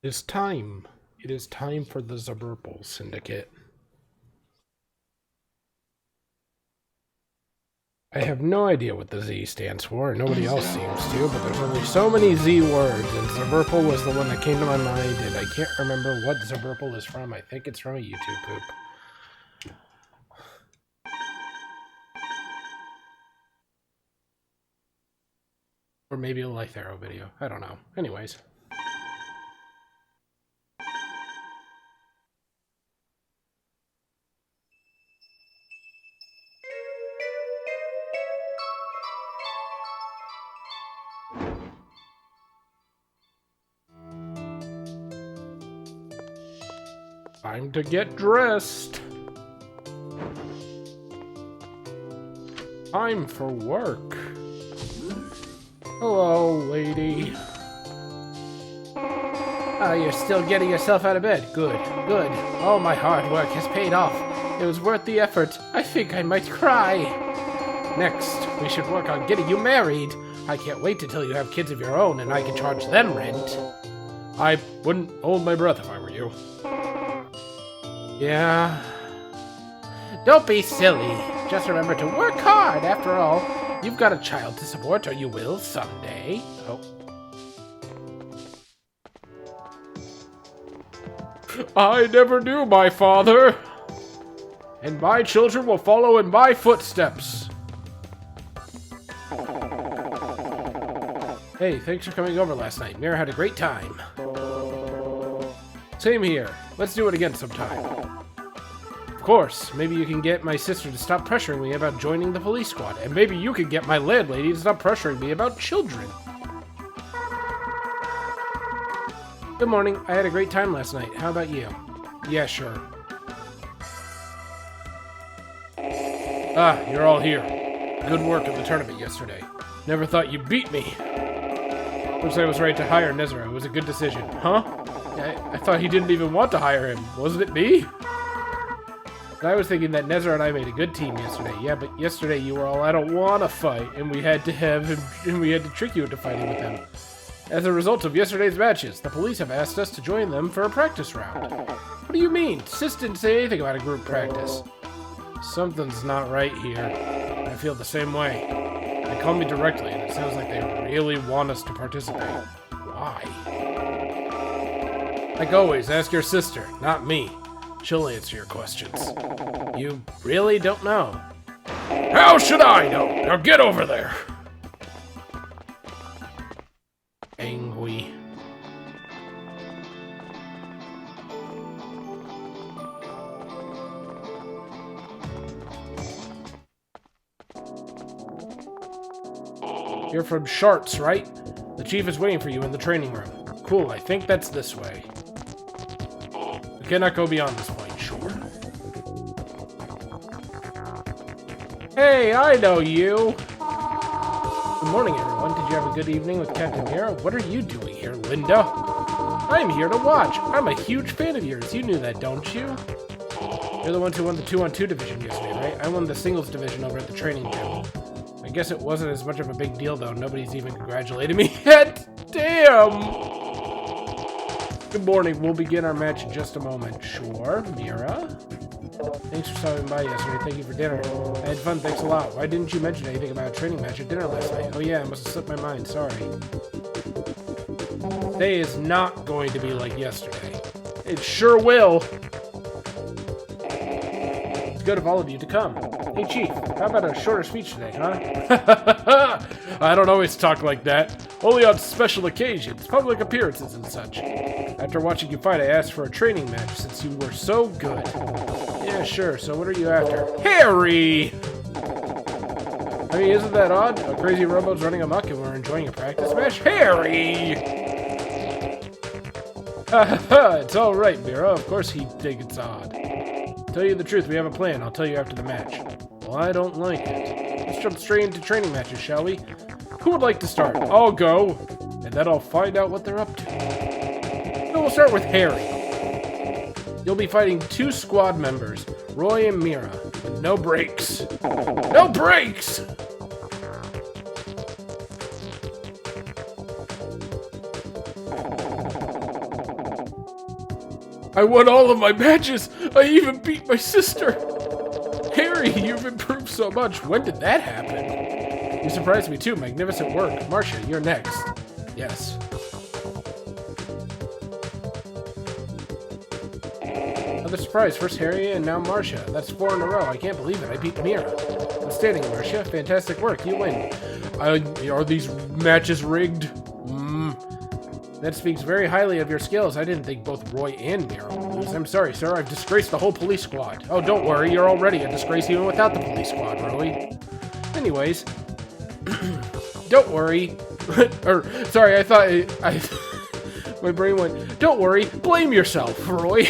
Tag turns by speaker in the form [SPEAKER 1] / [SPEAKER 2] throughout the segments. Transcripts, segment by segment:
[SPEAKER 1] It's time. It is time for the Zaburple Syndicate. I have no idea what the Z stands for, and nobody else seems to, but there's only so many Z words, and Zaburple was the one that came to my mind, and I can't remember what Zaburple is from. I think it's from a YouTube poop. Or maybe a Lytharo video. I don't know. Anyways. Time to get dressed. Time for work. Hello, lady. Ah, you're still getting yourself out of bed. Good, good. All my hard work has paid off. It was worth the effort. I think I might cry. Next, we should work on getting you married. I can't wait until you have kids of your own and I can charge them rent. I wouldn't hold my breath if I were you. Yeah. Don't be silly. Just remember to work hard. After all, you've got a child to support, or you will someday. Oh. I never knew my father. And my children will follow in my footsteps. Hey, thanks for coming over last night. Mira had a great time. Same here. Let's do it again sometime. Of course, maybe you can get my sister to stop pressuring me about joining the police squad, and maybe you can get my landlady to stop pressuring me about children. Good morning. I had a great time last night. How about you? Yeah, sure. Ah, you're all here. Good work at the tournament yesterday. Never thought you'd beat me. Looks like I was right to hire Nezra. It was a good decision. Huh? I thought he didn't even want to hire him. Wasn't it me? I was thinking that Nezra and I made a good team yesterday. Yeah, but yesterday you were all, I don't want to fight, and we had to have him, and we had to trick you into fighting with him. As a result of yesterday's matches, the police have asked us to join them for a practice round. What do you mean? Sis didn't say anything about a group practice. Something's not right here. I feel the same way. They called me directly, and it sounds like they really want us to participate. Why? Like always, ask your sister, not me. She'll answer your questions. You really don't know? How should I know? Now get over there! Angry. You're from Sharts, right? The chief is waiting for you in the training room. Cool, I think that's this way. We cannot go beyond this point, sure. Hey, I know you! Good morning, everyone. Did you have a good evening with Captain Mira? What are you doing here, Linda? I'm here to watch. I'm a huge fan of yours. You knew that, don't you? You're the ones who won the 2-on-2 division yesterday, right? I won the singles division over at the training gym. I guess it wasn't as much of a big deal, though. Nobody's even congratulated me yet. Damn! Good morning. We'll begin our match in just a moment. Sure, Mira? Thanks for stopping by yesterday. Thank you for dinner. I had fun. Thanks a lot. Why didn't you mention anything about a training match at dinner last night? Oh yeah, I must have slipped my mind. Sorry. Today is not going to be like yesterday. It sure will. It's good of all of you to come. Hey, Chief, how about a shorter speech today, huh? I don't always talk like that. Only on special occasions, public appearances and such. After watching you fight, I asked for a training match since you were so good. Yeah, sure. So what are you after? Harry! I mean, isn't that odd? A crazy Robo's running amok and we're enjoying a practice match? Harry! It's alright, Mira. Of course he'd think it's odd. Tell you the truth, we have a plan. I'll tell you after the match. Well, I don't like it. Let's jump straight into training matches, shall we? Who would like to start? I'll go, and then I'll find out what they're up to. So we'll start with Harry. You'll be fighting 2 squad members, Roy and Mira, with no breaks. No breaks! I won all of my matches! I even beat my sister! Harry, you've improved so much. When did that happen? You surprised me too. Magnificent work. Marcia, you're next. Yes. Another surprise. First Harry and now Marcia. That's 4 in a row. I can't believe it. I beat Mira. Outstanding, Marcia. Fantastic work. You win. Are these matches rigged? That speaks very highly of your skills. I didn't think both Roy and Mira would lose. I'm sorry, sir. I've disgraced the whole police squad. Oh, don't worry. You're already a disgrace even without the police squad, Roy. Anyways. Don't worry. Sorry, I thought... my brain went, don't worry. Blame yourself, Roy.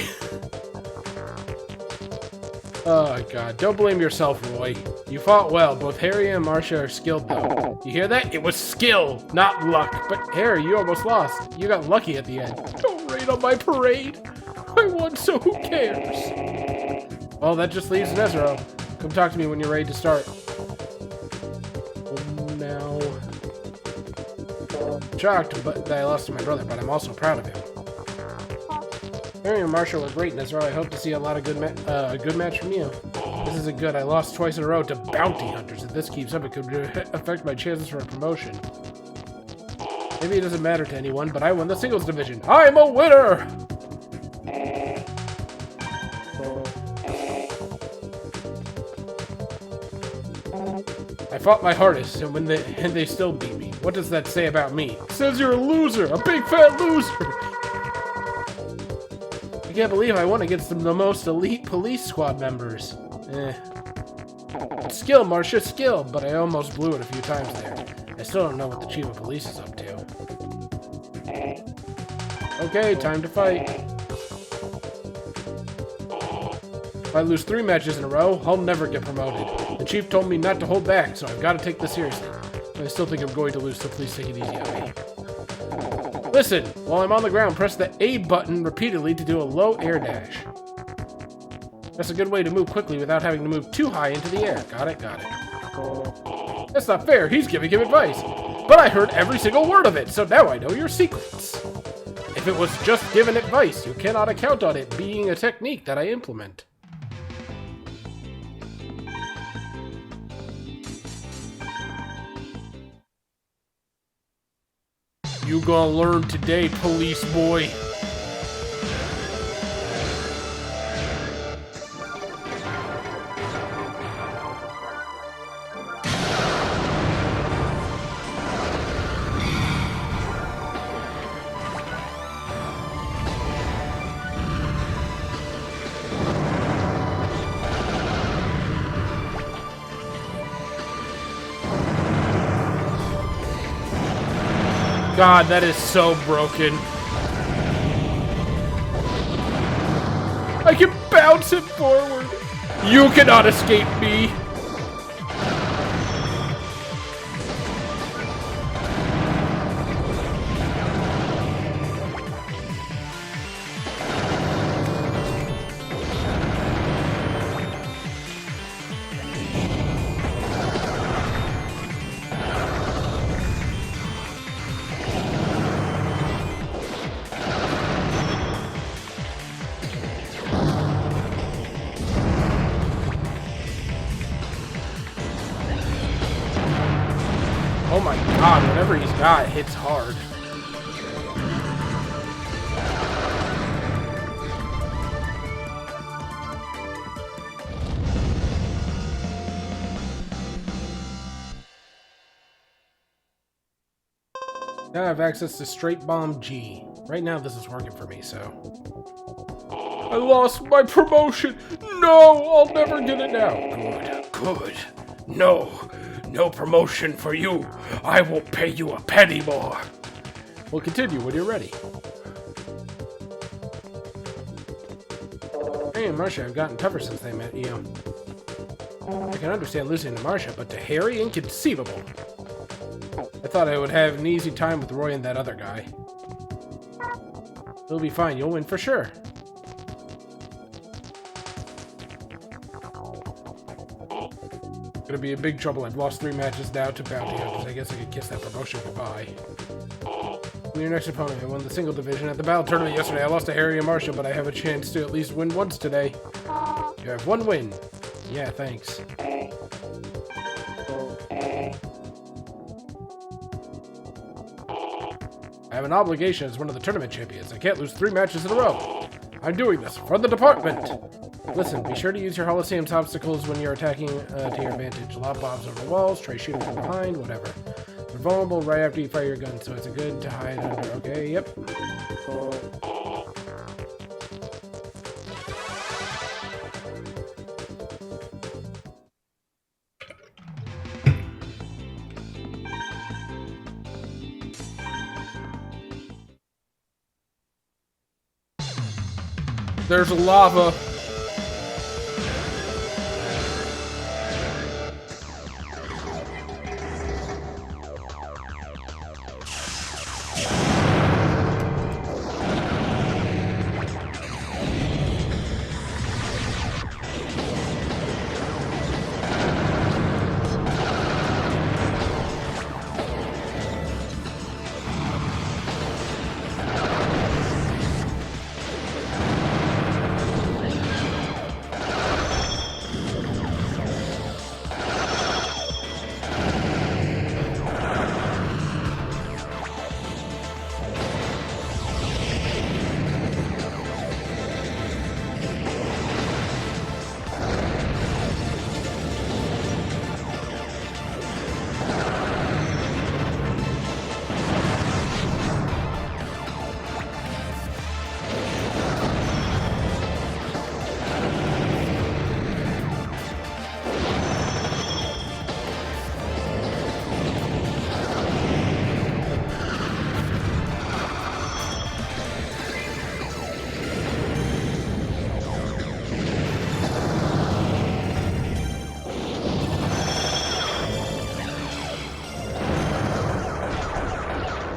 [SPEAKER 1] Oh, God. Don't blame yourself, Roy. You fought well. Both Harry and Marcia are skilled, though. You hear that? It was skill, not luck. But, Harry, you almost lost. You got lucky at the end. Don't rain on my parade. I won, so who cares? Well, that just leaves Nezero. Come talk to me when you're ready to start. Oh, no. I'm shocked that I lost to my brother, but I'm also proud of him. Harry and Marcia were great, Nezero. I hope to see a lot of good match from you. This isn't good. I lost twice in a row to bounty hunters. If this keeps up, it could affect my chances for a promotion. Maybe it doesn't matter to anyone, but I won the singles division. I'm a winner! I fought my hardest, and they still beat me. What does that say about me? It says you're a loser! A big fat loser! I can't believe I won against the most elite police squad members. Skill, Marcia, skill, but I almost blew it a few times there. I still don't know what the chief of police is up to. Okay, time to fight. If I lose 3 matches in a row, I'll never get promoted. The chief told me not to hold back, so I've got to take this seriously. But I still think I'm going to lose, so please take it easy on me. Listen, while I'm on the ground, press the A button repeatedly to do a low air dash. That's a good way to move quickly without having to move too high into the air. Got it, got it. That's not fair. He's giving him advice. But I heard every single word of it, so now I know your secrets. If it was just given advice, you cannot account on it being a technique that I implement. You gonna learn today, police boy. God, that is so broken. I can bounce it forward. You cannot escape me. Oh my god, whatever he's got hits hard. Now I have access to Straight Bomb G. Right now this is working for me, so... I lost my promotion! No! I'll never get it now! Good. No! No promotion for you. I won't pay you a penny more. We'll continue when you're ready. Harry and Marcia have gotten tougher since they met you. I can understand losing to Marcia, but to Harry, inconceivable. I thought I would have an easy time with Roy and that other guy. You'll be fine. You'll win for sure. Gonna be in big trouble. I've lost 3 matches now to bounty hunters. I guess I could kiss that promotion goodbye. I'm your next opponent. I won the single division at the battle tournament yesterday. I lost to Harry and Marshall, but I have a chance to at least win once today. You have one win. Yeah, thanks. I have an obligation as one of the tournament champions. I can't lose 3 matches in a row. I'm doing this for the department. Listen, be sure to use your Coliseum's obstacles when you're attacking to your advantage. Lob bombs over walls, try shooting from behind, whatever. They're vulnerable right after you fire your gun, so it's good to hide under. Okay, yep. There's lava.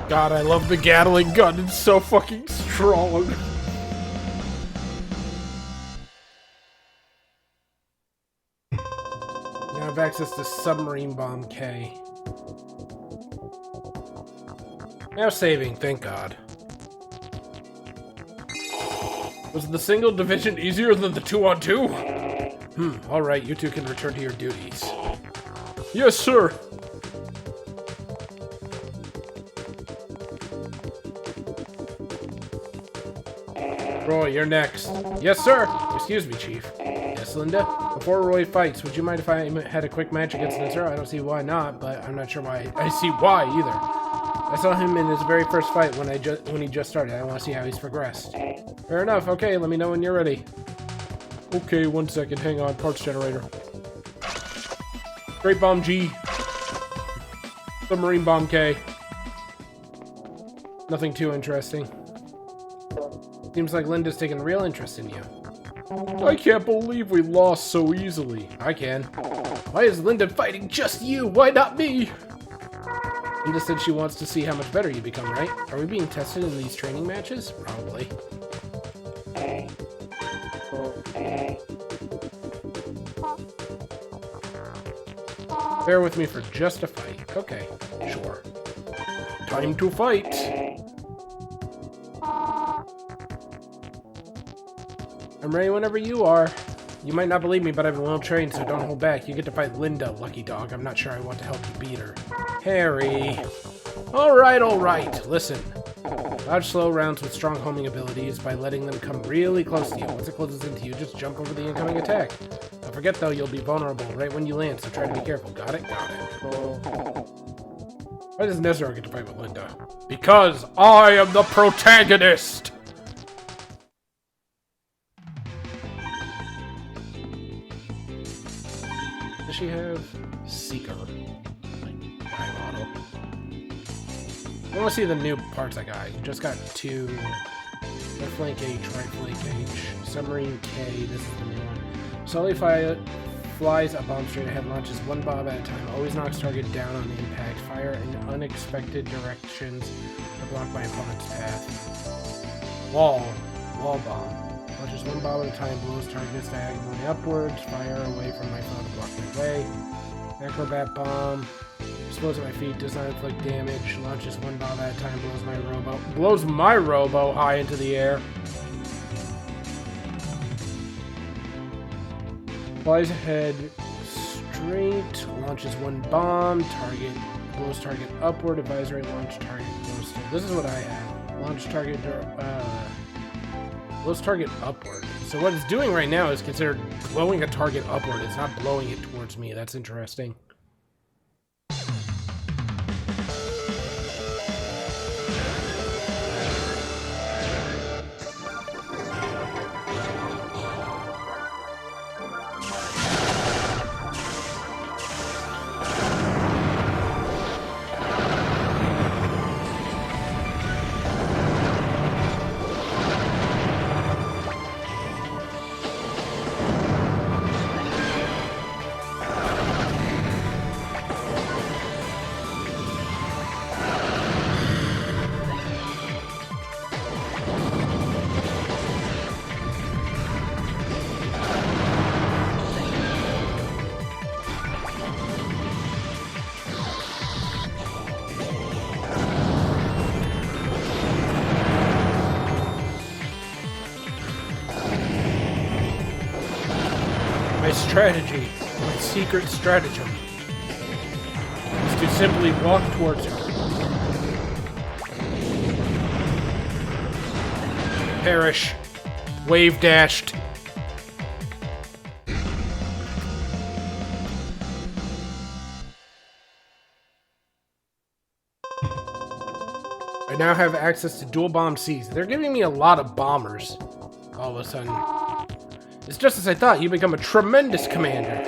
[SPEAKER 1] God, I love the Gatling gun. It's so fucking strong. Now I have access to Submarine Bomb K. Now saving, thank God. Was the single division easier than the 2-on-2? Alright, you two can return to your duties. Yes, sir. Roy, you're next. Yes, sir. Excuse me, Chief. Yes, Linda? Before Roy fights, would you mind if I had a quick match against Nizar? I don't see why not, but I'm not sure why I see why either. I saw him in his very first fight when he just started. I want to see how he's progressed. Fair enough. Okay, let me know when you're ready. Okay, 1 second. Hang on. Parts generator. Great Bomb G. Submarine Bomb K. Nothing too interesting. Seems like Linda's taken a real interest in you. I can't believe we lost so easily. I can. Why is Linda fighting just you? Why not me? Linda said she wants to see how much better you become, right? Are we being tested in these training matches? Probably. Bear with me for just a fight. Okay, sure. Time to fight! I'm ready whenever you are. You might not believe me, but I've been well trained, so don't hold back. You get to fight Linda, lucky dog. I'm not sure I want to help you beat her. Harry. Alright. Listen. Dodge slow rounds with strong homing abilities by letting them come really close to you. Once it closes into you, just jump over the incoming attack. Don't forget, though, you'll be vulnerable right when you land, so try to be careful. Got it? Got it. Why does Nezro get to fight with Linda? Because I am the protagonist! Does she have Seeker? Like, guy model. I want to see the new parts I got. You just got 2. Left flank H, right flank H. Submarine K, this is the new one. Sully flies a bomb straight ahead, launches 1 bomb at a time, always knocks target down on impact, fire in unexpected directions to block my opponent's path. Wall bomb. Launches 1 bomb at a time, blows targets diagonally upwards, fire away from my foe to block my way. Acrobat bomb. Explodes at my feet, does not inflict damage, launches one bomb at a time, blows my Robo high into the air. Flies ahead straight, launches one bomb, blows target upward, advisory, launch target blows. This is what I have. Launch target, blows target upward. So what it's doing right now is considered blowing a target upward. It's not blowing it towards me. That's interesting. My strategy, my secret stratagem, is to simply walk towards her. Perish. Wave dashed. I now have access to dual bomb Cs. They're giving me a lot of bombers all of a sudden. It's just as I thought. You become a tremendous commander.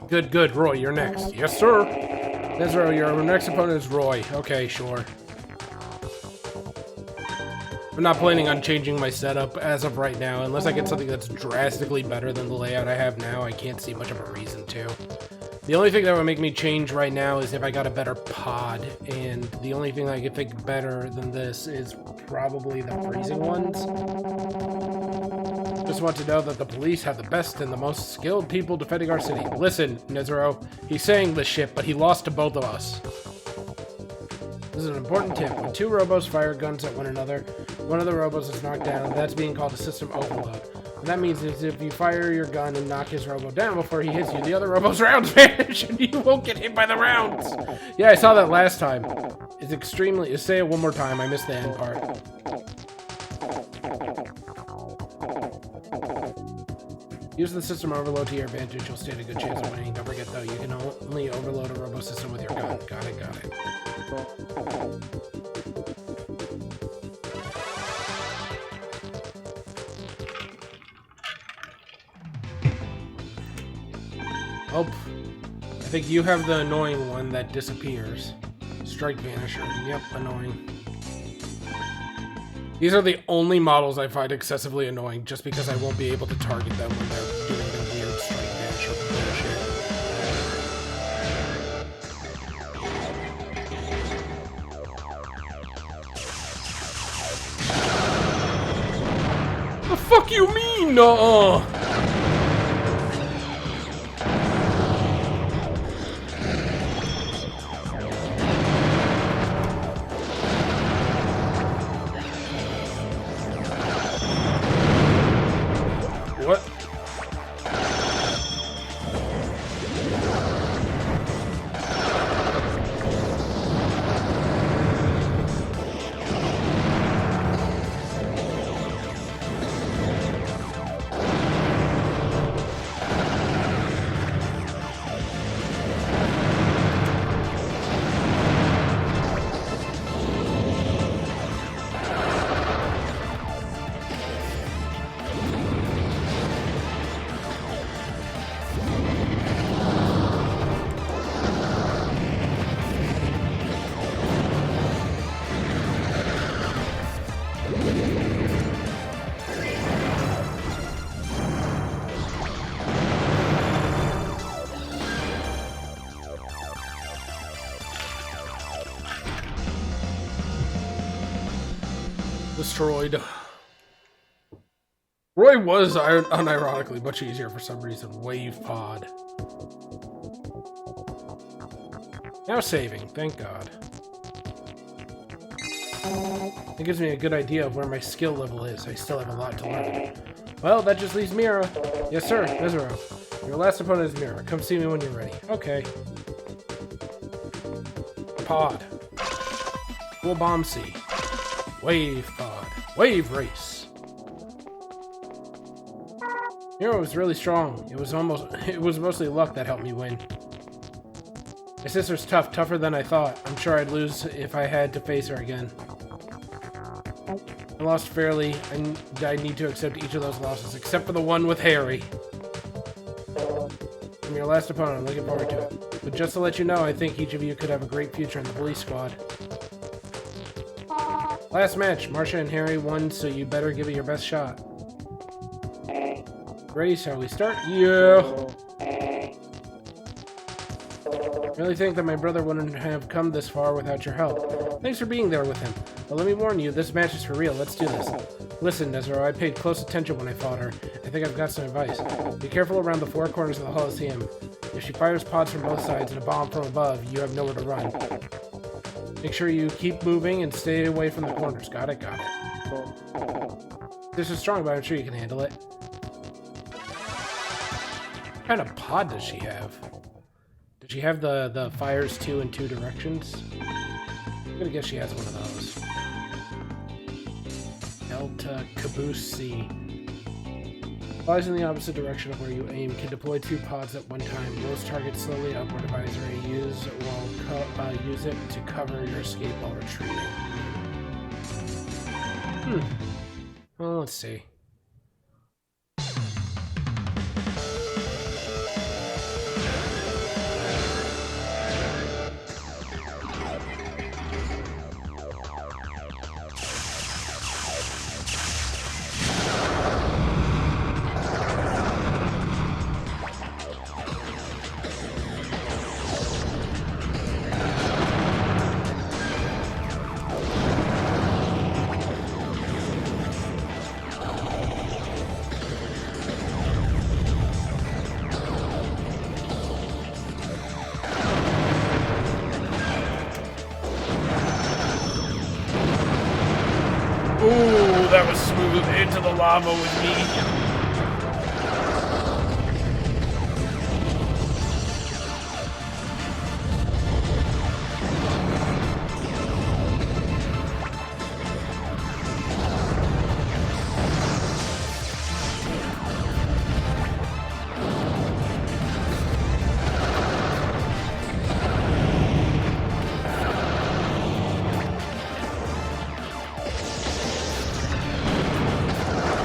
[SPEAKER 1] Good, good. Roy, you're next. Yes, sir. Nezero, your next opponent is Roy. Okay, sure. I'm not planning on changing my setup as of right now. Unless I get something that's drastically better than the layout I have now, I can't see much of a reason to. The only thing that would make me change right now is if I got a better pod. And the only thing I could think better than this is probably the freezing ones. Just want to know that the police have the best and the most skilled people defending our city. Listen, Nezero, he's saying this shit, but he lost to both of us. This is an important tip. When two Robos fire guns at one another, one of the Robos is knocked down. That's being called a system overload. What that means is if you fire your gun and knock his Robo down before he hits you, the other Robo's rounds vanish and you won't get hit by the rounds. Yeah, I saw that last time. It's extremely... Say it one more time. I missed the end part. Use the system overload to your advantage. You'll stand a good chance of winning. Don't forget, though, you can only overload a Robo system with your gun. Got it, got it. Oh, I think you have the annoying one that disappears. Strike Vanisher. Yep, annoying. These are the only models I find excessively annoying, just because I won't be able to target them when they're doing their weird Strike Vanisher bullshit. The fuck you mean? Nuh-uh. Destroyed. Roy was unironically much easier for some reason. Wave pod. Now saving, thank God. It gives me a good idea of where my skill level is. I still have a lot to learn. Well, that just leaves Mira. Yes, sir, Nezero. Your last opponent is Mira. Come see me when you're ready. Okay. Pod. Cool Bomb C. Wave Pod. Wave Race. Mira was really strong. It was mostly luck that helped me win. My sister's tough, tougher than I thought. I'm sure I'd lose if I had to face her again. I lost fairly, and I need to accept each of those losses, except for the one with Harry. I'm your last opponent. I'm looking forward to it. But just to let you know, I think each of you could have a great future in the police squad. Last match. Marcia and Harry won, so you better give it your best shot. Ready? Shall we start? Yeah! I really think that my brother wouldn't have come this far without your help. Thanks for being there with him. But let me warn you, this match is for real. Let's do this. Listen, Nezero, I paid close attention when I fought her. I think I've got some advice. Be careful around the four corners of the Coliseum. If she fires pods from both sides and a bomb from above, you have nowhere to run. Make sure you keep moving and stay away from the corners. Got it? Got it. This is strong, but I'm sure you can handle it. What kind of pod does she have? Does she have the fires two in two directions? I'm gonna guess she has one of those. Delta Caboose C. Flies in the opposite direction of where you aim. Can deploy two pods at one time. Moves targets slowly upward. Advisory. Use it to cover your escape while retreating. Well, let's see. Ooh, that was smooth. Into the lava with me.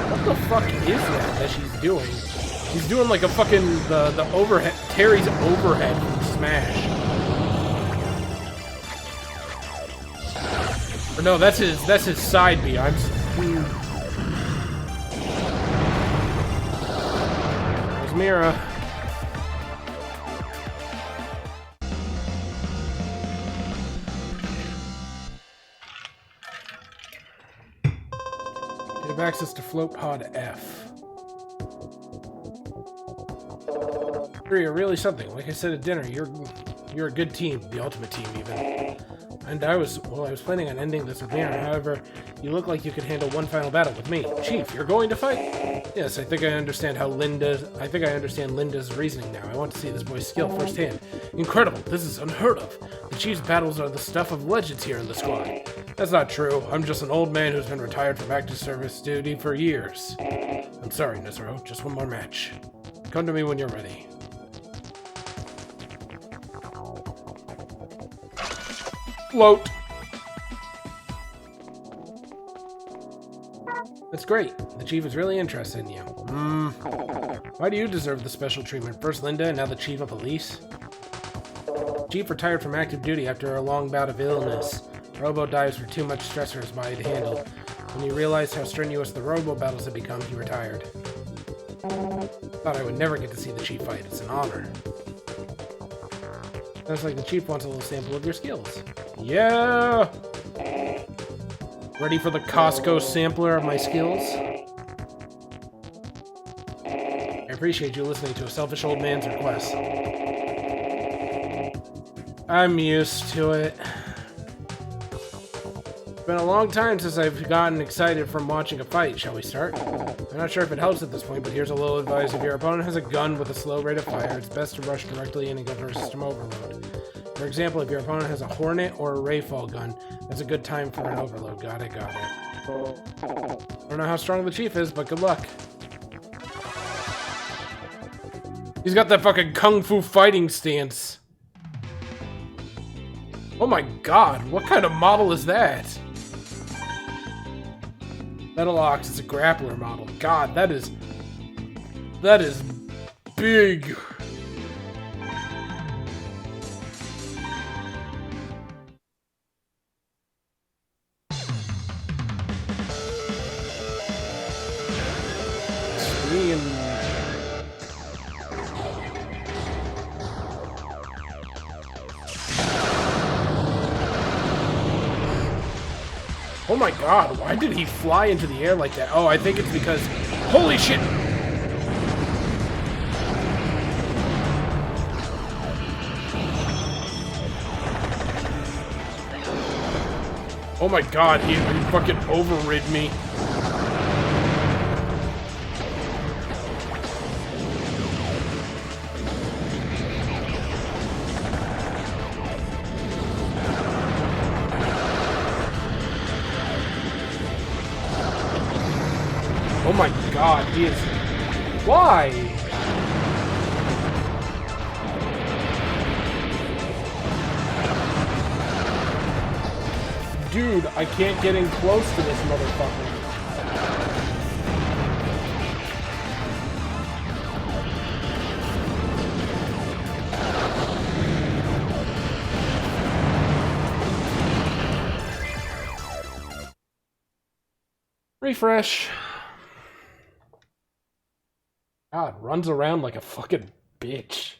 [SPEAKER 1] What the fuck is that she's doing? She's doing like a fucking the overhead, Terry's overhead smash. Or no, that's his side B. There's Mira. You have access to float pod F. You're really something. Like I said at dinner, you're a good team, the ultimate team even. And I was planning on ending this with Mira. However, you look like you could handle one final battle with me. Chief, you're going to fight? Yes, I think I understand Linda's reasoning now. I want to see this boy's skill firsthand. Incredible. This is unheard of. The Chief's battles are the stuff of legends here in the squad. That's not true. I'm just an old man who's been retired from active service duty for years. I'm sorry, Nezero. Just one more match. Come to me when you're ready. Float. That's great. The Chief is really interested in you. Why do you deserve the special treatment? First Linda, and now the Chief of Police? Chief retired from active duty after a long bout of illness. Robo dies for too much stress for his body to handle. When he realized how strenuous the Robo battles had become, he retired. Thought I would never get to see the Chief fight. It's an honor. Sounds like the Chief wants a little sample of your skills. Yeah! Ready for the Costco sampler of my skills? I appreciate you listening to a selfish old man's request. I'm used to it. It's been a long time since I've gotten excited from watching a fight. Shall we start? I'm not sure if it helps at this point, but here's a little advice. If your opponent has a gun with a slow rate of fire, it's best to rush directly in and go for a system overload. For example, if your opponent has a Hornet or a Rayfall gun, that's a good time for an overload. Got it, got it. I don't know how strong the chief is, but good luck. He's got that fucking kung fu fighting stance. Oh my god, what kind of model is that? Metal Ox is a grappler model. God, that is big. Oh my god, why did he fly into the air like that? Oh, I think it's because... Holy shit! Oh my god, he fucking overrid me. Oh my god, he is... Why? Dude, I can't get in close to this motherfucker. Refresh. God, runs around like a fucking bitch.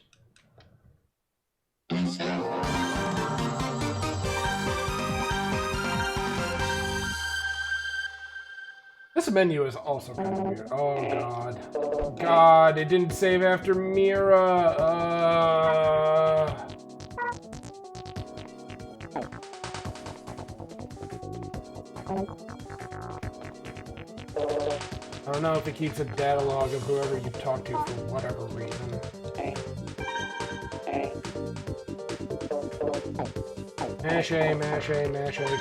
[SPEAKER 1] This menu is also kind of weird. Oh god. God, it didn't save after Mira. I don't know if it keeps a data log of whoever you talk to for whatever reason. Mache,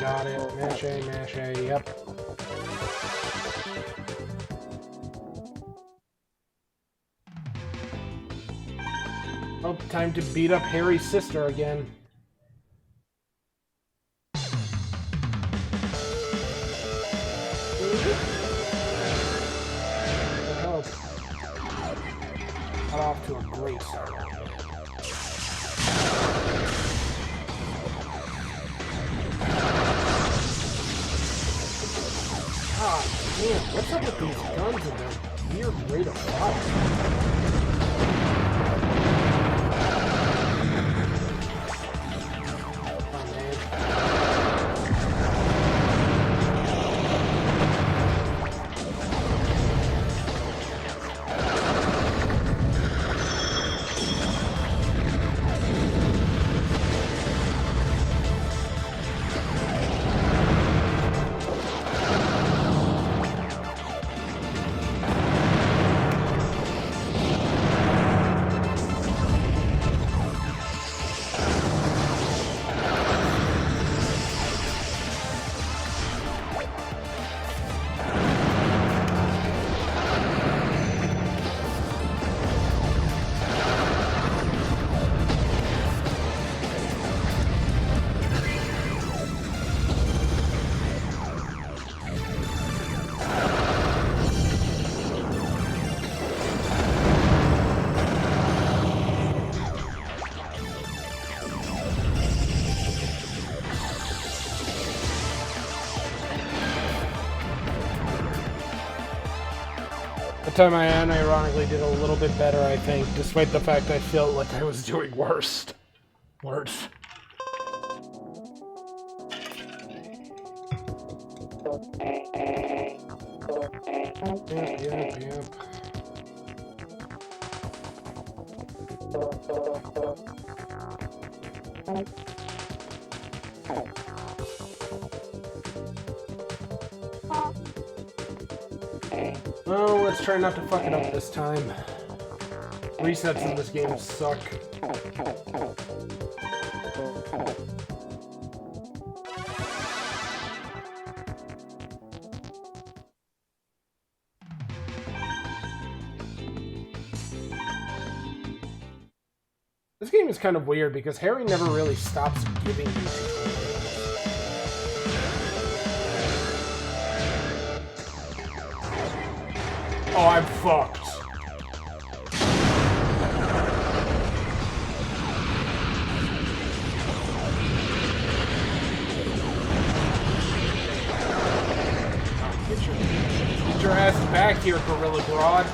[SPEAKER 1] got it. Mache, yep. Oh, time to beat up Harry's sister again. Got off to a great start. Ah, man, what's up with these guns and their weird rate of fire? Time I unironically did a little bit better, I think, despite the fact I felt like I was doing worse. Yep. Oh, let's try not to fuck it up this time. Resets in this game suck. This game is kind of weird because Harry never really stops giving you tutorials. Oh, I'm fucked. Get your ass back here, Gorilla Grodd.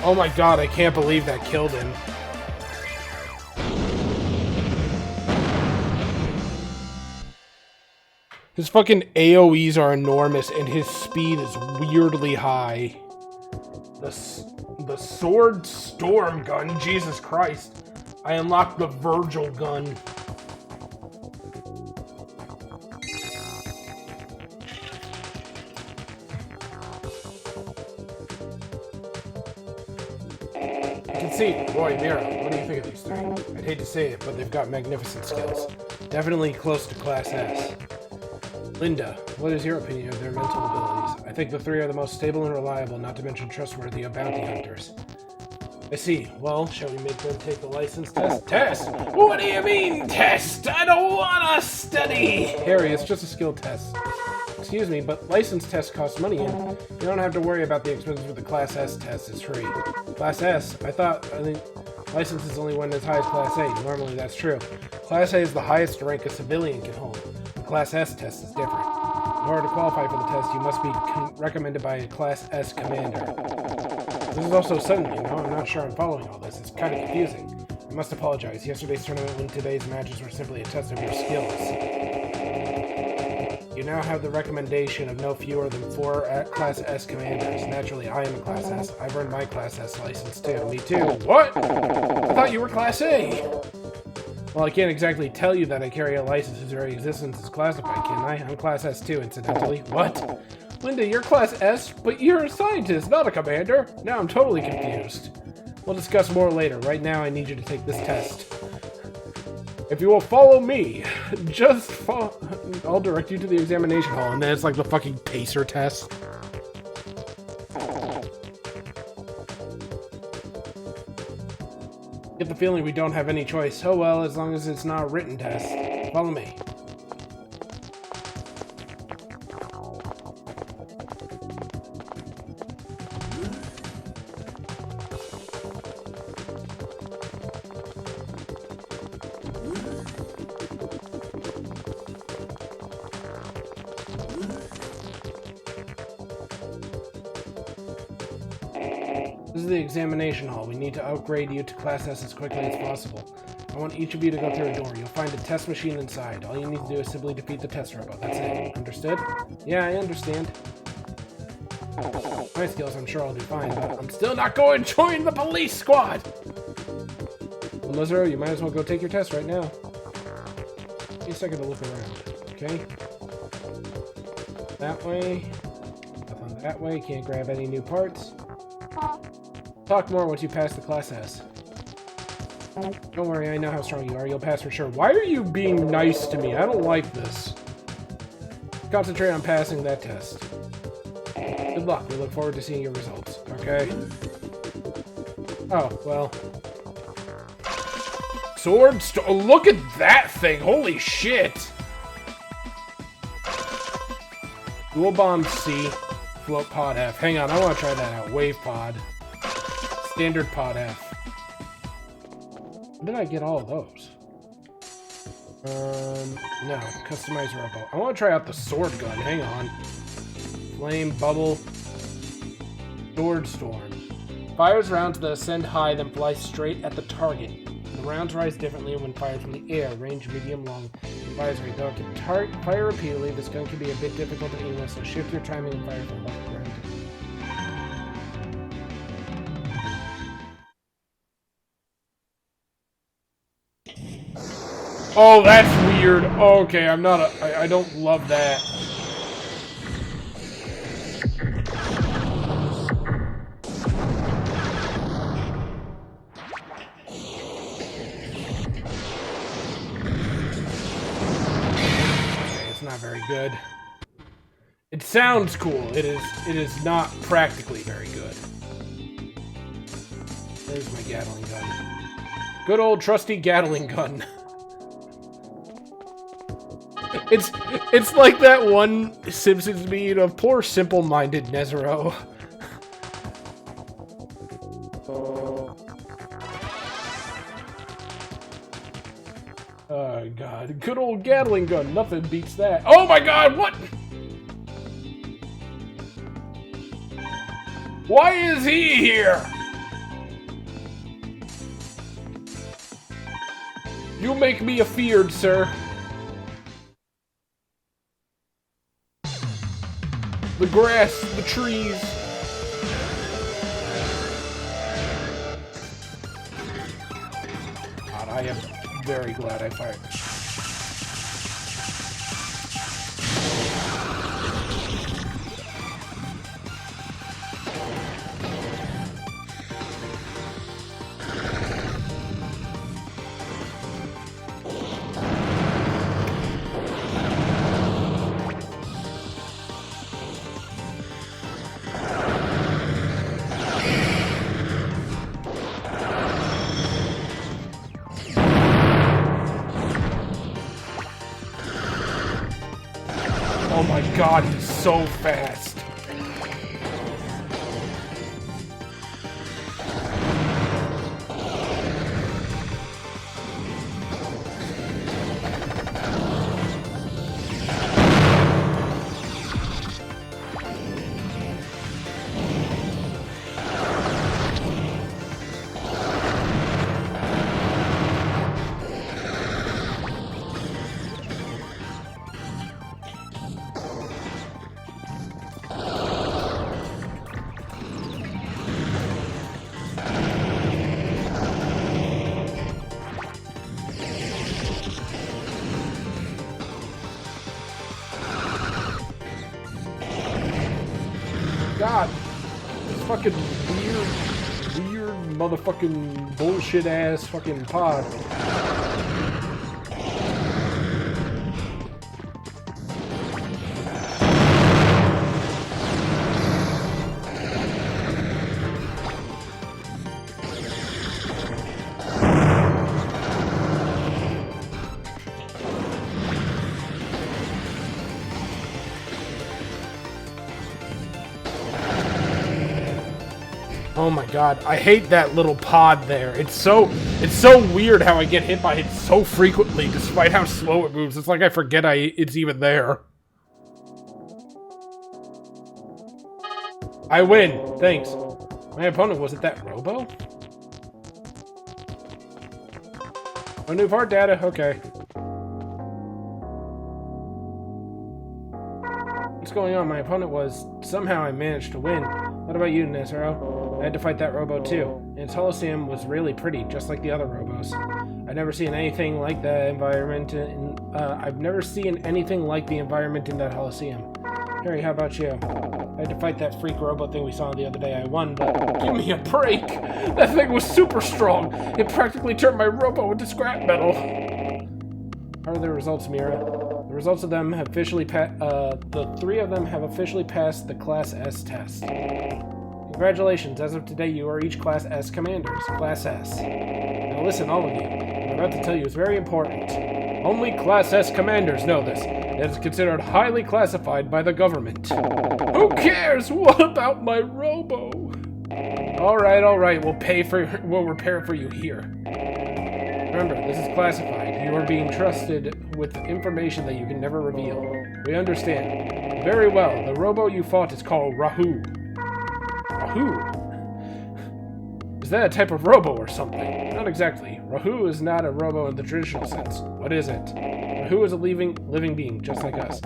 [SPEAKER 1] Oh my god, I can't believe that killed him. His fucking AoEs are enormous and his speed is weirdly high. The Sword Storm gun, Jesus Christ. I unlocked the Virgil gun. Roy, Mira, what do you think of these three? I'd hate to say it, but they've got magnificent skills. Definitely close to Class S. Linda, what is your opinion of their mental abilities? I think the three are the most stable and reliable, not to mention trustworthy of bounty hunters. I see. Well, shall we make them take the license test? Test? What do you mean, test? I don't wanna study! Harry, it's just a skill test. Excuse me, but license tests cost money, and you don't have to worry about the expenses with the Class S test. It's free. Class S? I think license is only one as high as Class A. Normally that's true. Class A is the highest rank a civilian can hold. The Class S test is different. In order to qualify for the test, you must be recommended by a Class S commander. This is also sudden, you know? I'm not sure I'm following all this. It's kind of confusing. I must apologize. Yesterday's tournament and today's matches were simply a test of your skills. You now have the recommendation of no fewer than 4 Class S commanders. Naturally, I am a Class S. I've earned my Class S license too. Me too. What? I thought you were Class A. Well, I can't exactly tell you that I carry a license whose very existence is classified, can I? I'm Class S too, incidentally. What? Linda, you're Class S, but you're a scientist, not a commander. Now I'm totally confused. We'll discuss more later. Right now, I need you to take this test. If you will follow me, just follow. I'll direct you to the examination hall, and then it's like the fucking pacer test. Get the feeling we don't have any choice. Oh well, as long as it's not a written test. Follow me. This is the examination hall. We need to upgrade you to Class S as quickly as possible. I want each of you to go through a door. You'll find a test machine inside. All you need to do is simply defeat the test robot. That's it. Understood? Yeah, I understand. My skills, I'm sure I'll do fine, but I'm still not going to join the police squad! Well, Nezero, you might as well go take your test right now. Give me a second to look around, okay? That way. Nothing that way. Can't grab any new parts. Talk more once you pass the Class S. Don't worry, I know how strong you are. You'll pass for sure. Why are you being nice to me? I don't like this. Concentrate on passing that test. Good luck. We look forward to seeing your results. Okay? Oh, well. Look at that thing! Holy shit! Dual Bomb C. Float pod F. Hang on, I want to try that out. Wave pod. Standard pod F. When did I get all of those? No. Customize Robo. I want to try out the sword gun. Hang on. Flame, bubble. Sword storm. Fires rounds that ascend high, then fly straight at the target. The rounds rise differently when fired from the air. Range medium, long. Advisory. Though it can fire repeatedly, this gun can be a bit difficult to aim with, so shift your timing and fire from left to right. Oh, that's weird. Okay, I'm not I don't love that. Okay, it's not very good. It sounds cool. It is not practically very good. There's my Gatling gun. Good old trusty Gatling gun. It's like that one Simpsons meme of poor simple-minded Nezero. Oh god, good old Gatling gun, nothing beats that. Oh my god, what? Why is he here? You make me afeared, sir. The grass, the trees. God, I am very glad I fired. Oh my god, he's so fast. God, this fucking weird motherfucking bullshit ass fucking pod. Oh my god, I hate that little pod there. It's so weird how I get hit by it so frequently, despite how slow it moves. It's like I forget it's even there. I win. Thanks. My opponent, was it that Robo? Oh, new part data? Okay. What's going on? My opponent was... Somehow I managed to win. What about you, Nezero? I had to fight that Robo too. And its Coliseum was really pretty, just like the other Robos. I've never seen anything like the environment in... I've never seen anything like the environment in that Coliseum. Harry, how about you? I had to fight that freak Robo thing we saw the other day. I won, but... Give me a break! That thing was super strong! It practically turned my Robo into scrap metal! How are the results, Mira? The results of them have officially the 3 of them have officially passed the Class S test. Congratulations, as of today you are each Class S commanders. Class S. Now listen, all of you. What I'm about to tell you is very important. Only Class S commanders know this. It is considered highly classified by the government. Who cares? What about my Robo? Alright, we'll repair it for you here. Remember, this is classified. You are being trusted with information that you can never reveal. We understand. Very well, the Robo you fought is called Rahu. Rahu? Is that a type of Robo or something? Not exactly. Rahu is not a Robo in the traditional sense. What is it? Rahu is a living being, just like us.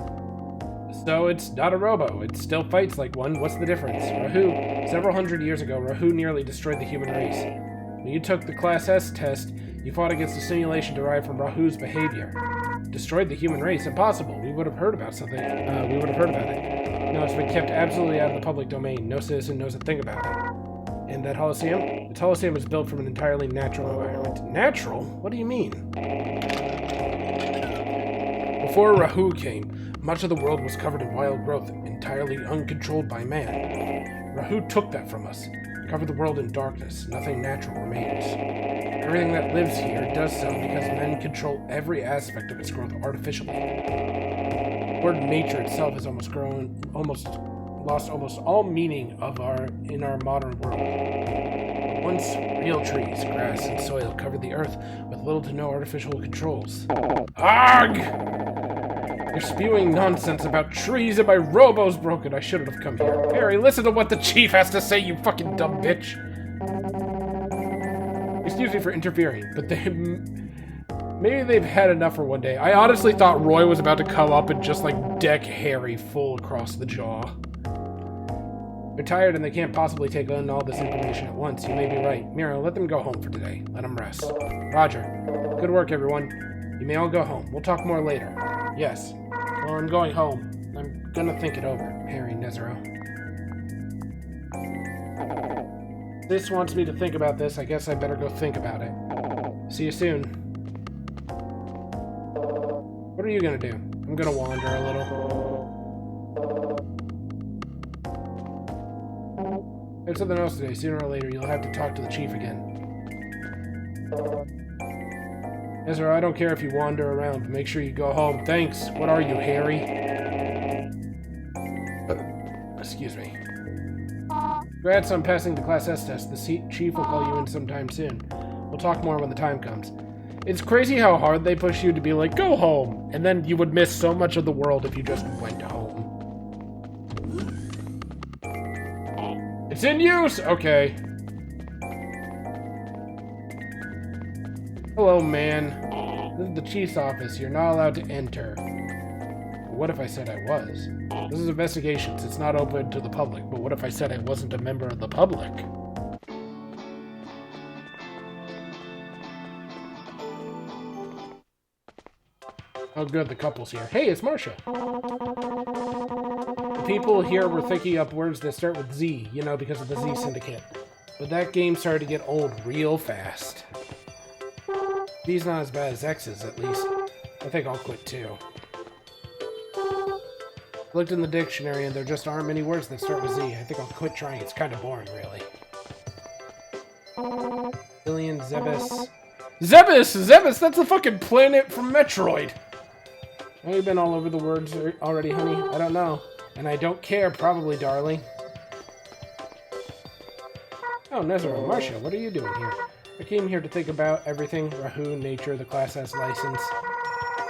[SPEAKER 1] So it's not a Robo. It still fights like one. What's the difference? Rahu, several hundred years ago, Rahu nearly destroyed the human race. When you took the Class S test, you fought against a simulation derived from Rahu's behavior. Destroyed the human race? Impossible. We would have heard about something. We would have heard about it. No, it's been kept absolutely out of the public domain. No citizen knows a thing about it. And that Coliseum? The Coliseum is built from an entirely natural environment. Natural? What do you mean? Before Rahu came, much of the world was covered in wild growth, entirely uncontrolled by man. Rahu took that from us, covered the world in darkness. Nothing natural remains. Everything that lives here does so because men control every aspect of its growth artificially. The word nature itself has lost almost all meaning in our modern world. Once, real trees, grass, and soil covered the earth with little to no artificial controls. Arg! You're spewing nonsense about trees and my Robo's broken. I shouldn't have come here. Harry, listen to what the chief has to say, you fucking dumb bitch. Excuse me for interfering, but maybe they've had enough for one day. I honestly thought Roy was about to come up and just, like, deck Harry full across the jaw. They're tired and they can't possibly take on all this information at once. You may be right. Miro, let them go home for today. Let them rest. Roger. Good work, everyone. You may all go home. We'll talk more later. Yes. Well, I'm going home. I'm gonna think it over, Harry Nezero. This wants me to think about this. I guess I better go think about it. See you soon. What are you gonna do? I'm gonna wander a little. There's something else today. Sooner or later, you'll have to talk to the chief again. Ezra, I don't care if you wander around, but make sure you go home. Thanks. What are you, Harry? Excuse me. Congrats on passing the Class S test. The chief will call you in sometime soon. We'll talk more when the time comes. It's crazy how hard they push you to be like, go home! And then you would miss so much of the world if you just went home. It's in use! Okay. Hello, man. This is the chief's office. You're not allowed to enter. But what if I said I was? This is investigations. It's not open to the public. But what if I said I wasn't a member of the public? Oh, good. The couple's here. Hey, it's Marcia. The people here were thinking up words that start with Z, you know, because of the Z Syndicate. But that game started to get old real fast. Z's not as bad as X's, at least. I think I'll quit, too. Looked in the dictionary, and there just aren't many words that start with Z. I think I'll quit trying. It's kind of boring, really. Billion, Zebus. Zebus! That's the fucking planet from Metroid! Have you been all over the words already, honey? I don't know. And I don't care, probably, darling. Oh, Nezero, Marcia, what are you doing here? I came here to think about everything. Rahu, nature, the Class S license.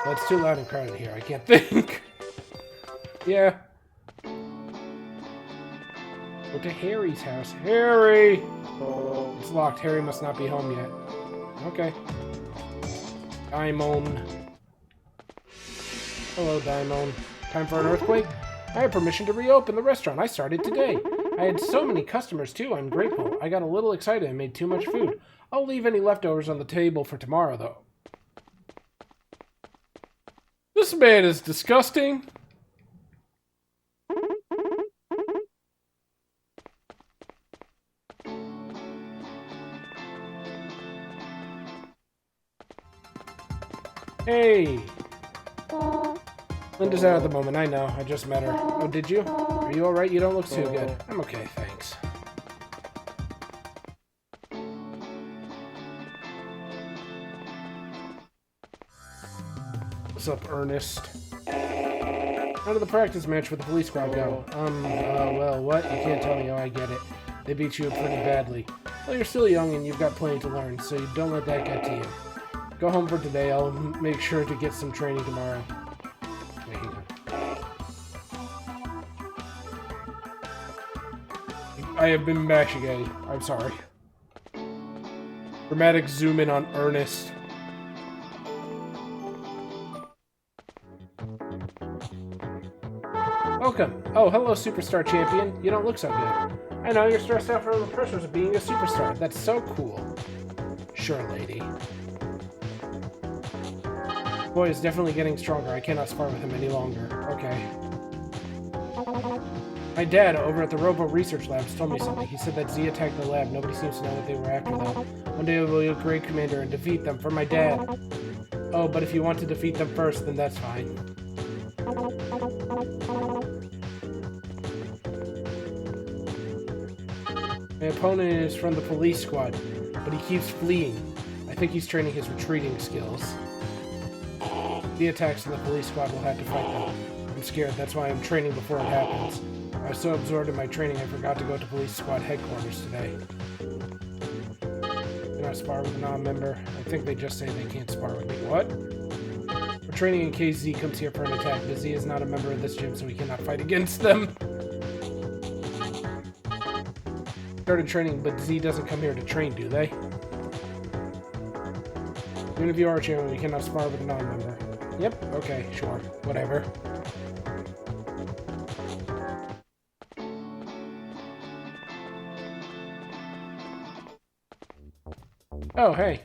[SPEAKER 1] Well, it's too loud and crowded here. I can't think. Yeah. Go to Harry's house. Harry! It's locked. Harry must not be home yet. Okay. Daimon. Hello, Daimon. Time for an earthquake? I have permission to reopen the restaurant. I started today. I had so many customers, too. I'm grateful. I got a little excited and made too much food. I'll leave any leftovers on the table for tomorrow, though. This man is disgusting. Hey! Linda's out at the moment, I know. I just met her. Oh, did you? Are you alright? You don't look too good. I'm okay, thanks. looks up Ernest. How did the practice match with the police squad go? Well, what? You can't tell me. Oh, I get it. They beat you pretty badly. Well, you're still young and you've got plenty to learn, so you don't let that get to you. Go home for today. I'll make sure to get some training tomorrow. Wait, hang on. I have been bashing A. I'm sorry. Dramatic zoom in on Ernest. Welcome. Oh, hello, Superstar Champion. You don't look so good. I know, you're stressed out from the pressures of being a superstar. That's so cool. Sure, lady. Boy is definitely getting stronger. I cannot spar with him any longer. Okay. My dad, over at the Robo Research Labs, told me something. He said that Z attacked the lab. Nobody seems to know what they were after, though. One day we'll be a great commander and defeat them. For my dad. Oh, but if you want to defeat them first, then that's fine. My opponent is from the police squad, but he keeps fleeing. I think he's training his retreating skills. The attacks in the police squad will have to fight them. I'm scared, that's why I'm training before it happens. I was so absorbed in my training I forgot to go to police squad headquarters today. Can I spar with a non-member? I think they just say they can't spar with me. What? We're training in case Z comes here for an attack, but Z is not a member of this gym, so we cannot fight against them. Started training, but Z doesn't come here to train, do they? Even if you are a champion, we cannot spar with a non-member. Yep, okay, sure, whatever. Oh, hey.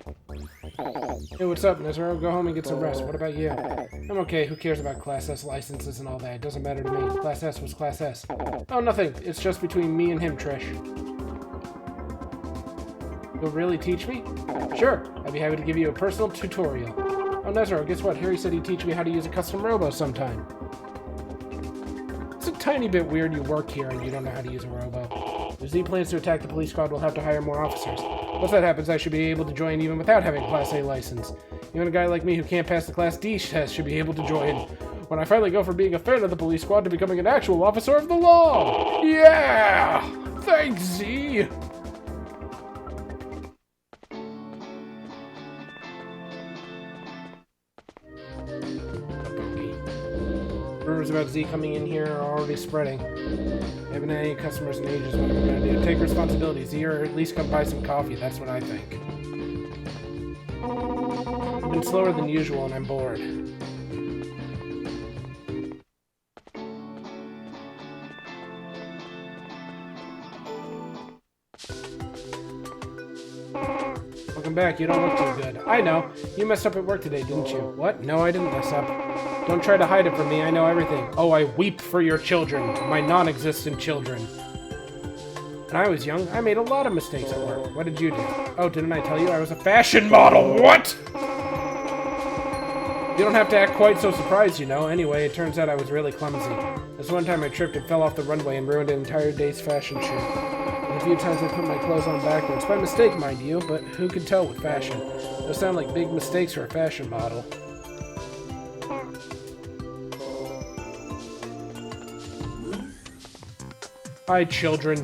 [SPEAKER 1] Hey, what's up, Nezero? Go home and get some rest. What about you? I'm okay. Who cares about Class S licenses and all that? It doesn't matter to me. Class S was Class S. Oh, nothing. It's just between me and him, Trish. You'll really teach me? Sure. I'd be happy to give you a personal tutorial. Oh, Nezero, guess what? Harry said he'd teach me how to use a custom Robo sometime. It's a tiny bit weird you work here and you don't know how to use a Robo. If Z plans to attack the police squad, we'll have to hire more officers. Once that happens, I should be able to join even without having a Class A license. Even a guy like me who can't pass the Class D test should be able to join when I finally go from being a fan of the police squad to becoming an actual officer of the law! Yeah! Thanks, Z! Rumors about Z coming in here are already spreading. I haven't had any customers in ages. What am I gonna do? Take responsibility, Z, or at least come buy some coffee. That's what I think. I've been slower than usual and I'm bored. Welcome back. You don't look too good. I know. You messed up at work today, didn't you? What? No, I didn't mess up. Don't try to hide it from me. I know everything. Oh, I weep for your children. My non-existent children. When I was young, I made a lot of mistakes at work. What did you do? Oh, didn't I tell you I was a fashion model? What? You don't have to act quite so surprised, you know. Anyway, it turns out I was really clumsy. This one time I tripped and fell off the runway and ruined an entire day's fashion shoot. And a few times I put my clothes on backwards. By mistake, mind you, but who can tell with fashion? Those sound like big mistakes for a fashion model. Hi, children.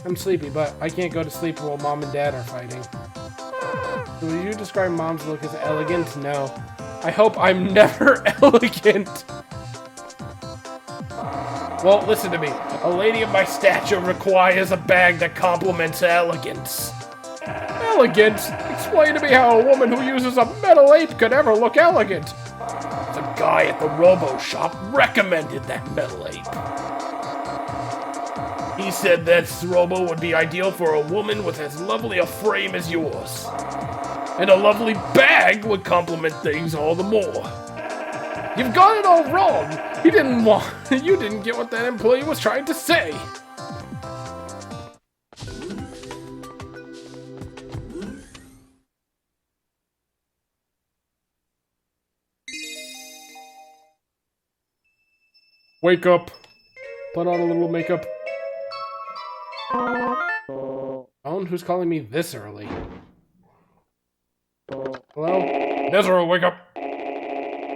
[SPEAKER 1] I'm sleepy, but I can't go to sleep while Mom and Dad are fighting. So would you describe Mom's look as elegant? No. I hope I'm never elegant. Well, listen to me. A lady of my stature requires a bag that complements elegance. Elegant? Explain to me how a woman who uses a metal ape could ever look elegant. The guy at the Robo shop recommended that metal ape. He said that Robo would be ideal for a woman with as lovely a frame as yours. And a lovely bag would complement things all the more. You've got it all wrong. You didn't get what that employee was trying to say. Wake up. Put on a little makeup. Phone? Who's calling me this early? Hello? Nezero, wake up!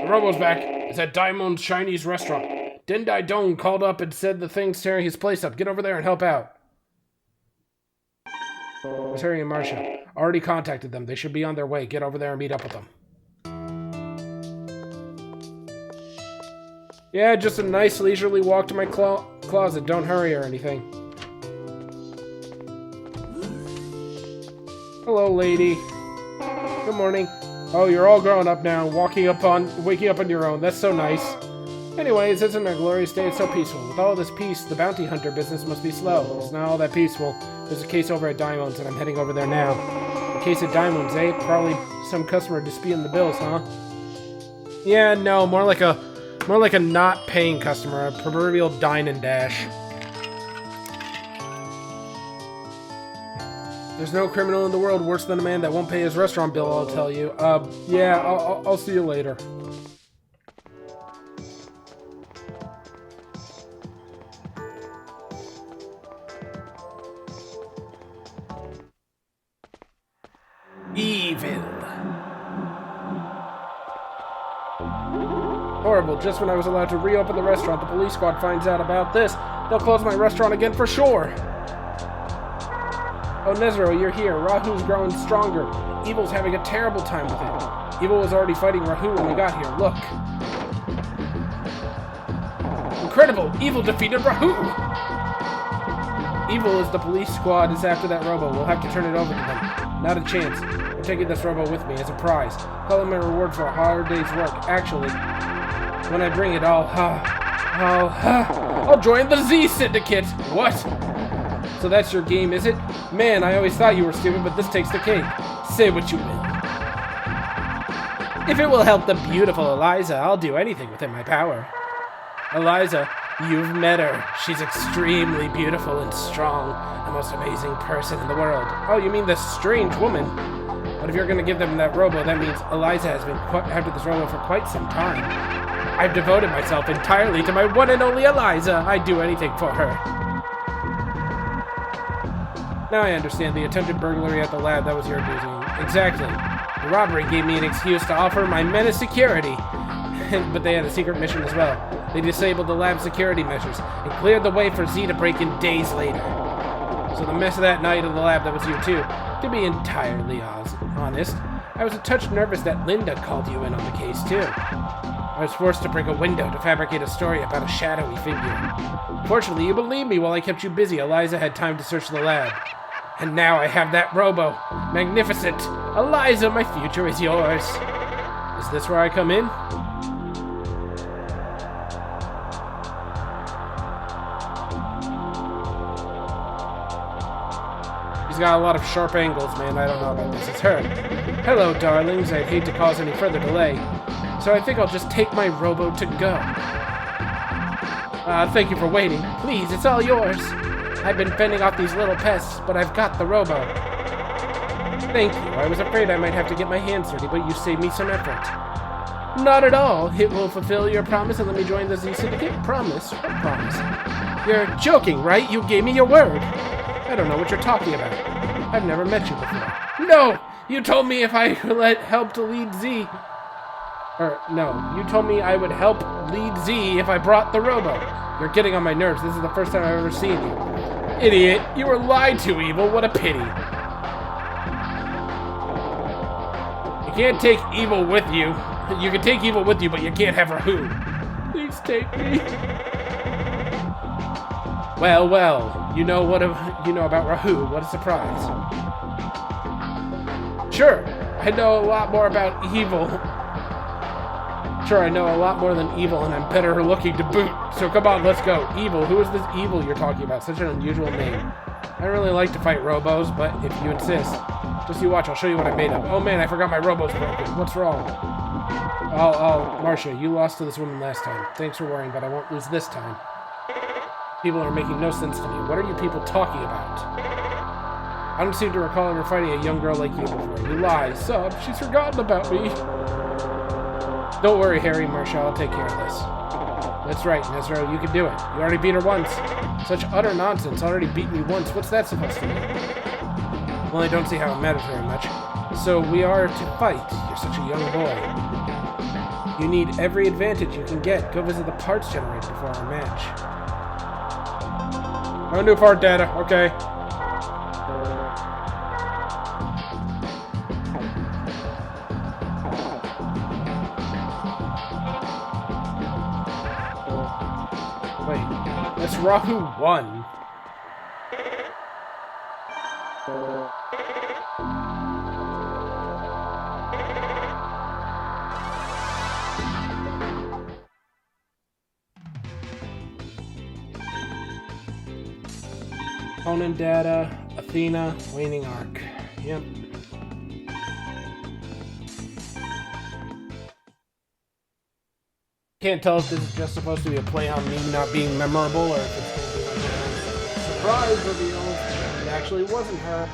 [SPEAKER 1] The Robo's back. It's at Diamond's Chinese restaurant. Dendai Dong called up and said the thing's tearing his place up. Get over there and help out. It's Harry and Marcia. Already contacted them. They should be on their way. Get over there and meet up with them. Yeah, just a nice leisurely walk to my closet. Don't hurry or anything. Hello, lady. Good morning. Oh, you're all grown up now, waking up on your own. That's so nice. Anyways, isn't a glorious day? It's so peaceful. With all this peace, the bounty hunter business must be slow. It's not all that peaceful. There's a case over at Diamond's, and I'm heading over there now. A case at Diamond's, eh? Probably some customer disputing the bills, huh? Yeah, no, more like a not paying customer, a proverbial dine and dash. There's no criminal in the world worse than a man that won't pay his restaurant bill, I'll tell you. Yeah, I'll see you later. Evil. Horrible. Just when I was allowed to reopen the restaurant, the police squad finds out about this. They'll close my restaurant again for sure. Oh, Nezero, you're here. Rahu's growing stronger. Evil's having a terrible time with it. Evil was already fighting Rahu when we got here. Look. Incredible! Evil defeated Rahu! Evil is the police squad is after that Robo. We'll have to turn it over to them. Not a chance. I'm taking this Robo with me as a prize. Call him a reward for a hard day's work. Actually, when I bring it, I'll join the Z Syndicate! What? So that's your game, is it? Man, I always thought you were stupid, but this takes the cake. Say what you will. If it will help the beautiful Eliza, I'll do anything within my power. Eliza, you've met her. She's extremely beautiful and strong. The most amazing person in the world. Oh, you mean this strange woman? But if you're going to give them that Robo, that means Eliza has been after this Robo for quite some time. I've devoted myself entirely to my one and only Eliza. I'd do anything for her. Now I understand the attempted burglary at the lab, that was your doing. Exactly. The robbery gave me an excuse to offer my men security. But they had a secret mission as well. They disabled the lab security measures and cleared the way for Z to break in days later. So the mess of that night in the lab, that was you too. To be entirely honest, I was a touch nervous that Linda called you in on the case too. I was forced to break a window to fabricate a story about a shadowy figure. Fortunately, you believed me while I kept you busy. Eliza had time to search the lab. And now I have that Robo. Magnificent. Eliza, my future is yours. Is this where I come in? He's got a lot of sharp angles, man. I don't know about this. It's her. Hello, darlings. I'd hate to cause any further delay. So I think I'll just take my Robo to go. Thank you for waiting. Please, it's all yours. I've been fending off these little pests, but I've got the Robo. Thank you. I was afraid I might have to get my hands dirty, but you saved me some effort. Not at all. It will fulfill your promise and let me join the Z Syndicate. Promise? What promise? You're joking, right? You gave me your word. I don't know what you're talking about. I've never met you before. No! You told me if I help to lead Z... no. You told me I would help lead Z if I brought the Robo. You're getting on my nerves. This is the first time I've ever seen you. Idiot! You were lied to, Evil. What a pity. You can't take Evil with you. You can take Evil with you, but you can't have Rahu. Please take me. Well. You know about Rahu. What a surprise. Sure. I know a lot more about Evil. Sure, I know a lot more than Evil, and I'm better looking to boot. So come on, let's go. Evil, who is this Evil you're talking about? Such an unusual name. I don't really like to fight Robos, but if you insist, just you watch, I'll show you what I'm made of. Oh man, I forgot my Robo's broken. What's wrong? Marcia, you lost to this woman last time. Thanks for worrying, but I won't lose this time. People are making no sense to me. What are you people talking about? I don't seem to recall ever fighting a young girl like you before. You lie. Sub, she's forgotten about me. Don't worry, Harry, Marcia, I'll take care of this. That's right, Nezero, you can do it. You already beat her once. Such utter nonsense, already beat me once. What's that supposed to mean? Well, I don't see how it matters very much. So we are to fight. You're such a young boy. You need every advantage you can get. Go visit the parts generator before our match. No new part data. Okay. Wait, that's Rahu 1. Opponent data, Athena, waning arc. Yep. Can't tell if this is just supposed to be a play on me not being memorable or if it's going to be like a surprise reveal. It actually wasn't her.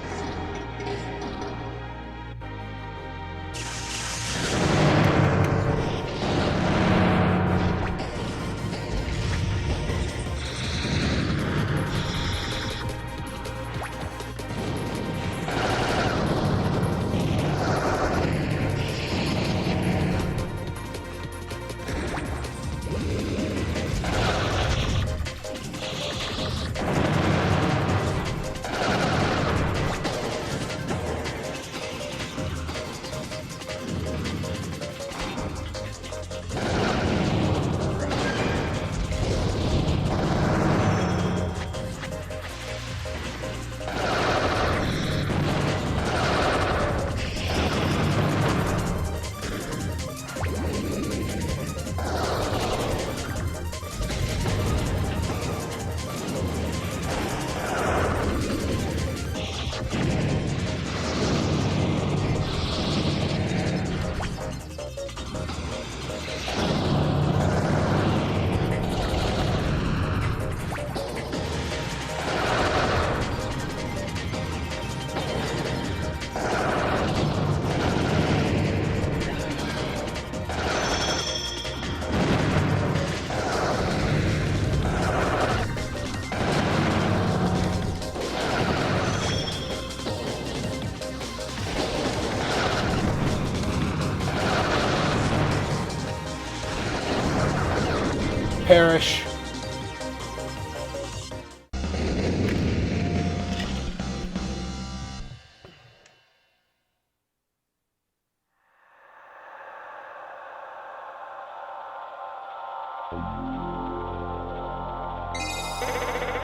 [SPEAKER 1] Perish.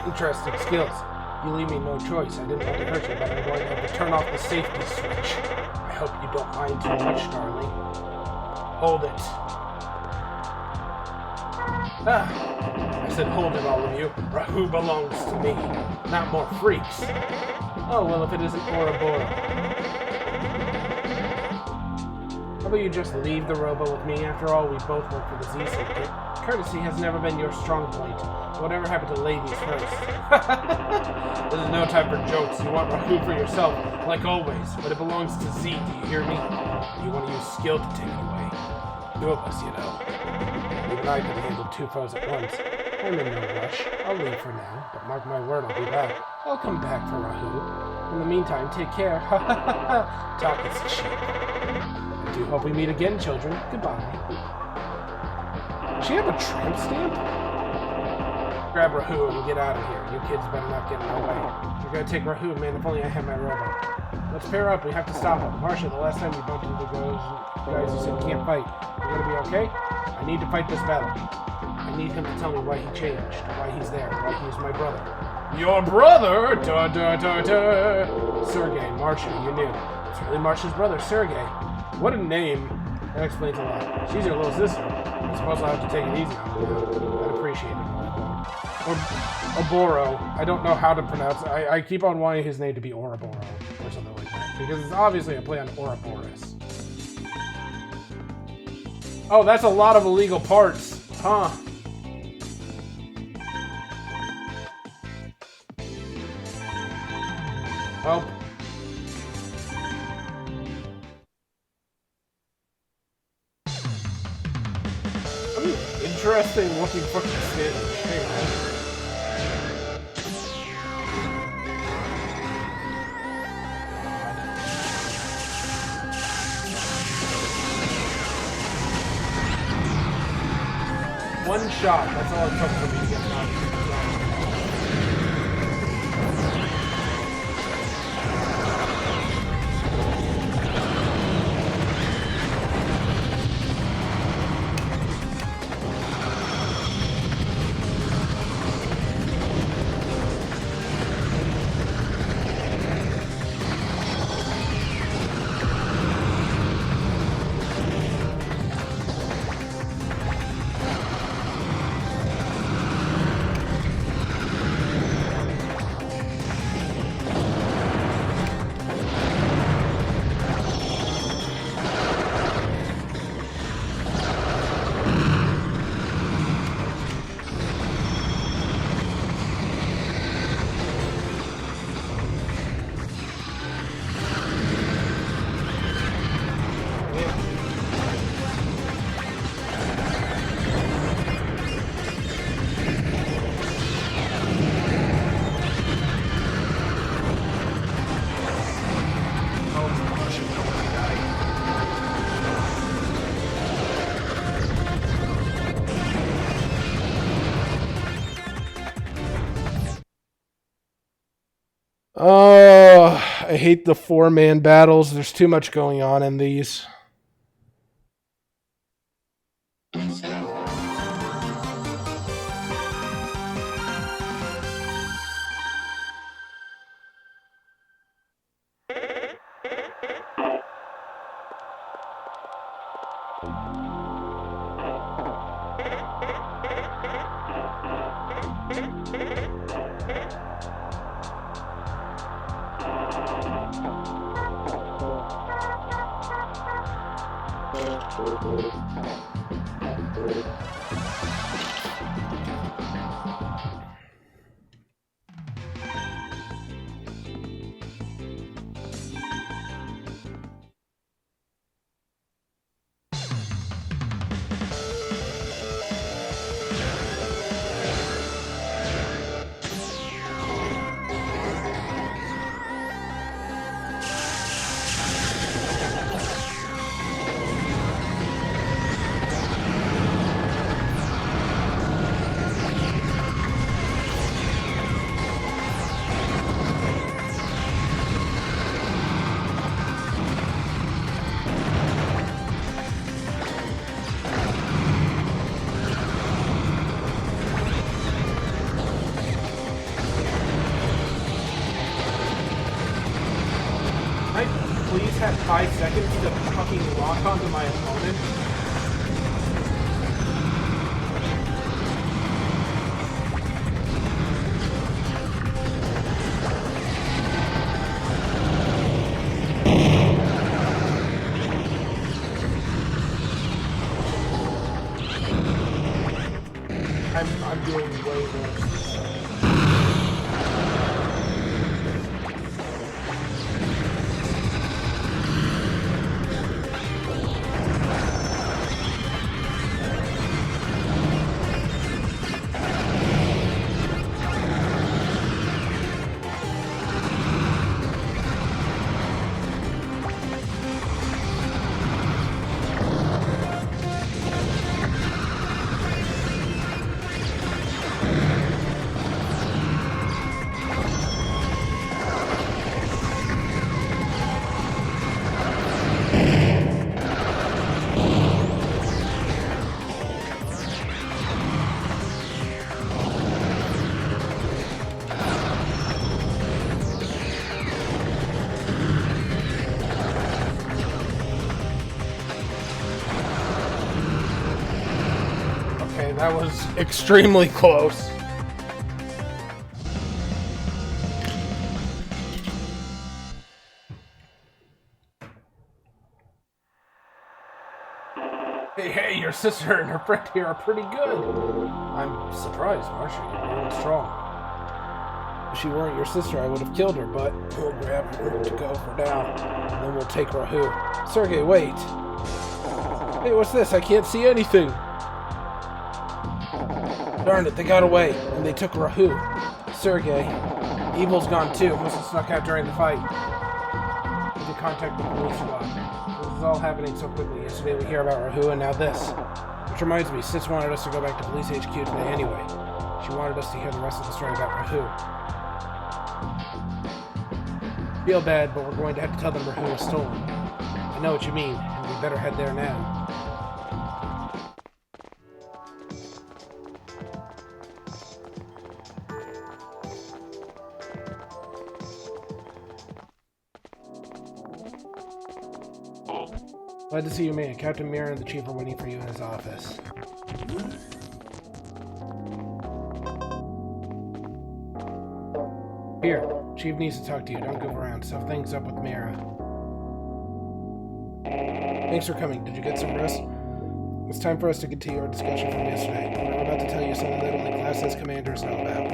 [SPEAKER 1] Interesting skills. You leave me no choice. I didn't want to hurt you, but I'm going to have to turn off the safety switch. I hope you don't mind too much, darling. Hold it. I said hold it, all of you. Rahu belongs to me, not more freaks. Oh, well, if it isn't Ouroboros. How about you just leave the Robo with me? After all, we both work for the Z Syndicate. Courtesy has never been your strong point. Whatever happened to ladies first? This is no time for jokes. You want Rahu for yourself, like always, but it belongs to Z, do you hear me? You want to use skill to take it away. Two of us, you know. Even I can handle two foes at once. I'm in no rush. I'll leave for now, but mark my word, I'll be back. I'll come back for Rahu. In the meantime, take care. Talk is cheap. I do hope we meet again, children. Goodbye. Does she have a tramp stamp? Grab Rahu and get out of here. You kids better not get in my way. You're gonna take Rahu, man. If only I had my Robo. Let's pair up. We have to stop him. Marcia, the last time we bumped into the guys who said can't fight. You're gonna be okay? I need to fight this battle. I need him to tell me why he changed, why he's there, why he's my brother. Your brother? Da da da da. Sergei, Marcia, you knew. It's really Marcia's brother, Sergei. What a name. That explains a lot. She's your little sister. I suppose I'll have to take it easy on her. I'd appreciate it. Or Oboro. I don't know how to pronounce it. I keep on wanting his name to be Ouroboros or something like that. Because it's obviously a play on Ouroboros. Oh, that's a lot of illegal parts. Huh. Well. Interesting looking fucking stage. Hey, man. one shot. That's all it took for me to get done. Oh, I hate the 4-man battles. There's too much going on in these. Please have 5 seconds to fucking lock onto my opponent. I'm doing way worse. That was extremely close. Hey, your sister and her friend here are pretty good. I'm surprised, Marcia. You're really strong. If she weren't your sister, I would have killed her, but we'll grab her to go for now, and then we'll take Rahu. Sergey, wait. Hey, what's this? I can't see anything. Darn it, they got away, and they took Rahu. Sergey, Evil's gone too. Must have snuck out during the fight. Need to contact the police squad. This is all happening so quickly. Yesterday we hear about Rahu, and now this. Which reminds me, Sis wanted us to go back to Police HQ today anyway. She wanted us to hear the rest of the story about Rahu. Feel bad, but we're going to have to tell them Rahu was stolen. I know what you mean, and we better head there now. Glad to see you, man. Captain Mira and the Chief are waiting for you in his office. Here, Chief needs to talk to you. Don't goof around. Something's up with Mira. Thanks for coming. Did you get some rest? It's time for us to continue our discussion from yesterday. I'm about to tell you something that only Class S commanders know about.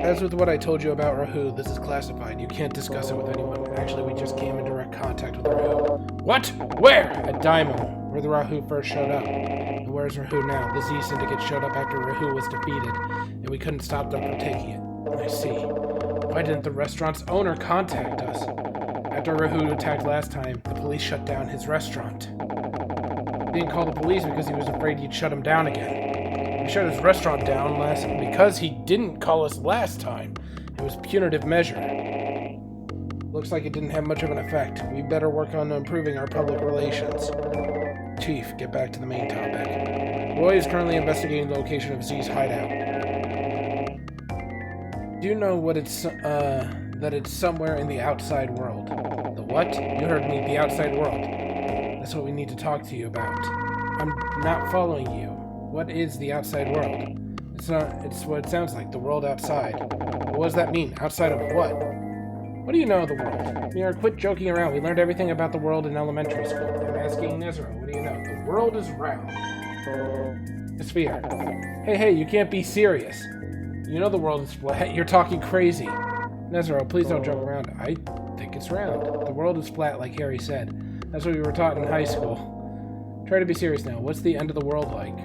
[SPEAKER 1] As with what I told you about Rahu, this is classified. You can't discuss it with anyone. Actually, we just came in direct contact with Rahu. What? Where? At Daimon, where the Rahu first showed up. And where's Rahu now? The Z Syndicate showed up after Rahu was defeated, and we couldn't stop them from taking it. I see. Why didn't the restaurant's owner contact us? After Rahu attacked last time, the police shut down his restaurant. He didn't call the police because he was afraid you'd shut him down again. We shut his restaurant down because he didn't call us last time. It was punitive measure. Looks like it didn't have much of an effect. We better work on improving our public relations. Chief, get back to the main topic. Roy is currently investigating the location of Z's hideout. Do you know what that it's somewhere in the outside world? The what? You heard me, the outside world. That's what we need to talk to you about. I'm not following you. What is the outside world? It's what it sounds like, the world outside. What does that mean? Outside of what? What do you know of the world? Mira, quit joking around. We learned everything about the world in elementary school. I'm asking Nezero, what do you know? The world is round. A sphere. Hey, you can't be serious. You know the world is flat. You're talking crazy. Nezero, please don't joke around. I think it's round. The world is flat, like Harry said. That's what we were taught in high school. Try to be serious now. What's the end of the world like?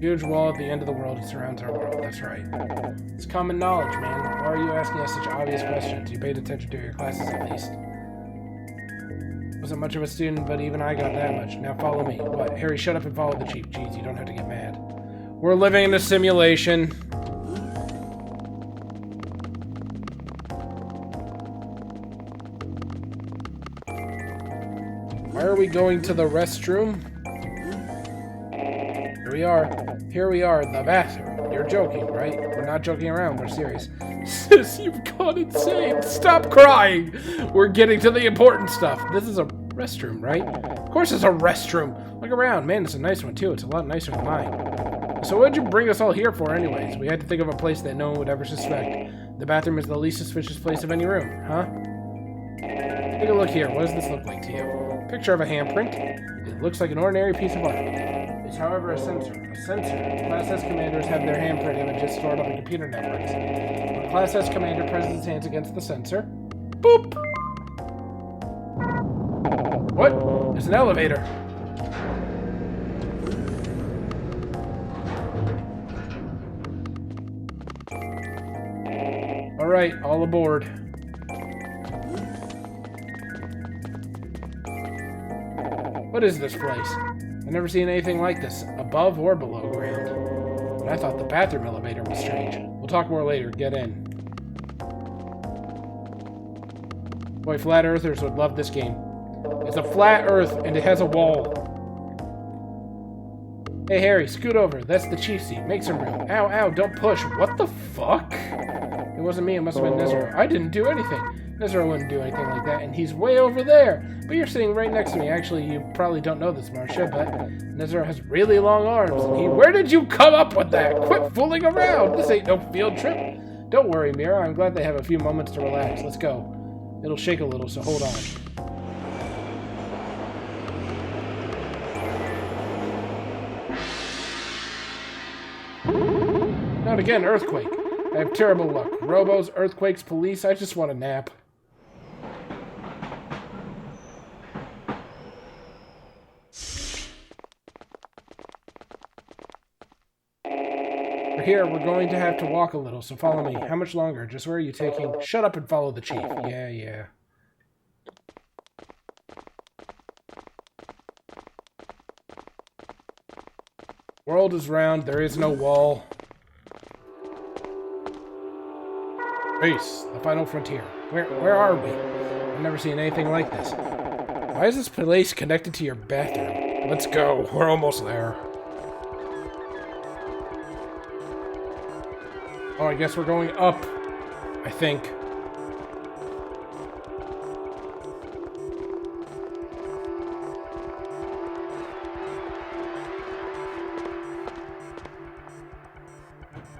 [SPEAKER 1] Huge wall at the end of the world that surrounds our world. That's right. It's common knowledge, man. Why are you asking us such obvious questions? You paid attention to your classes at least. Wasn't much of a student, but even I got that much. Now follow me. What? Harry, shut up and follow the Chief. Jeez, you don't have to get mad. We're living in a simulation. Why are we going to the restroom? Here we are, the bathroom. You're joking, right? We're not joking around, we're serious. Sis, you've gone insane. Stop crying. We're getting to the important stuff. This is a restroom, right? Of course it's a restroom. Look around. Man, it's a nice one, too. It's a lot nicer than mine. So what'd you bring us all here for, anyways? We had to think of a place that no one would ever suspect. The bathroom is the least suspicious place of any room, huh? Take a look here. What does this look like to you? Picture of a handprint. It looks like an ordinary piece of art. It's, however, a sensor. A sensor. Class S commanders have their handprint images stored up in computer networks. When a Class S commander presses his hands against the sensor, boop! What? It's an elevator. Alright, all aboard. What is this place? I've never seen anything like this, above or below ground. But I thought the bathroom elevator was strange. We'll talk more later. Get in. Boy, flat earthers would love this game. It's a flat earth, and it has a wall. Hey, Harry, scoot over. That's the chief seat. Make some room. Ow, ow, don't push. What the fuck? It wasn't me. It must have been Nezero. I didn't do anything. Nezero wouldn't do anything like that, and he's way over there. But you're sitting right next to me. Actually, you probably don't know this, Marcia, but Nezero has really long arms, and he... Where did you come up with that? Quit fooling around. This ain't no field trip. Don't worry, Mira. I'm glad they have a few moments to relax. Let's go. It'll shake a little, so hold on. Not again, earthquake. I have terrible luck. Robos, earthquakes, police. I just want a nap. We're here. We're going to have to walk a little, so follow me. How much longer? Just where are you taking? Shut up and follow the chief. Yeah. World is round. There is no wall. Race, the final frontier. Where are we? I've never seen anything like this. Why is this place connected to your bathroom? Let's go. We're almost there. Oh, I guess we're going up. I think.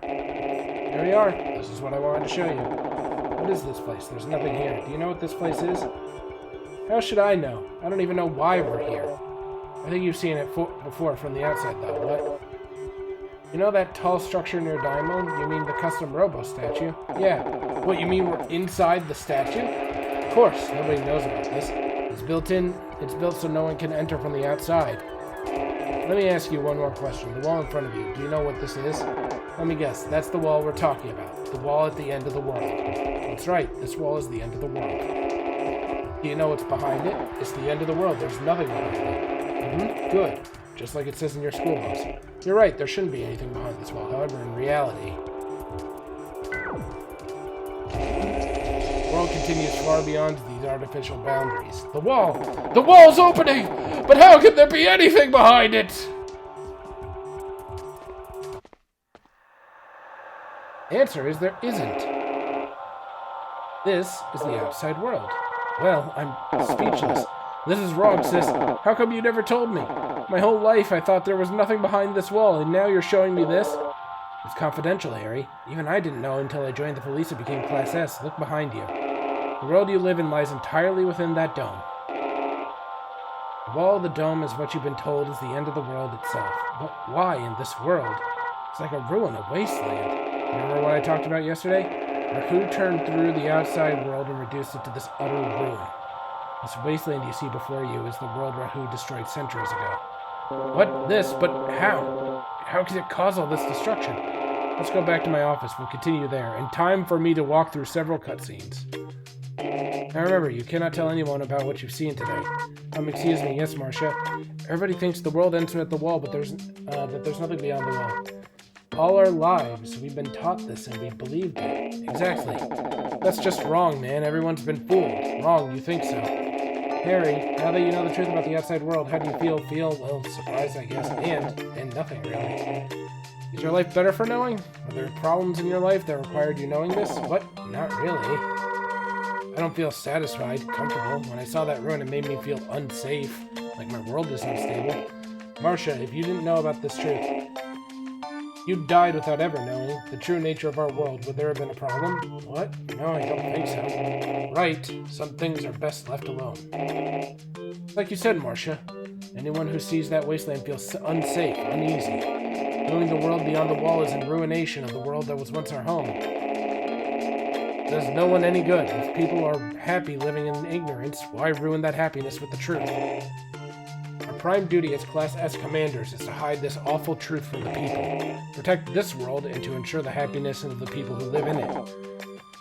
[SPEAKER 1] Here we are. This is what I wanted to show you. What is this place? There's nothing here. Do you know what this place is? How should I know? I don't even know why we're here. I think you've seen it before from the outside, though. What? You know that tall structure near Diamond? You mean the custom Robo statue? Yeah. What, you mean we're inside the statue? Of course. Nobody knows about this. It's built so no one can enter from the outside. Let me ask you one more question. The wall in front of you, do you know what this is? Let me guess. That's the wall we're talking about. The wall at the end of the world. That's right. This wall is the end of the world. Do you know what's behind it? It's the end of the world. There's nothing behind it. Good. Just like it says in your school books. You're right, there shouldn't be anything behind this wall. However, in reality, the world continues far beyond these artificial boundaries. The wall! The wall's opening! But how could there be anything behind it? Answer is there isn't. This is the outside world. Well, I'm speechless. This is wrong, sis. How come you never told me? My whole life I thought there was nothing behind this wall, and now you're showing me this? It's confidential, Harry. Even I didn't know until I joined the police and became Class S. Look behind you. The world you live in lies entirely within that dome. The wall of the dome is what you've been told is the end of the world itself. But why in this world? It's like a ruin, a wasteland. Remember what I talked about yesterday? Or who turned through the outside world and reduced it to this utter ruin? This wasteland you see before you is the world Rahu destroyed centuries ago. What? This? But how? How could it cause all this destruction? Let's go back to my office. We'll continue there. And time for me to walk through several cutscenes. Now remember, you cannot tell anyone about what you've seen today. Excuse me. Yes, Marcia. Everybody thinks the world ends at the wall, but there's nothing beyond the wall. All our lives, we've been taught this and we believed it. Exactly. That's just wrong, man. Everyone's been fooled. Wrong, you think so. Harry, now that you know the truth about the outside world, how do you feel? Well, surprised, I guess, and nothing, really. Is your life better for knowing? Are there problems in your life that required you knowing this? What? Not really. I don't feel satisfied, comfortable. When I saw that ruin, it made me feel unsafe, like my world is unstable. Marcia, if you didn't know about this truth, you died without ever knowing the true nature of our world. Would there have been a problem? What? No, I don't think so. Right. Some things are best left alone. Like you said, Marcia, anyone who sees that wasteland feels unsafe, uneasy. Knowing the world beyond the wall is in ruination of the world that was once our home. It does no one any good. If people are happy living in ignorance, why ruin that happiness with the truth? Prime duty as Class S commanders is to hide this awful truth from the people, protect this world, and to ensure the happiness of the people who live in it.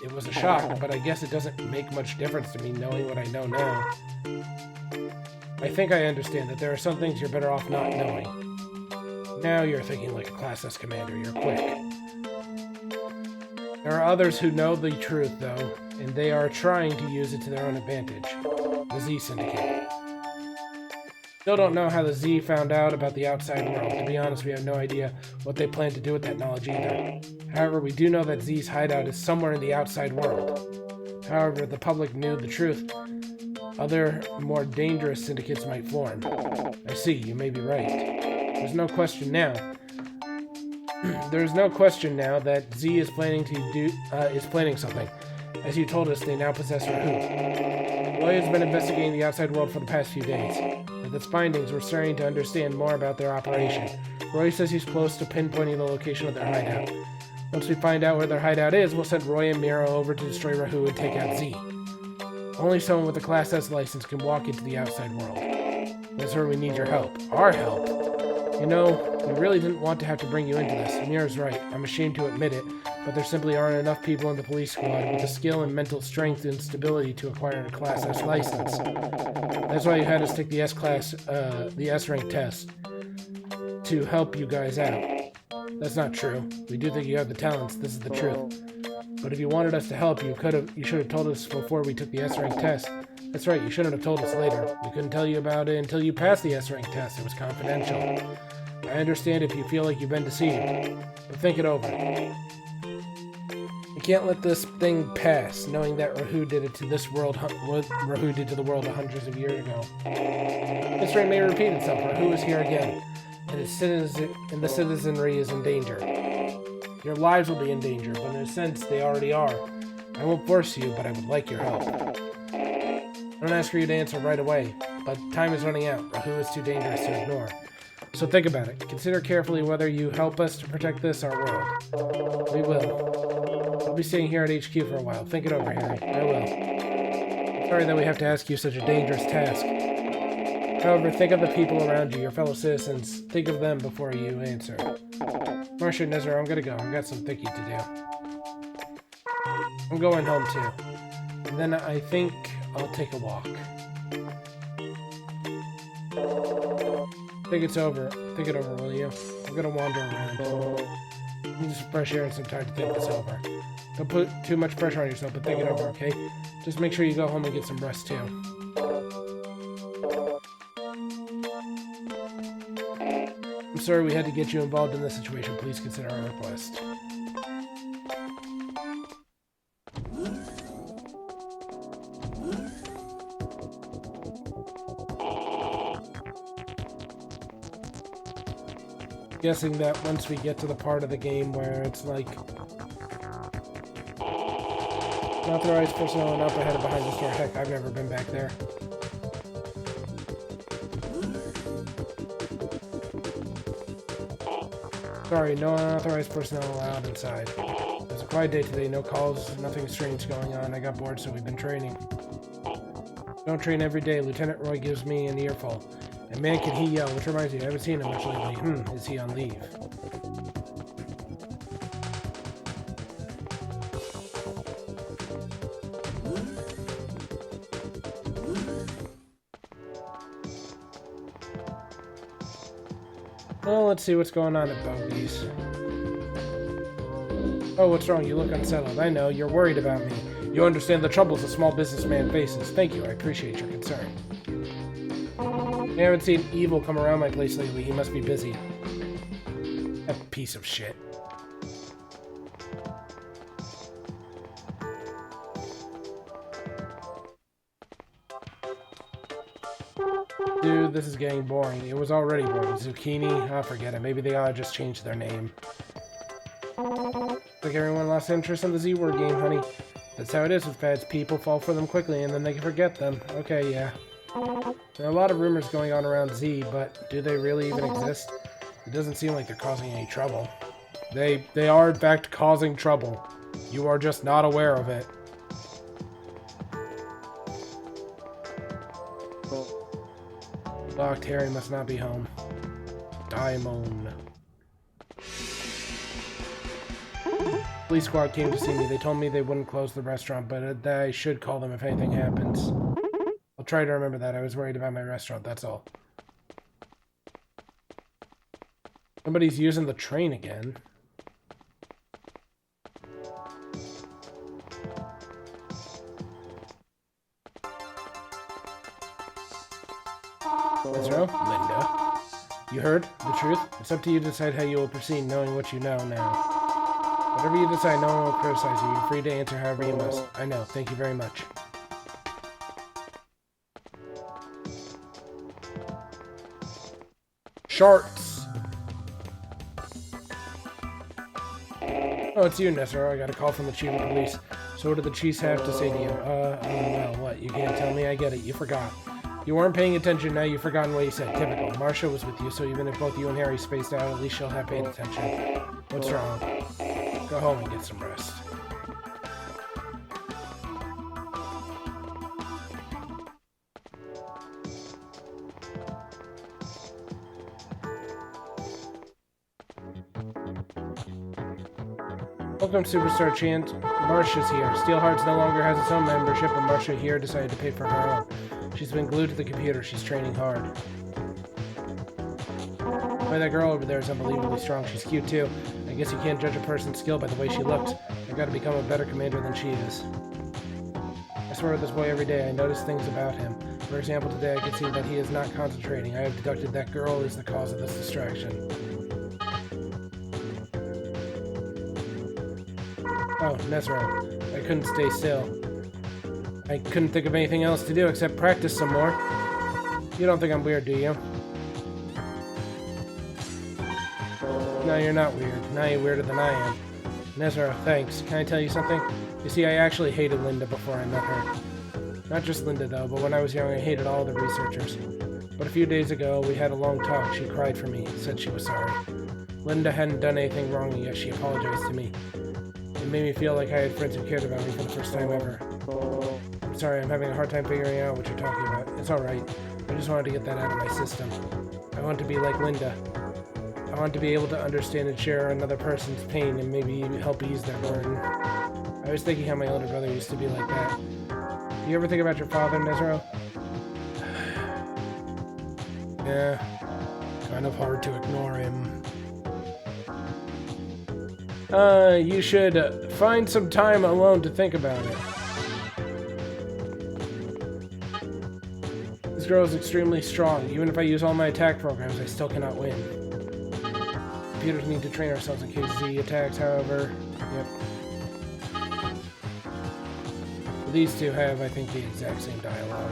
[SPEAKER 1] It was a shock, but I guess it doesn't make much difference to me knowing what I know now. I think I understand that there are some things you're better off not knowing. Now you're thinking like a Class S commander, you're quick. There are others who know the truth, though, and they are trying to use it to their own advantage. The Z Syndicate. Still don't know how the Z found out about the outside world. To be honest, we have no idea what they plan to do with that knowledge either. However, we do know that Z's hideout is somewhere in the outside world. However, if the public knew the truth, other, more dangerous syndicates might form. I see, you may be right. There's no question now. There's no question now that Z is planning something. As you told us, they now possess Rahu. Roy has been investigating the outside world for the past few days. With its findings, we're starting to understand more about their operation. Roy says he's close to pinpointing the location of their hideout. Once we find out where their hideout is, we'll send Roy and Miro over to destroy Rahu and take out Z. Only someone with a Class S license can walk into the outside world. That's where we need your help. Our help? You know, We really didn't want to have to bring you into this. Mira's right. I'm ashamed to admit it, but there simply aren't enough people in the police squad with the skill and mental strength and stability to acquire a Class S license. That's why you had us take the the S-rank test to help you guys out. That's not true. We do think you have the talents. This is the truth. But if you wanted us to help, you should have told us before we took the S-rank test. That's right, you shouldn't have told us later. We couldn't tell you about it until you passed the S-rank test. It was confidential. I understand if you feel like you've been deceived, but think it over. You can't let this thing pass, knowing that Rahu did it to this world, what Rahu did to the world hundreds of years ago. History may repeat itself. Rahu is here again, and the citizenry is in danger. Your lives will be in danger, but in a sense, they already are. I won't force you, but I would like your help. I don't ask for you to answer right away, but time is running out. Rahu is too dangerous to ignore. So think about it. Consider carefully whether you help us to protect this, our world. We will. I'll be staying here at HQ for a while. Think it over, Harry. I will. I'm sorry that we have to ask you such a dangerous task. However, think of the people around you, your fellow citizens. Think of them before you answer. Marcia and Nezra, I'm gonna go. I've got some thinking to do. I'm going home, too. And then I think I'll take a walk. Think it over, will you? I'm gonna wander around. Need some fresh air and some time to think this over. Don't put too much pressure on yourself, but think it over, okay? Just make sure you go home and get some rest, too. I'm sorry we had to get you involved in this situation. Please consider our request. Guessing that once we get to the part of the game where it's like unauthorized personnel and up ahead or behind the store. Heck, I've never been back there. Sorry, no unauthorized personnel allowed inside. It's a quiet day today, no calls, nothing strange going on. I got bored, so we've been training. Don't train every day. Lieutenant Roy gives me an earful. And man, can he yell, which reminds me, I haven't seen him much lately. Is he on leave? Well, let's see what's going on at Bogey's. Oh, what's wrong? You look unsettled. I know, you're worried about me. You understand the troubles a small businessman faces. Thank you, I appreciate your concern. I haven't seen Evil come around my place lately. He must be busy. That piece of shit. Dude, this is getting boring. It was already boring. Zucchini? Oh, forget it. Maybe they ought to just change their name. Like everyone lost interest in the Z-word game, honey. That's how it is with fads. People fall for them quickly and then they can forget them. Okay, yeah. There are a lot of rumors going on around Z, but do they really even exist? It doesn't seem like they're causing any trouble. They are in fact causing trouble. You are just not aware of it. Locked. Harry must not be home. Daimon. Police squad came to see me. They told me they wouldn't close the restaurant, but that I should call them if anything happens. I'll try to remember that. I was worried about my restaurant, that's all. Somebody's using the train again. Ezra, Linda. You heard the truth? It's up to you to decide how you will proceed, knowing what you know now. Whatever you decide, no one will criticize you. You're free to answer however you must. I know. Thank you very much. Sharks. Oh, it's you, Nestor. I got a call from the chief of police. So what did the chiefs have to say to you? Well, what? You can't tell me? I get it. You forgot. You weren't paying attention, now you've forgotten what you said. Typical. Marcia was with you, so even if both you and Harry spaced out, at least she'll have paid attention. What's wrong? Go home and get some rest. Welcome, Superstar Chant. Marcia's here. Steelheart's no longer has its own membership, and Marcia here decided to pay for her own. She's been glued to the computer. She's training hard. Boy, that girl over there is unbelievably strong. She's cute, too. I guess you can't judge a person's skill by the way she looks. I've got to become a better commander than she is. I swear with this boy every day. I notice things about him. For example, today I can see that he is not concentrating. I have deducted that girl is the cause of this distraction. Oh, Nezro. I couldn't stay still. I couldn't think of anything else to do except practice some more. You don't think I'm weird, do you? No, you're not weird. Now you're weirder than I am. Nezro, thanks. Can I tell you something? You see, I actually hated Linda before I met her. Not just Linda, though, but when I was young, I hated all the researchers. But a few days ago, we had a long talk. She cried for me, said she was sorry. Linda hadn't done anything wrong, and yet she apologized to me. It made me feel like I had friends who cared about me for the first time ever. I'm sorry, I'm having a hard time figuring out what you're talking about. It's alright. I just wanted to get that out of my system. I want to be like Linda. I want to be able to understand and share another person's pain and maybe help ease their burden. I was thinking how my older brother used to be like that. Do you ever think about your father, Nezro? Yeah, kind of hard to ignore him. You should find some time alone to think about it. This girl is extremely strong. Even if I use all my attack programs, I still cannot win. Computers need to train ourselves in case Z attacks, however. Yep. These two have, I think, the exact same dialogue.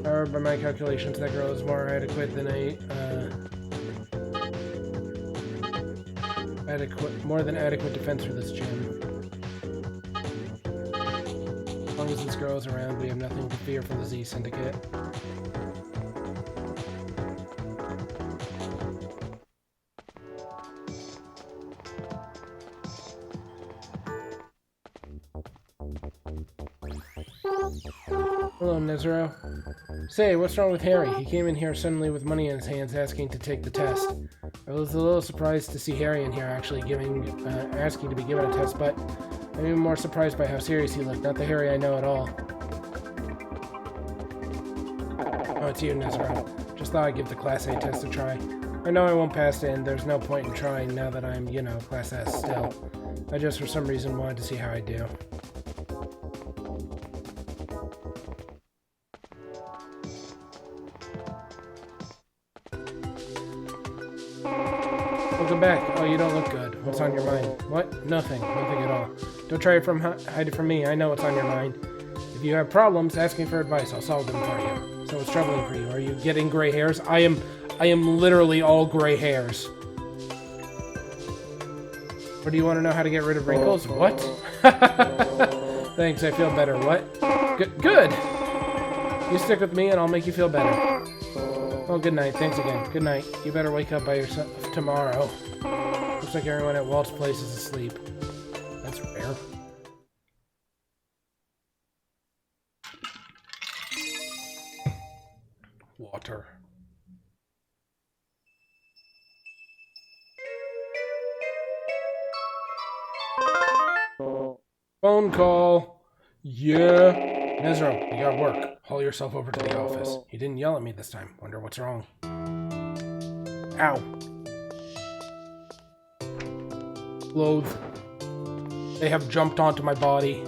[SPEAKER 1] However, by my calculations, that girl is more adequate than more than adequate defense for this gym. As long as this girl is around, we have nothing to fear from the Z Syndicate. Hello, Nezro. Say, what's wrong with Harry? He came in here suddenly with money in his hands asking to take the test. I was a little surprised to see Harry in here actually asking to be given a test, but I'm even more surprised by how serious he looked. Not the Harry I know at all. Oh, it's you, Nezro. Just thought I'd give the Class A test a try. I know I won't pass it, and there's no point in trying now that I'm, you know, Class S still. I just, for some reason, wanted to see how I do. Welcome back. Oh, you don't look good. What's on your mind? What? Nothing. Nothing at all. Don't try to hide it from me. I know what's on your mind. If you have problems, ask me for advice. I'll solve them for you. So what's troubling for you? Are you getting gray hairs? I am literally all gray hairs. Or do you want to know how to get rid of wrinkles? What? Thanks, I feel better. What? Good! You stick with me and I'll make you feel better. Well, good night. Thanks again. Good night. You better wake up by yourself tomorrow. Looks like everyone at Walt's place is asleep. That's rare. Water. Phone call. Yeah. Nezro, you got work. Haul yourself over to the office. You didn't yell at me this time. Wonder what's wrong. Ow. Loathe. They have jumped onto my body.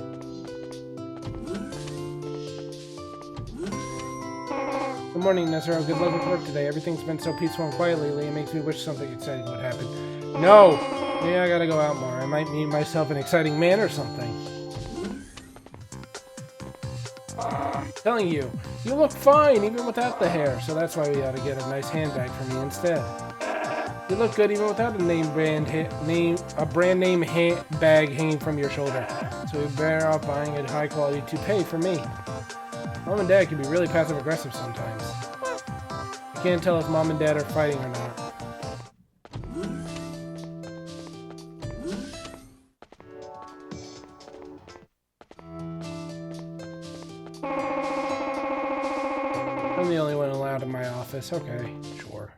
[SPEAKER 1] Good morning, Nezro. Good luck with work today. Everything's been so peaceful and quiet lately, it makes me wish something exciting would happen. No! Maybe I gotta go out more. I might meet myself an exciting man or something. I'm telling you, you look fine even without the hair, so that's why we ought to get a nice handbag for me instead. You look good even without a brand name bag hanging from your shoulder, so you're better off buying a high quality toupee for me. Mom and Dad can be really passive aggressive sometimes. I can't tell if Mom and Dad are fighting or not. I'm the only one allowed in my office. Okay, sure.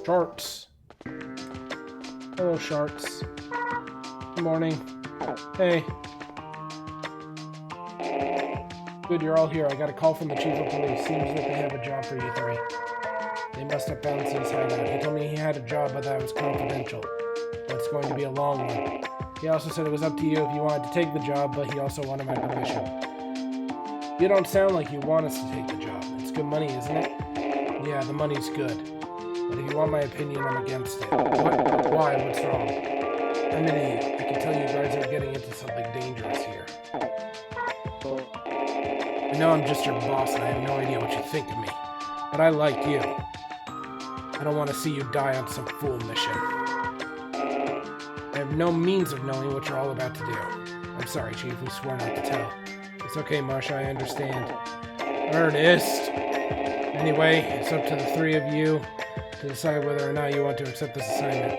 [SPEAKER 1] Sharks. Hello, sharks. Good morning. Hey. Good, you're all here. I got a call from the chief of police. Seems like they have a job for you three. They must have found his hideout. He told me he had a job, but that was confidential. That's going to be a long one. He also said it was up to you if you wanted to take the job, but he also wanted my permission. You don't sound like you want us to take the job. It's good money, isn't it? Yeah, the money's good. But if you want my opinion, I'm against it. What? Why? What's wrong? I'm an idiot. I can tell you guys are getting into something dangerous here. I know I'm just your boss and I have no idea what you think of me. But I like you. I don't want to see you die on some fool mission. I have no means of knowing what you're all about to do. I'm sorry, Chief. We swore not to tell. It's okay, Marcia. I understand. Ernest! Anyway, it's up to the three of you to decide whether or not you want to accept this assignment.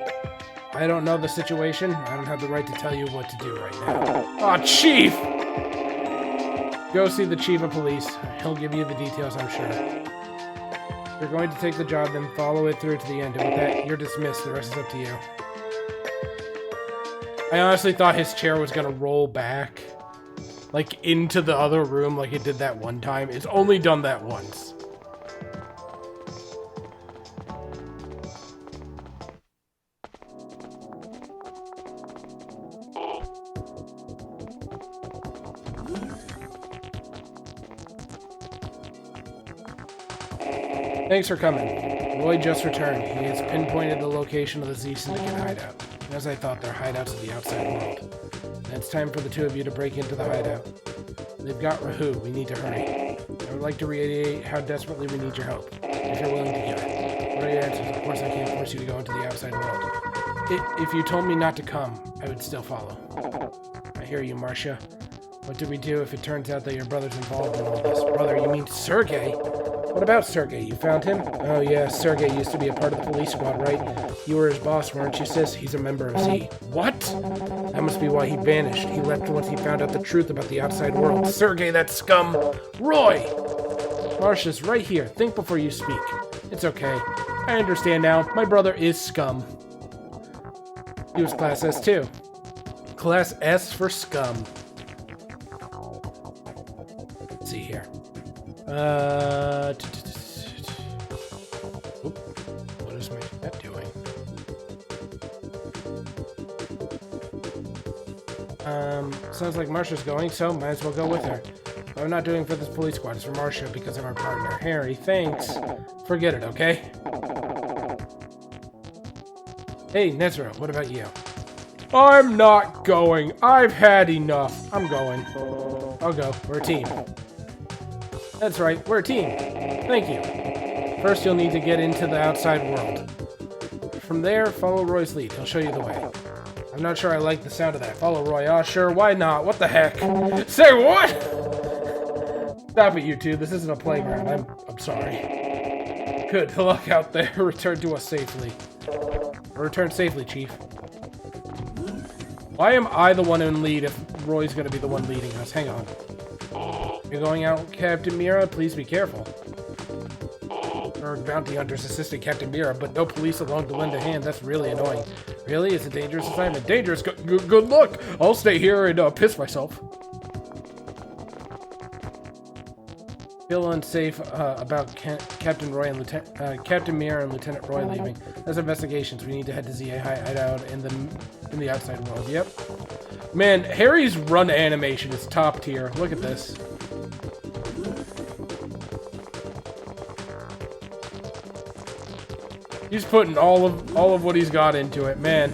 [SPEAKER 1] I don't know the situation. I don't have the right to tell you what to do right now. Aw, Chief! Go see the chief of police. He'll give you the details, I'm sure. You're going to take the job, then follow it through to the end. And with that, you're dismissed. The rest is up to you. I honestly thought his chair was going to roll back, like, into the other room like it did that one time. It's only done that once. Thanks for coming. Roy just returned. He has pinpointed the location of the Z Syndicate hideout. As I thought, their hideouts in the outside world. And it's time for the two of you to break into the hideout. They've got Rahoo. We need to hurry. I would like to reiterate how desperately we need your help, if you're willing to give it. What are your answers? Of course I can't force you to go into the outside world. If you told me not to come, I would still follow. I hear you, Marcia. What do we do if it turns out that your brother's involved in all this? Brother, you mean Sergey? What about Sergey? You found him? Oh yeah, Sergey used to be a part of the police squad, right? You were his boss, weren't you, sis? He's a member of Z. What? That must be why he vanished. He left once he found out the truth about the outside world. Sergey, that scum! Roy! Marcia's right here. Think before you speak. It's okay. I understand now. My brother is scum. He was Class S too. Class S for scum. Let's see here. What is my pet doing? Sounds like Marcia's going, so might as well go with her. What I'm not doing for this police squad is for Marcia because I'm our partner. Harry, thanks. Forget it, okay? Hey, Nezro, what about you? I'm not going. I've had enough. I'm going. I'll go. We're a team. That's right, we're a team. Thank you. First, you'll need to get into the outside world. From there, follow Roy's lead. He'll show you the way. I'm not sure I like the sound of that. Follow Roy. Ah, sure, why not? What the heck? Say what? Stop it, you two. This isn't a playground. I'm sorry. Good luck out there. Return to us safely. Return safely, Chief. Why am I the one in lead if Roy's gonna be the one leading us? Hang on. You're going out, Captain Mira? Please be careful. Or bounty hunter's assistant, Captain Mira, but no police along to lend a hand. That's really annoying. Really? It's a dangerous assignment. Dangerous? Good luck! I'll stay here and piss myself. Feel unsafe about Captain Roy and Captain Mira and Lieutenant Roy leaving. As investigations, we need to head to ZA hideout in the outside world. Yep. Man, Harry's run animation is top tier. Look at this. He's putting all of what he's got into it, man.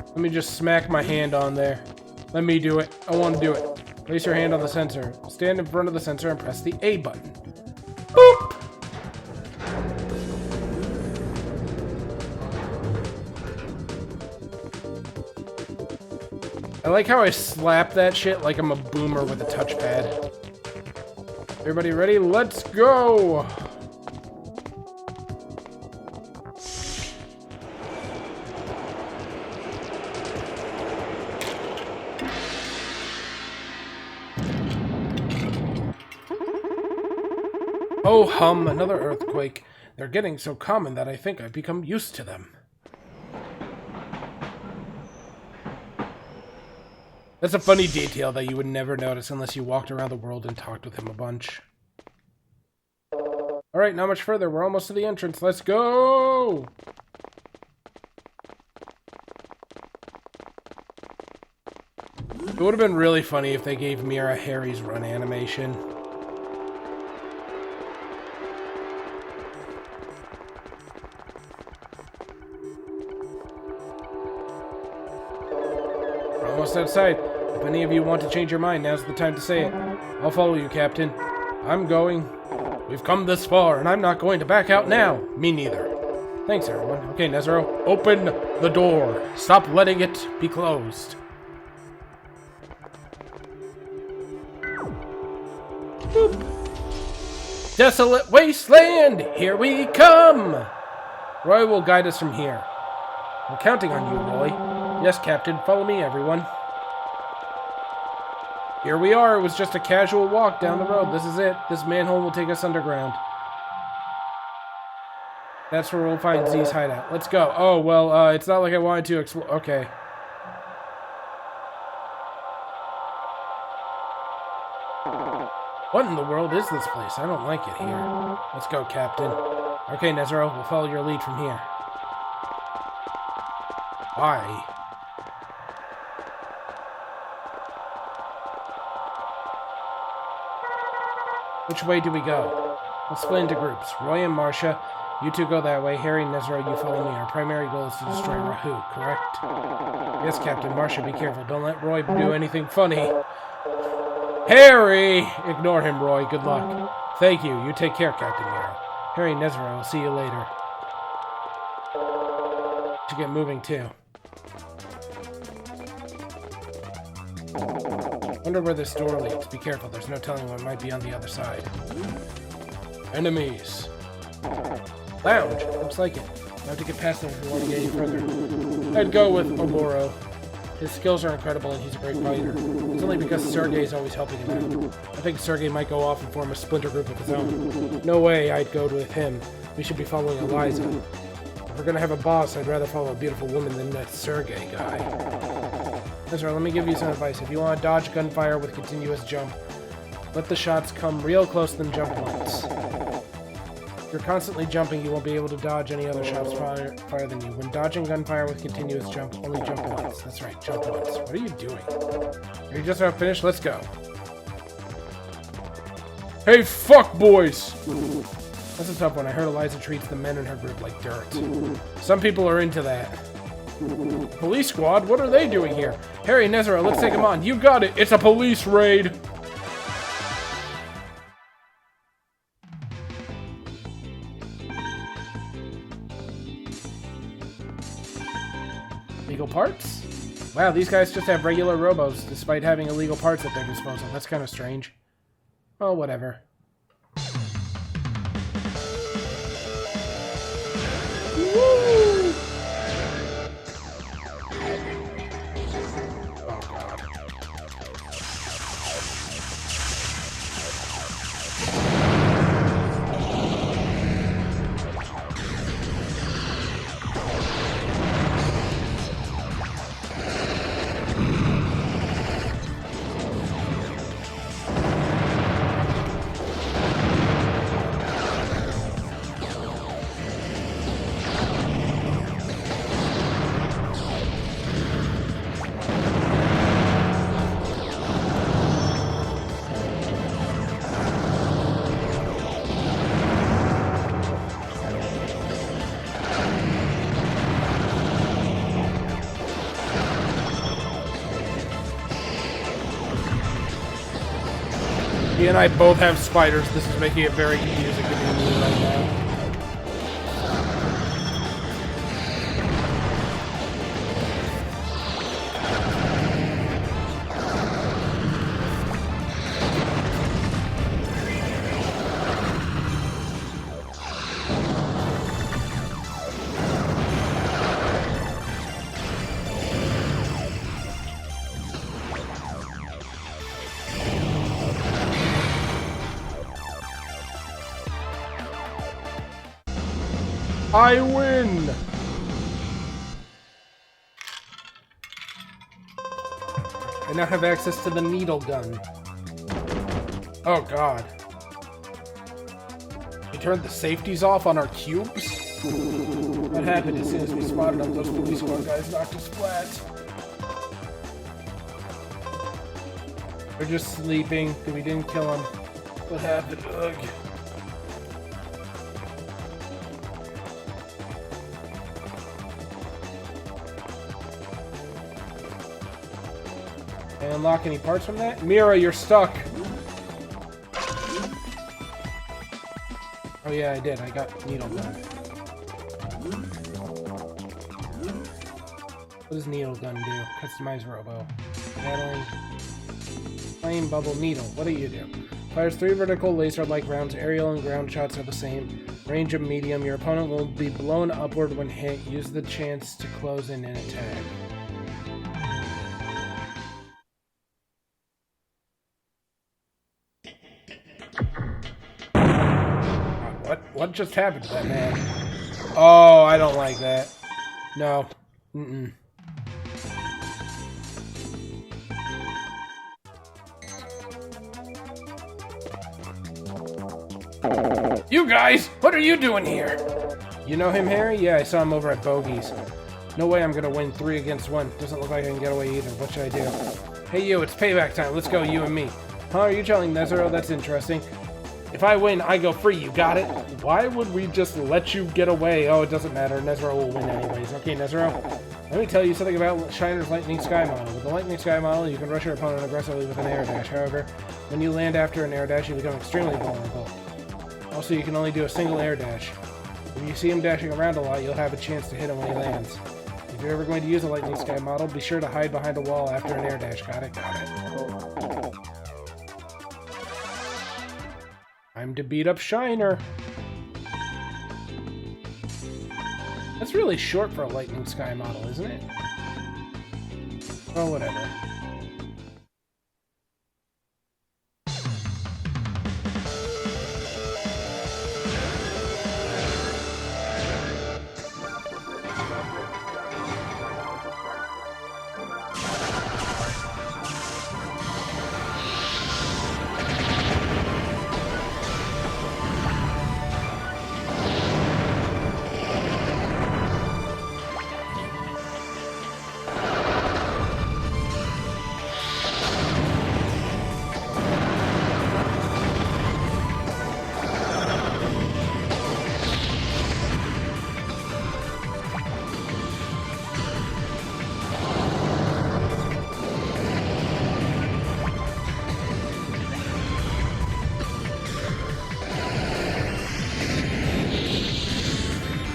[SPEAKER 1] Let me just smack my hand on there. Let me do it. I want to do it. Place your hand on the sensor. Stand in front of the sensor and press the A button. Boop! I like how I slap that shit like I'm a boomer with a touchpad. Everybody ready? Let's go! Oh hum, another earthquake. They're getting so common that I think I've become used to them. That's a funny detail that you would never notice unless you walked around the world and talked with him a bunch. Alright, not much further. We're almost to the entrance. Let's go! It would have been really funny if they gave Mira Harry's run animation. We're almost outside. If any of you want to change your mind, now's the time to say it. I'll follow you, Captain. I'm going. We've come this far, and I'm not going to back out now. Me neither. Thanks, everyone. Okay, Nezero, open the door. Stop letting it be closed. Boop. Desolate wasteland, here we come! Roy will guide us from here. I'm counting on you, Roy. Yes, Captain. Follow me, everyone. Here we are. It was just a casual walk down the road. This is it. This manhole will take us underground. That's where we'll find Z's hideout. Let's go. Oh, well, it's not like I wanted to explore. Okay. What in the world is this place? I don't like it here. Let's go, Captain. Okay, Nezero, we'll follow your lead from here. Why? Which way do we go? Let's split into groups. Roy and Marcia, you two go that way. Harry and Nezero, you follow me. Our primary goal is to destroy Rahu, correct? Yes, Captain. Marcia, be careful. Don't let Roy do anything funny. Harry! Ignore him, Roy. Good luck. Thank you. You take care, Captain Nero. Harry and Nezero, I'll see you later. Should get moving, too. Wonder where this door leads. Be careful. There's no telling what might be on the other side. Enemies. Lounge. Looks like it. I have to get past them if we want to get any further. I'd go with Oboro. His skills are incredible and he's a great fighter. It's only because Sergei's always helping him out. I think Sergei might go off and form a splinter group of his own. No way I'd go with him. We should be following Eliza. If we're gonna have a boss, I'd rather follow a beautiful woman than that Sergei guy. Ezra, let me give you some advice. If you want to dodge gunfire with continuous jump, let the shots come real close, then jump once. If you're constantly jumping, you won't be able to dodge any other shots farther than you. When dodging gunfire with continuous jump, only jump once. That's right, jump once. What are you doing? Are you just about finished? Let's go. Hey, fuck boys! That's a tough one. I heard Eliza treats the men in her group like dirt. Some people are into that. Police squad? What are they doing here? Harry, Nezero, let's take them on. You got it. It's a police raid. Legal parts? Wow, these guys just have regular robos, despite having illegal parts at their disposal. That's kind of strange. Oh, whatever. Woo! He and I both have spiders. This is making it very easy to get in right now. I win! I now have access to the needle gun. Oh god. We turned the safeties off on our cubes? What happened as soon as we spotted them? Those police squad guys knocked us flat. They're just sleeping. We didn't kill them. What happened? Ugh. Can I unlock any parts from that? Mira, you're stuck. Oh yeah, I did. I got needle gun. What does needle gun do? Customize Robo. Battling. Flame bubble needle. What do you do? Fires 3 vertical laser-like rounds. Aerial and ground shots are the same. Range of medium. Your opponent will be blown upward when hit. Use the chance to close in and attack. What just happened to that man? Oh, I don't like that. No. Mm-mm. You guys! What are you doing here? You know him, Harry? Yeah, I saw him over at Bogey's. No way I'm gonna win 3 against 1. Doesn't look like I can get away either. What should I do? Hey you, it's payback time. Let's go, you and me. Huh, are you telling Nezero? That's interesting. If I win, I go free. You got it? Why would we just let you get away? Oh, it doesn't matter. Nezero will win anyways. Okay, Nezero. Let me tell you something about Shiner's Lightning Sky model. With the Lightning Sky model, you can rush your opponent aggressively with an air dash. However, when you land after an air dash, you become extremely vulnerable. Also, you can only do a single air dash. When you see him dashing around a lot, you'll have a chance to hit him when he lands. If you're ever going to use a Lightning Sky model, be sure to hide behind a wall after an air dash. Got it? Got it. Time to beat up Shiner. That's really short for a Lightning Sky model, isn't it? Oh, whatever.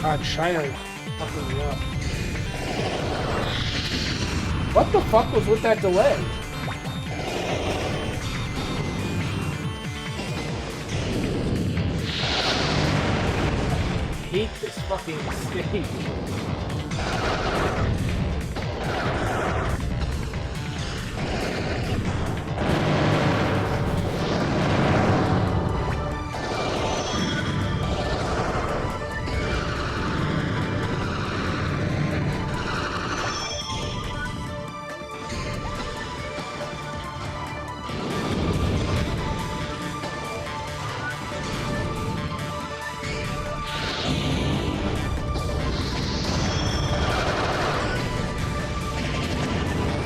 [SPEAKER 1] God, Shiner fucking me up. What the fuck was with that delay? I hate this fucking stage.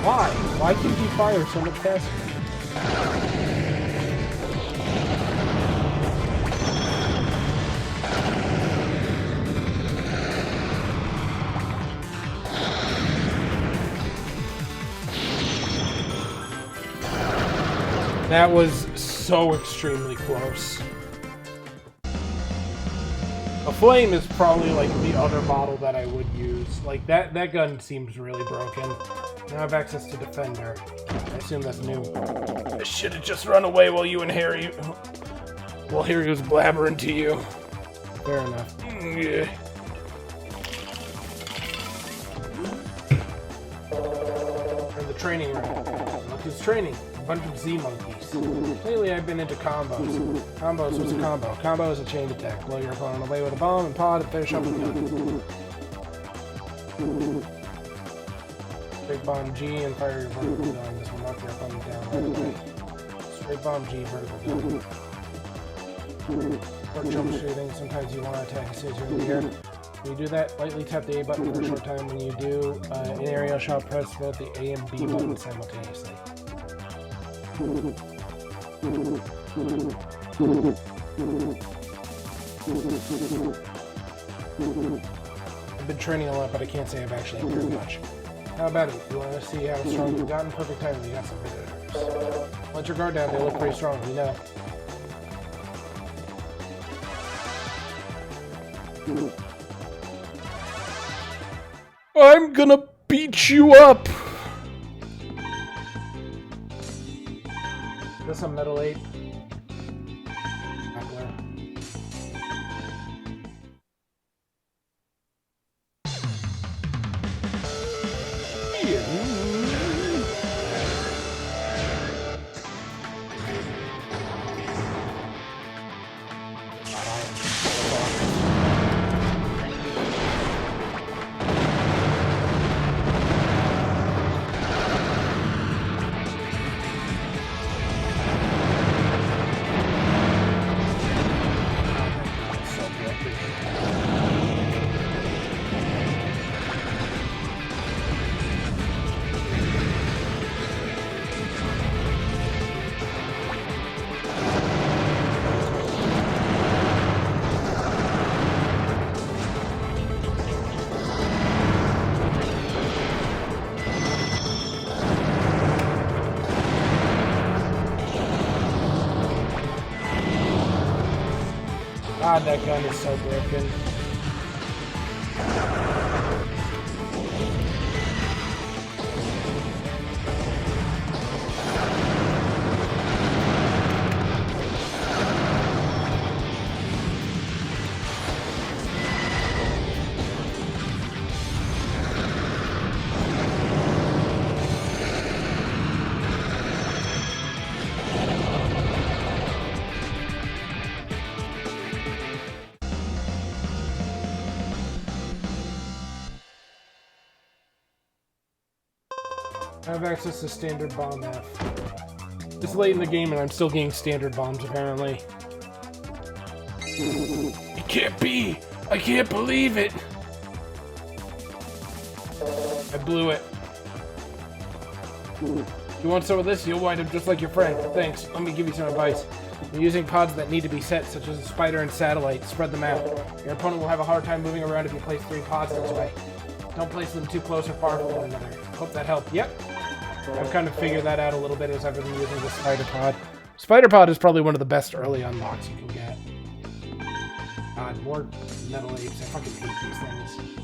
[SPEAKER 1] Why? Why can he fire so much faster? That was so extremely close. A flame is probably like the other model that I would use. Like that gun seems really broken. Now I have access to Defender. I assume that's new. I should have just run away while you and Harry... While Harry was blabbering to you. Fair enough. Yeah. We're in the training room. Look who's training. bunch of Z monkeys. Lately I've been into combos. Combos, what's a combo? Combo is a chain attack. Blow your opponent away with a bomb and pod and finish up with a gun. Straight bomb G and fire your vertical gun. This will knock your opponent down right away. Straight bomb G, vertical gun. Or jump shooting. Sometimes you want to attack as soon as you're in the air. When you do that, lightly tap the A button for a short time. When you do, in aerial shot, press both the A and B buttons simultaneously. I've been training a lot, but I can't say I've actually improved much. How about it? You want to see how strong you've gotten? Perfect time when you got some visitors. Let your guard down, they look pretty strong, you know. I'm gonna beat you up! Is this a metal ape? God, that gun is so broken. I have access to standard bomb F. It's late in the game and I'm still getting standard bombs, apparently. It can't be! I can't believe it! I blew it. You want some of this? You'll wind up just like your friend. Thanks. Let me give you some advice. You're using pods that need to be set, such as a spider and satellite. Spread them out. Your opponent will have a hard time moving around if you place 3 pods this way. Don't place them too close or far from one another. Hope that helped. Yep. I've kind of figured that out a little bit as I've been using the spider pod. Spider pod is probably one of the best early unlocks you can get. God, more metal apes. I fucking hate these things.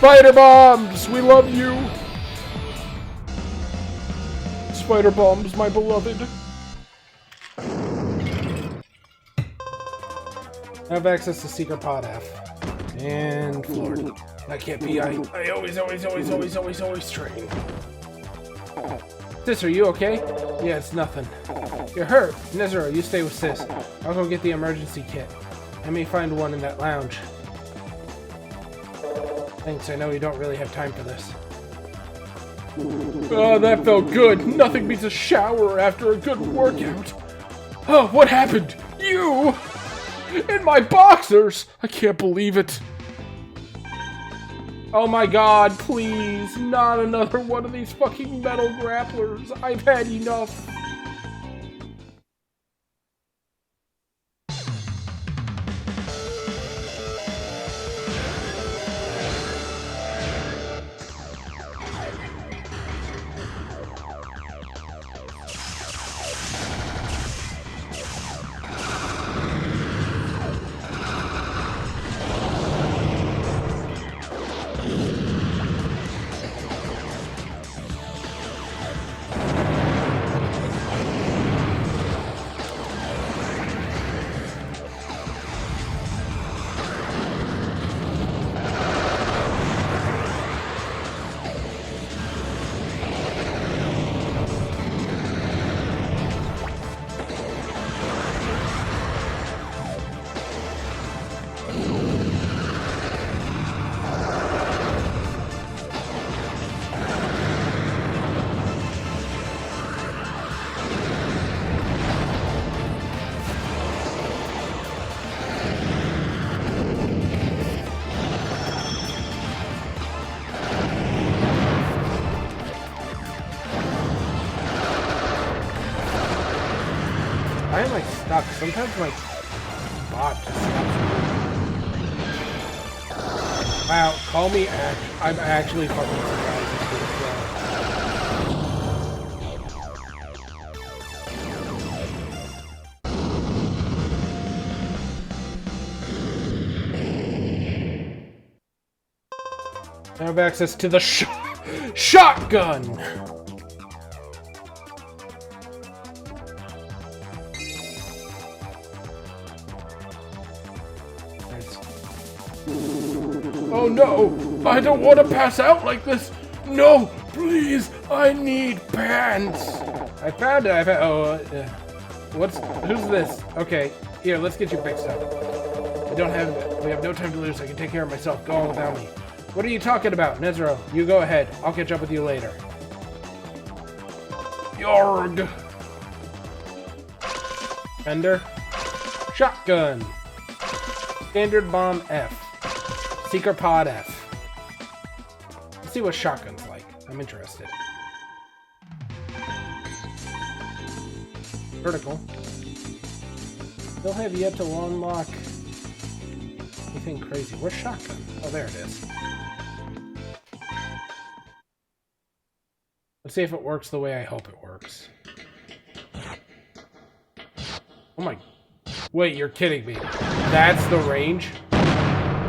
[SPEAKER 1] Spider bombs! We love you! Spider bombs, my beloved. I have access to Secret Pod F. And floored. That can't be. I always train. Sis, are you okay? Yeah, it's nothing. You're hurt. Nezero, you stay with Sis. I'll go get the emergency kit. I may find one in that lounge. Thanks, I know you don't really have time for this. Oh, that felt good. Nothing beats a shower after a good workout. Oh, what happened? You! In my boxers! I can't believe it. Oh my god, please, not another one of these fucking metal grapplers. I've had enough. I am like stuck. Sometimes my bot just stops. Wow, call me I'm actually fucking surprised it's good as well. I have access to the shotgun! Oh no! I don't want to pass out like this! No! Please! I need pants! I found it! Who's this? Okay, here, let's get you fixed up. We have no time to lose. I can take care of myself. Go on without me. What are you talking about? Nezero, you go ahead. I'll catch up with you later. Yorg! Fender. Shotgun. Standard bomb F. Secret pod F. Let's see what shotgun's like. I'm interested. Vertical. Still have yet to unlock anything crazy. Where's shotgun? Oh, there it is. Let's see if it works the way I hope it works. Oh my... Wait, you're kidding me. That's the range?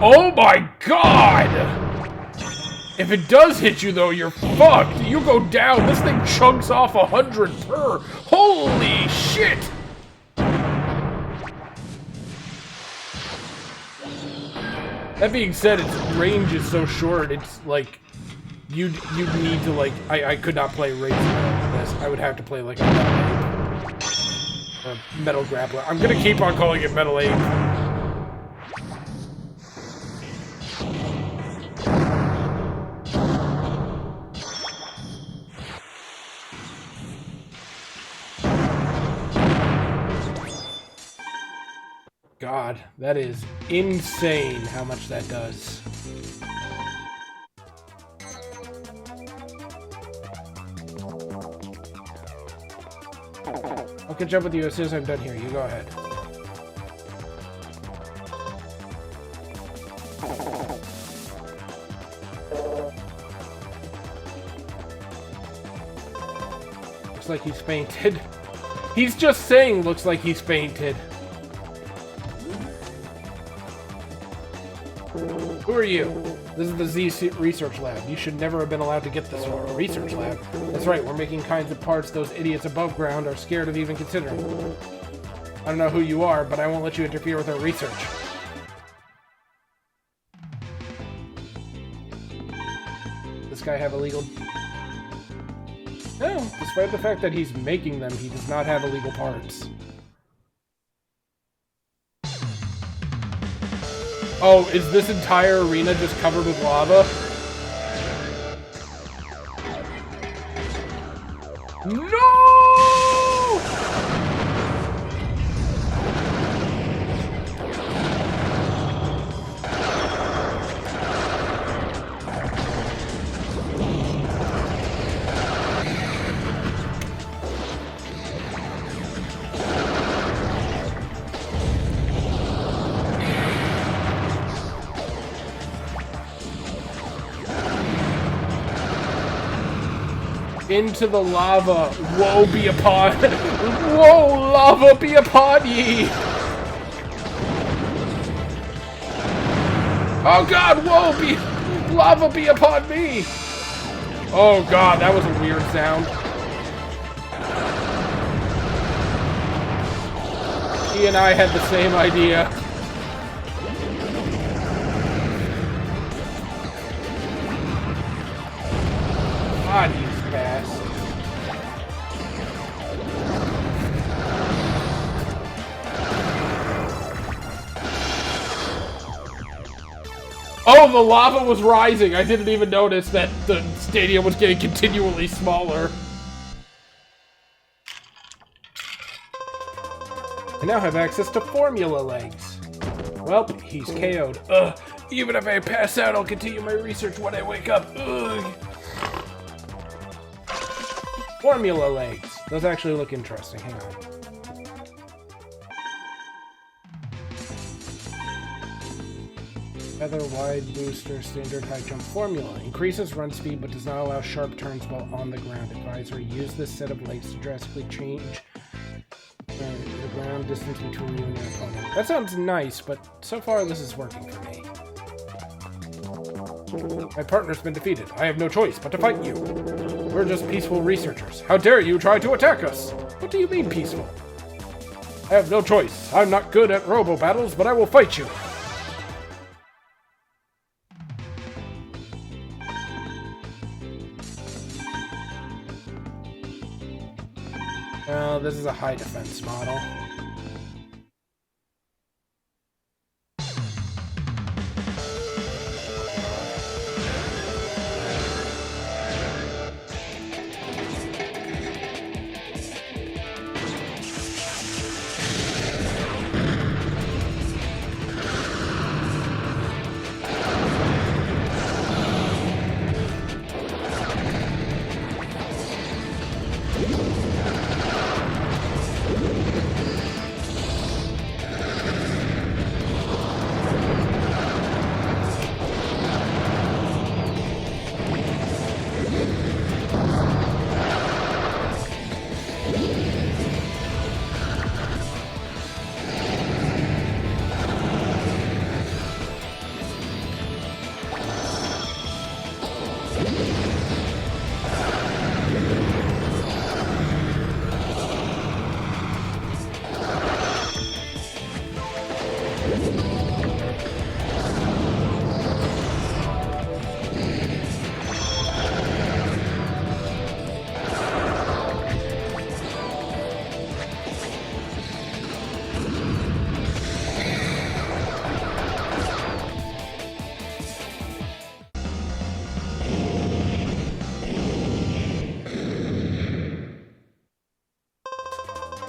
[SPEAKER 1] Oh my god! If it does hit you though, you're fucked! You go down, this thing chunks off 100 per! Holy shit! That being said, its range is so short, it's like... You'd need to like... I could not play race with this. I would have to play like a metal grappler. I'm gonna keep on calling it Metal 8. God, that is insane how much that does. I'll catch up with you as soon as I'm done here. You go ahead. Looks like he's fainted. He's just saying looks like he's fainted. Who are you? This is the Z Research Lab. You should never have been allowed to get this far. A research lab? That's right, we're making kinds of parts those idiots above ground are scared of even considering. I don't know who you are, but I won't let you interfere with our research. guy have illegal... No, despite the fact that he's making them, he does not have illegal parts. Oh, is this entire arena just covered with lava? No! Into the lava. Woe be upon... Whoa, lava be upon ye! Oh god, woe be... Lava be upon me! Oh god, that was a weird sound. He and I had the same idea. God, he's fast. Oh, the lava was rising. I didn't even notice that the stadium was getting continually smaller. I now have access to formula legs. Well, he's KO'd. Ugh. Even if I pass out, I'll continue my research when I wake up. Ugh. Formula legs. Those actually look interesting. Hang on. Feather, wide booster, standard high jump formula. Increases run speed but does not allow sharp turns while on the ground. Advisory, use this set of legs to drastically change the ground distance between you and your opponent. That sounds nice, but so far this is working for me. My partner's been defeated. I have no choice but to fight you. We're just peaceful researchers. How dare you try to attack us? What do you mean peaceful? I have no choice. I'm not good at Robo battles, but I will fight you. This is a high defense model.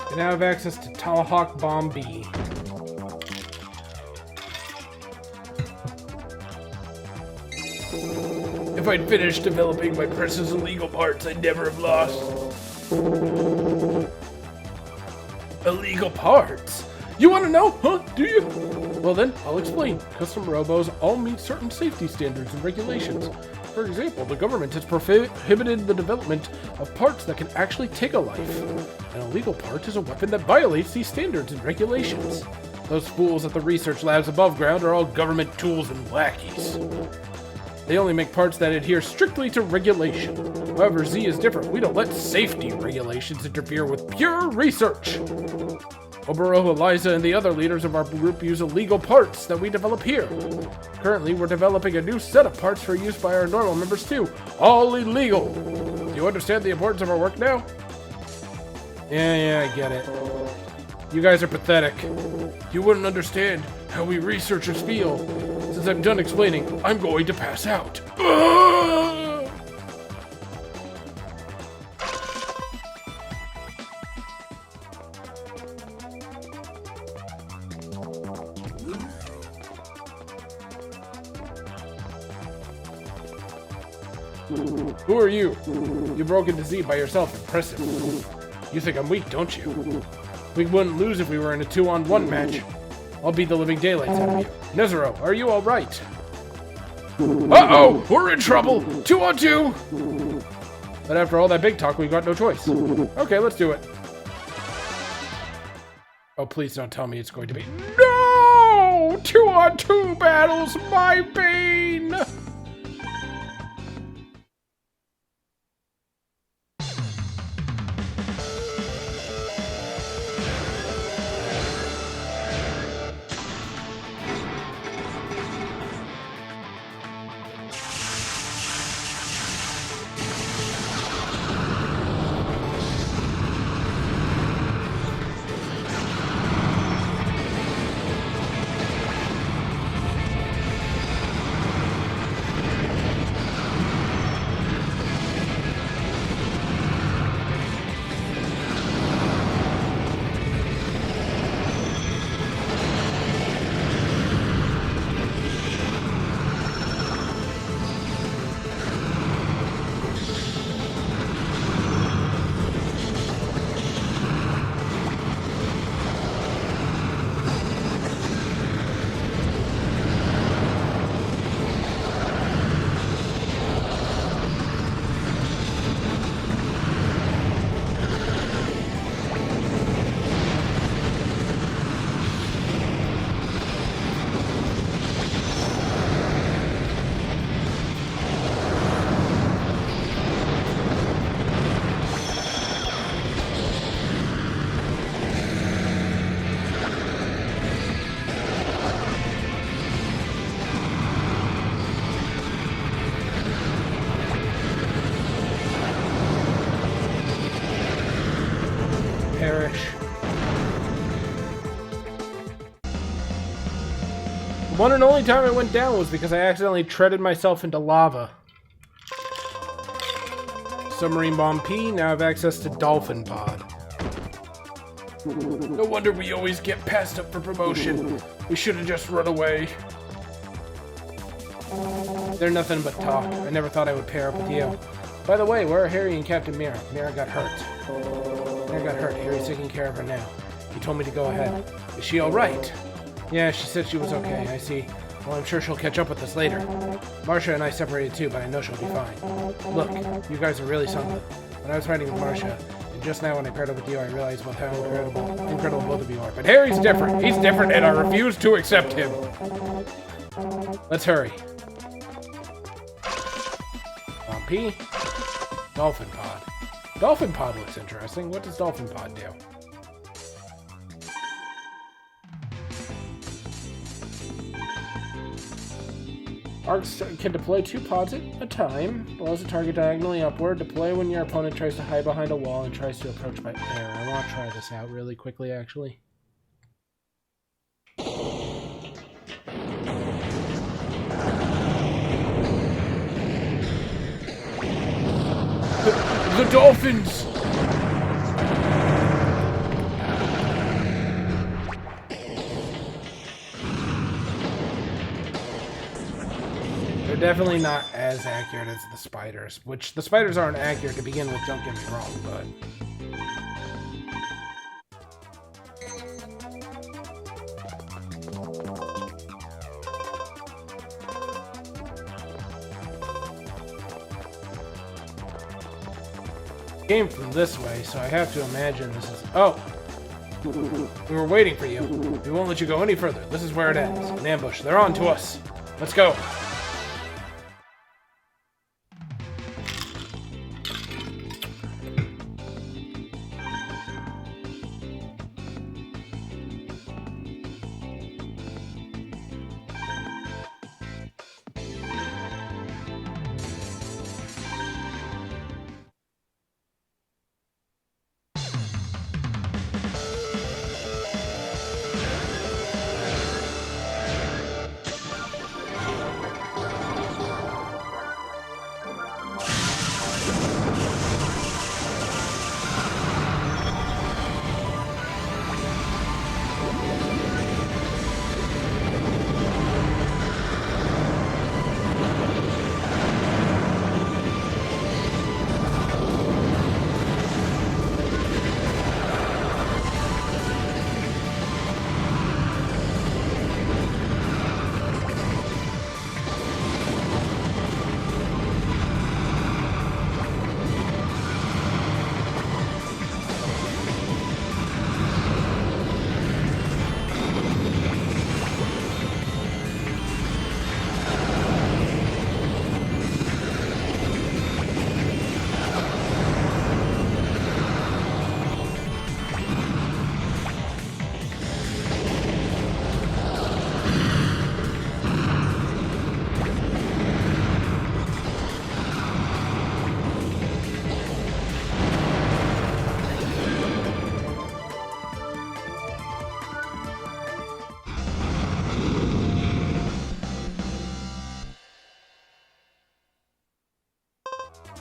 [SPEAKER 1] I now have access to Tomahawk Bomb B. If I'd finished developing my person's illegal parts, I'd never have lost. Illegal parts? You want to know, huh? Do you? Well then, I'll explain. Custom Robos all meet certain safety standards and regulations. For example, the government has prohibited the development of parts that can actually take a life. An illegal part is a weapon that violates these standards and regulations. Those fools at the research labs above ground are all government tools and lackeys. They only make parts that adhere strictly to regulation. However, Z is different. We don't let safety regulations interfere with pure research. Obero, Eliza, and the other leaders of our group use illegal parts that we develop here. Currently, we're developing a new set of parts for use by our normal members too. All illegal. Do you understand the importance of our work now? Yeah, I get it. You guys are pathetic. You wouldn't understand how we researchers feel. Since I'm done explaining, I'm going to pass out. Who are you? You broke into Z by yourself. Impressive. You think I'm weak, don't you? We wouldn't lose if we were in a 2-on-1 match. I'll beat the living daylights out of you. Nezero, are you alright? Uh-oh! We're in trouble! 2-on-2! But after all that big talk, we got no choice. Okay, let's do it. Oh, please don't tell me it's going to be... No! 2-on-2 battles, my bane! The one and only time it went down was because I accidentally treaded myself into lava. Submarine Bomb P, now I have access to Dolphin Pod. No wonder we always get passed up for promotion. We should have just run away. They're nothing but talk. I never thought I would pair up with you. By the way, where are Harry and Captain Mira? Mira got hurt. Mira got hurt. Harry's taking care of her now. He told me to go ahead. Is she alright? Yeah, she said she was okay. I see. Well, I'm sure she'll catch up with us later. Marcia and I separated too, but I know she'll be fine. Look, you guys are really something. When I was fighting with Marcia, and just now when I paired up with you, I realized how incredible both of you are. But Harry's different. He's different, and I refuse to accept him. Let's hurry. P. Dolphin Pod. Dolphin Pod looks interesting. What does Dolphin Pod do? Arcs can deploy 2 pods at a time. Allows the target diagonally upward. Deploy when your opponent tries to hide behind a wall and tries to approach by air. I want to try this out really quickly, actually. The dolphins! They're definitely not as accurate as the spiders, which the spiders aren't accurate to begin with, don't get me wrong, but... Came from this way, so I have to imagine this is... Oh! We were waiting for you. We won't let you go any further. This is where it ends. An ambush. They're on to us. Let's go.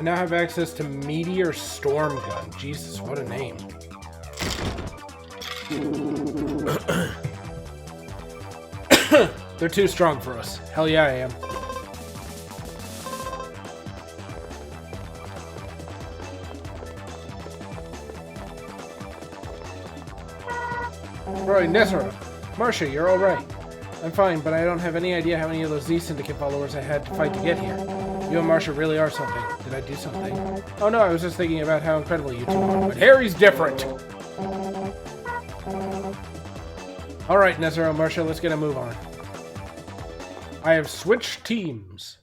[SPEAKER 1] I now have access to Meteor Storm Gun. Jesus, what a name. They're too strong for us. Hell yeah, I am. Roy, Nezra, Marcia, you're alright. I'm fine, but I don't have any idea how many of those Z Syndicate followers I had to fight to get here. You and Marcia really are something. Did I do something? Oh no, I was just thinking about how incredible you two are. But Harry's different! Alright, Nezra, Marcia, let's get a move on. I have switched teams.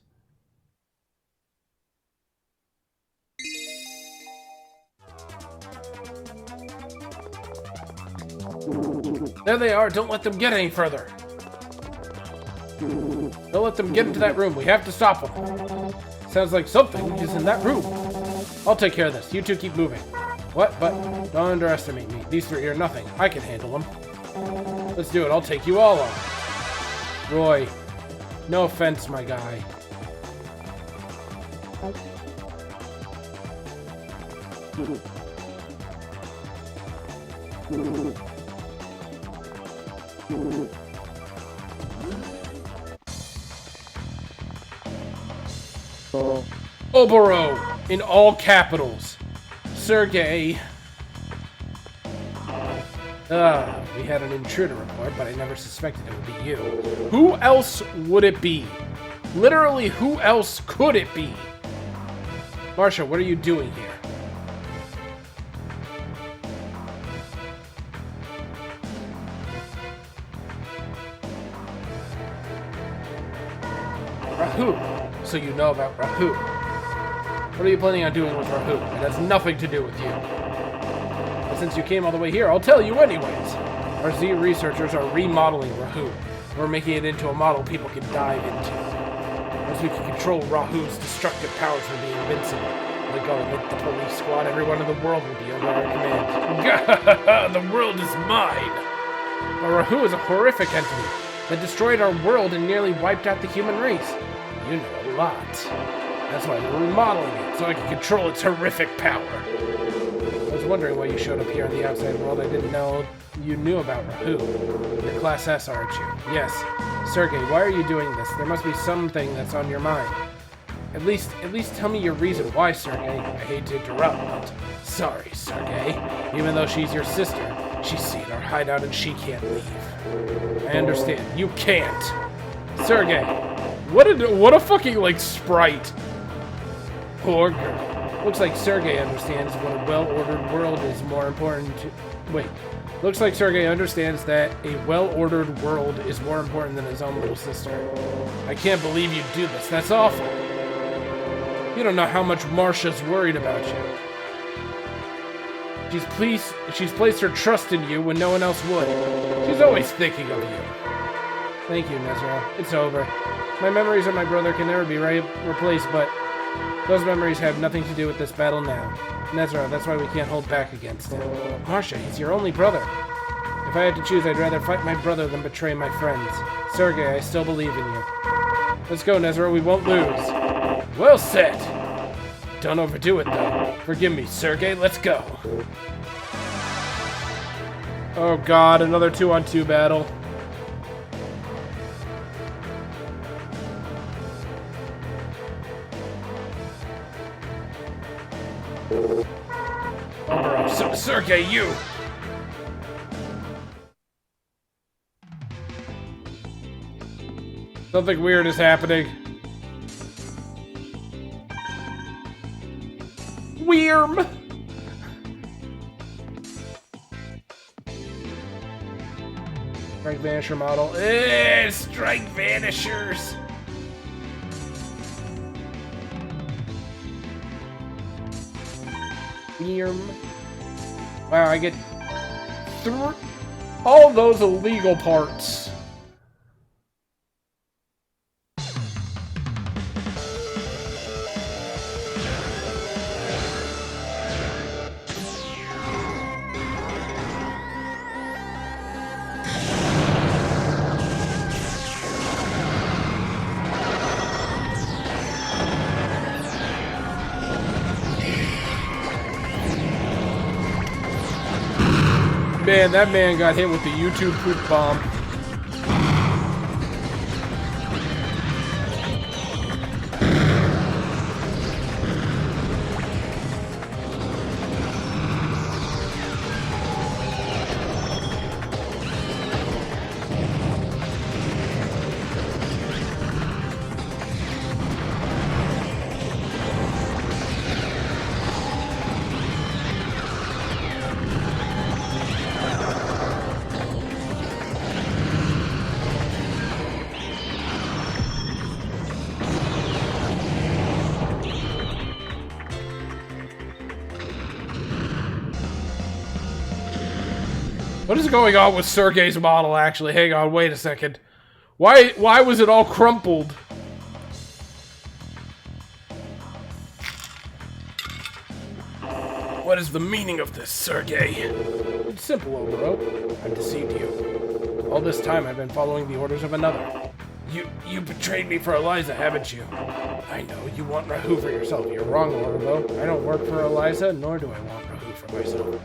[SPEAKER 1] There they are, don't let them get any further. Don't let them get into that room, we have to stop them. Sounds like something is in that room. I'll take care of this, you two keep moving. What? But don't underestimate me, these three are nothing, I can handle them. Let's do it, I'll take you all on. Roy, no offense, my guy. Oboro, in all capitals. Sergey. We had an intruder report, but I never suspected it would be you. Who else would it be? Literally, who else could it be? Marcia, what are you doing here? Rahu. So you know about Rahu. What are you planning on doing with Rahu? It has nothing to do with you. But since you came all the way here, I'll tell you anyways. Our Z researchers are remodeling Rahu. We're making it into a model people can dive into. Once we can control Rahu's destructive powers, we'll be invincible. Like I'll admit the police squad, everyone in the world will be under our command. The world is mine! But Rahu is a horrific entity that destroyed our world and nearly wiped out the human race. You know a lot. That's why we're remodeling it, so I can control its horrific power. I was wondering why you showed up here in the outside world. I didn't know you knew about Rahu. You're Class S, aren't you? Yes. Sergey, why are you doing this? There must be something that's on your mind. At least tell me your reason why, Sergey. I hate to interrupt, but... Sorry, Sergey. Even though she's your sister, she's seen our hideout and she can't leave. I understand. You can't. Sergey. What a fucking, like, sprite. Poor girl. Looks like Sergey understands what a well-ordered world is more important to... Wait. Looks like Sergey understands that a well-ordered world is more important than his own little sister. I can't believe you do this. That's awful. You don't know how much Marcia's worried about you. She's placed her trust in you when no one else would. She's always thinking of you. Thank you, Nezra. It's over. My memories of my brother can never be replaced, but those memories have nothing to do with this battle now. Nezra, that's why we can't hold back against him. Marcia, he's your only brother. If I had to choose, I'd rather fight my brother than betray my friends. Sergey, I still believe in you. Let's go, Nezra, we won't lose. Well said. Don't overdo it, though. Forgive me, Sergey, let's go. Oh god, another 2-on-2 battle. Sergey, you! Something weird is happening. Weirm! Strike Vanisher model. Strike Vanishers! Weirm. Wow, I get through all those illegal parts. Man, that man got hit with the YouTube poop bomb. What is going on with Sergei's model, actually? Hang on, wait a second. Why was it all crumpled? What is the meaning of this, Sergei? It's simple, Robo. I've deceived you. All this time, I've been following the orders of another. You betrayed me for Eliza, haven't you? I know, you want Rahu for yourself. You're wrong, Robo. I don't work for Eliza, nor do I want Rahu for myself.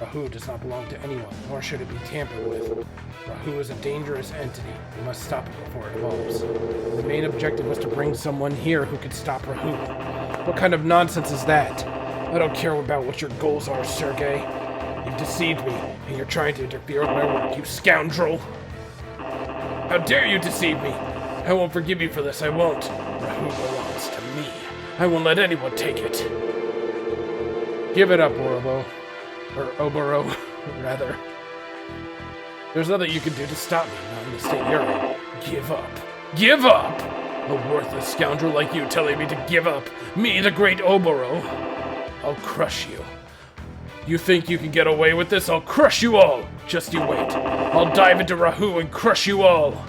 [SPEAKER 1] Rahu does not belong to anyone, nor should it be tampered with. Rahu is a dangerous entity. We must stop it before it evolves. The main objective was to bring someone here who could stop Rahu. What kind of nonsense is that? I don't care about what your goals are, Sergei. You've deceived me, and you're trying to interfere with my work, you scoundrel! How dare you deceive me! I won't forgive you for this, I won't. Rahu belongs to me. I won't let anyone take it. Give it up, Robo. Or Oboro, rather. There's nothing you can do to stop me, not in the state you're in. Give up. Give up! A worthless scoundrel like you telling me to give up. Me, the great Oboro. I'll crush you. You think you can get away with this? I'll crush you all! Just you wait. I'll dive into Rahu and crush you all!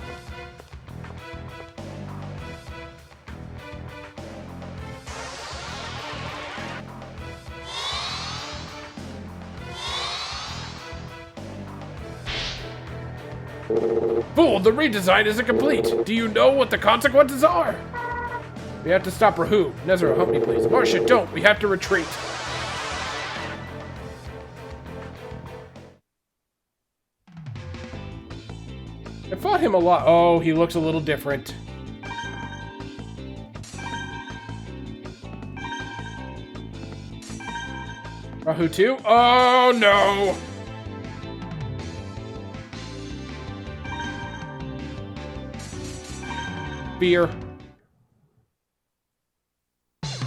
[SPEAKER 1] Fool, the redesign isn't complete. Do you know what the consequences are? We have to stop Rahu. Nezero, help me please. Marcia, don't. We have to retreat. I fought him a lot. Oh, he looks a little different. Rahu 2? Oh, no! Fear.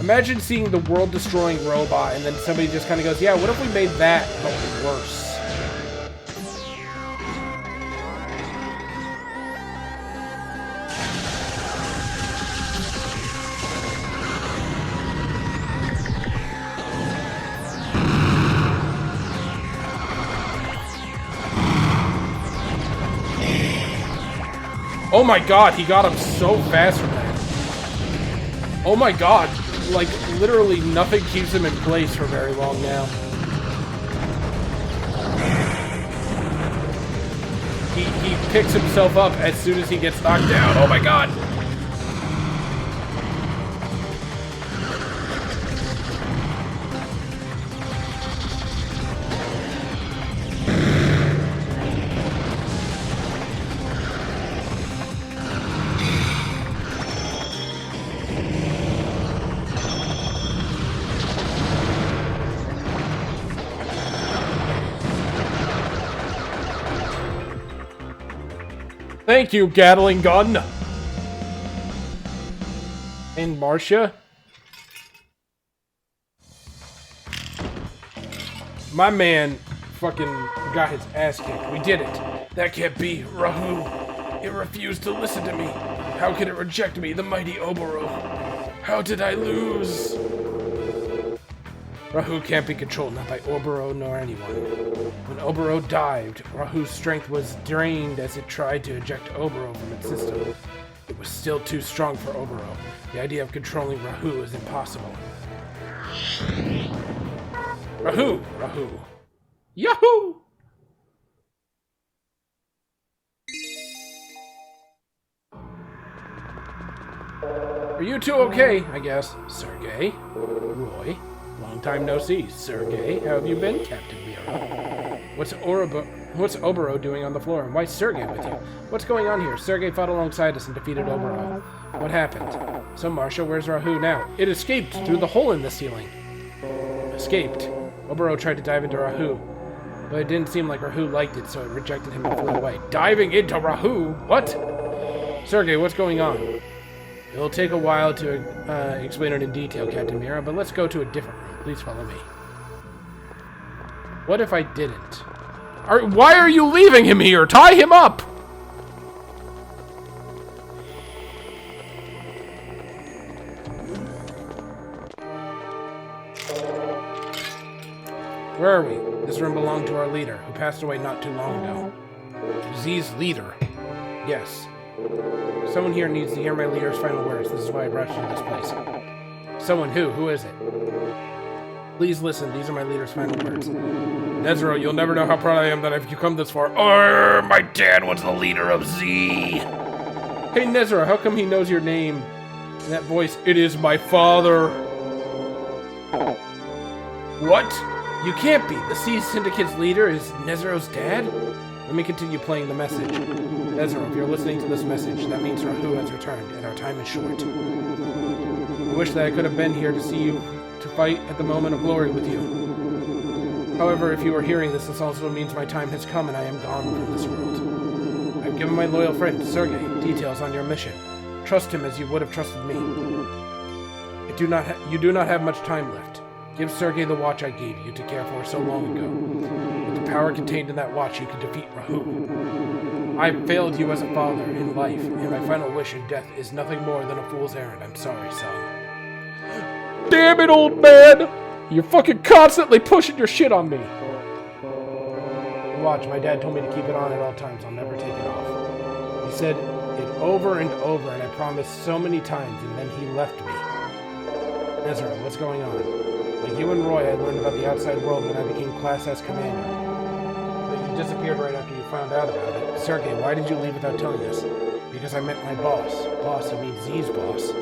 [SPEAKER 1] Imagine seeing the world-destroying robot and then somebody just kind of goes, yeah, what if we made that but worse? Oh my god, he got him so fast from that. Oh my god, like, literally nothing keeps him in place for very long now. He picks himself up as soon as he gets knocked down. Oh my god! Thank you, Gatling gun. And Marcia. My man fucking got his ass kicked. We did it. That can't be. Rahu. It refused to listen to me. How could it reject me, the mighty Oboro? How did I lose? Rahu can't be controlled, not by Oboro nor anyone. When Oboro dived, Rahu's strength was drained as it tried to eject Oboro from its system. It was still too strong for Oboro. The idea of controlling Rahu is impossible. Rahu! Rahu! Yahoo! Are you two okay, I guess? Sergei? Roy? Long time no see. Sergei, how have you been, Captain Mira? What's Oboro doing on the floor? And why's Sergei with you? What's going on here? Sergei fought alongside us and defeated Oboro. What happened? So, Marcia, where's Rahu now? It escaped through the hole in the ceiling. Escaped? Oboro tried to dive into Rahu, but it didn't seem like Rahu liked it, so it rejected him and flew away. Diving into Rahu? What? Sergei, what's going on? It'll take a while to explain it in detail, Captain Mira, but let's go to a different room. Please follow me. What if I didn't? Why are you leaving him here? Tie him up! Where are we? This room belonged to our leader, who passed away not too long ago. Z's leader? Yes. Someone here needs to hear my leader's final words. This is why I brought you to this place. Someone who? Who is it? Please listen. These are my leader's final words. Nezero, you'll never know how proud I am that I've come this far. My dad was the leader of Z. Hey, Nezero, how come he knows your name? In that voice, it is my father. What? You can't be. The C Syndicate's leader is Nezero's dad? Let me continue playing the message. Nezero, if you're listening to this message, that means Rahu has returned, and our time is short. I wish that I could have been here to see you, to fight at the moment of glory with you. However, if you are hearing this, this also means my time has come and I am gone from this world. I've given my loyal friend, Sergei, details on your mission. Trust him as you would have trusted me. You do not have much time left. Give Sergei the watch I gave you to care for so long ago. With the power contained in that watch, you can defeat Rahu. I failed you as a father in life, and my final wish in death is nothing more than a fool's errand. I'm sorry, son. Damn it, old man! You're fucking constantly pushing your shit on me! Watch, my dad told me to keep it on at all times. I'll never take it off. He said it over and over, and I promised so many times, and then he left me. Nezero, what's going on? Like you and Roy, I learned about the outside world when I became Class S Commander. But you disappeared right after you found out about it. Sergei, why did you leave without telling us? Because I met my boss. Boss, you mean Z's boss.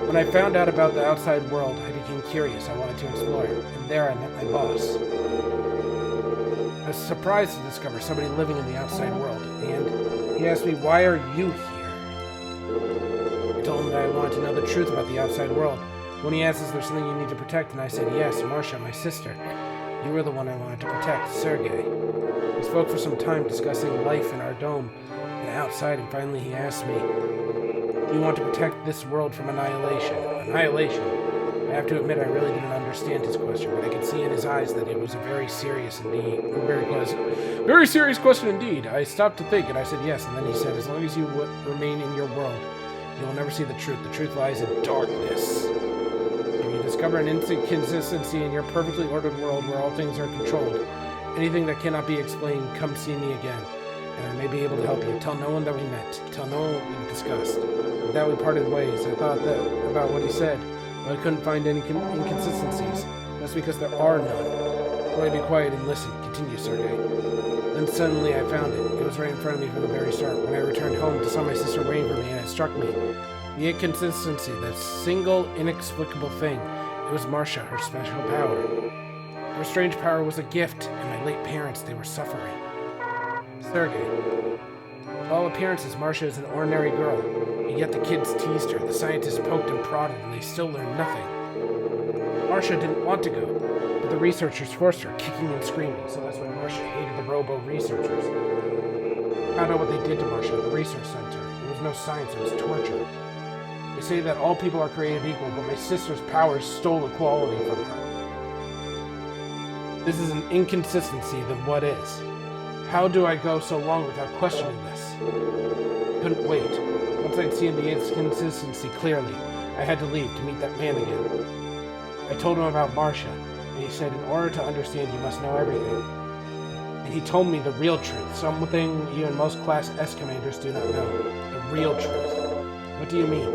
[SPEAKER 1] When I found out about the outside world, I became curious. I wanted to explore it. And there I met my boss. I was surprised to discover somebody living in the outside world. And he asked me, why are you here? I told him that I wanted to know the truth about the outside world. When he asked, is there something you need to protect? And I said, yes, Marcia, my sister. You were the one I wanted to protect, Sergei. We spoke for some time discussing life in our dome and outside, and finally he asked me, you want to protect this world from annihilation. Annihilation? I have to admit I really didn't understand his question, but I could see in his eyes that it was a very serious question indeed. I stopped to think, and I said yes, and then he said, as long as you remain in your world, you will never see the truth. The truth lies in darkness. If you discover an inconsistency in your perfectly ordered world where all things are controlled, anything that cannot be explained, come see me again, and I may be able to help you. Tell no one that we met. Tell no one what we discussed. With that, we parted ways. I thought about what he said, but I couldn't find any inconsistencies. That's because there are none. Why be quiet and listen? Continue, Sergei. Then suddenly I found it. It was right in front of me from the very start. When I returned home, I saw my sister waiting for me, and it struck me. The inconsistency, that single, inexplicable thing. It was Marcia, her special power. Her strange power was a gift, and my late parents, they were suffering. Sergei. To all appearances, Marcia is an ordinary girl, and yet the kids teased her, the scientists poked and prodded, and they still learned nothing. Marcia didn't want to go, but the researchers forced her, kicking and screaming, so that's why Marcia hated the Robo researchers. Found out what they did to Marcia at the research center. It was no science, it was torture. They say that all people are created equal, but my sister's powers stole equality from her. This is an inconsistency, then what is? How do I go so long without questioning this? Couldn't wait. Once I'd seen the inconsistency clearly, I had to leave to meet that man again. I told him about Marcia, and he said in order to understand you must know everything. And he told me the real truth, something even most Class S commanders do not know. The real truth. What do you mean?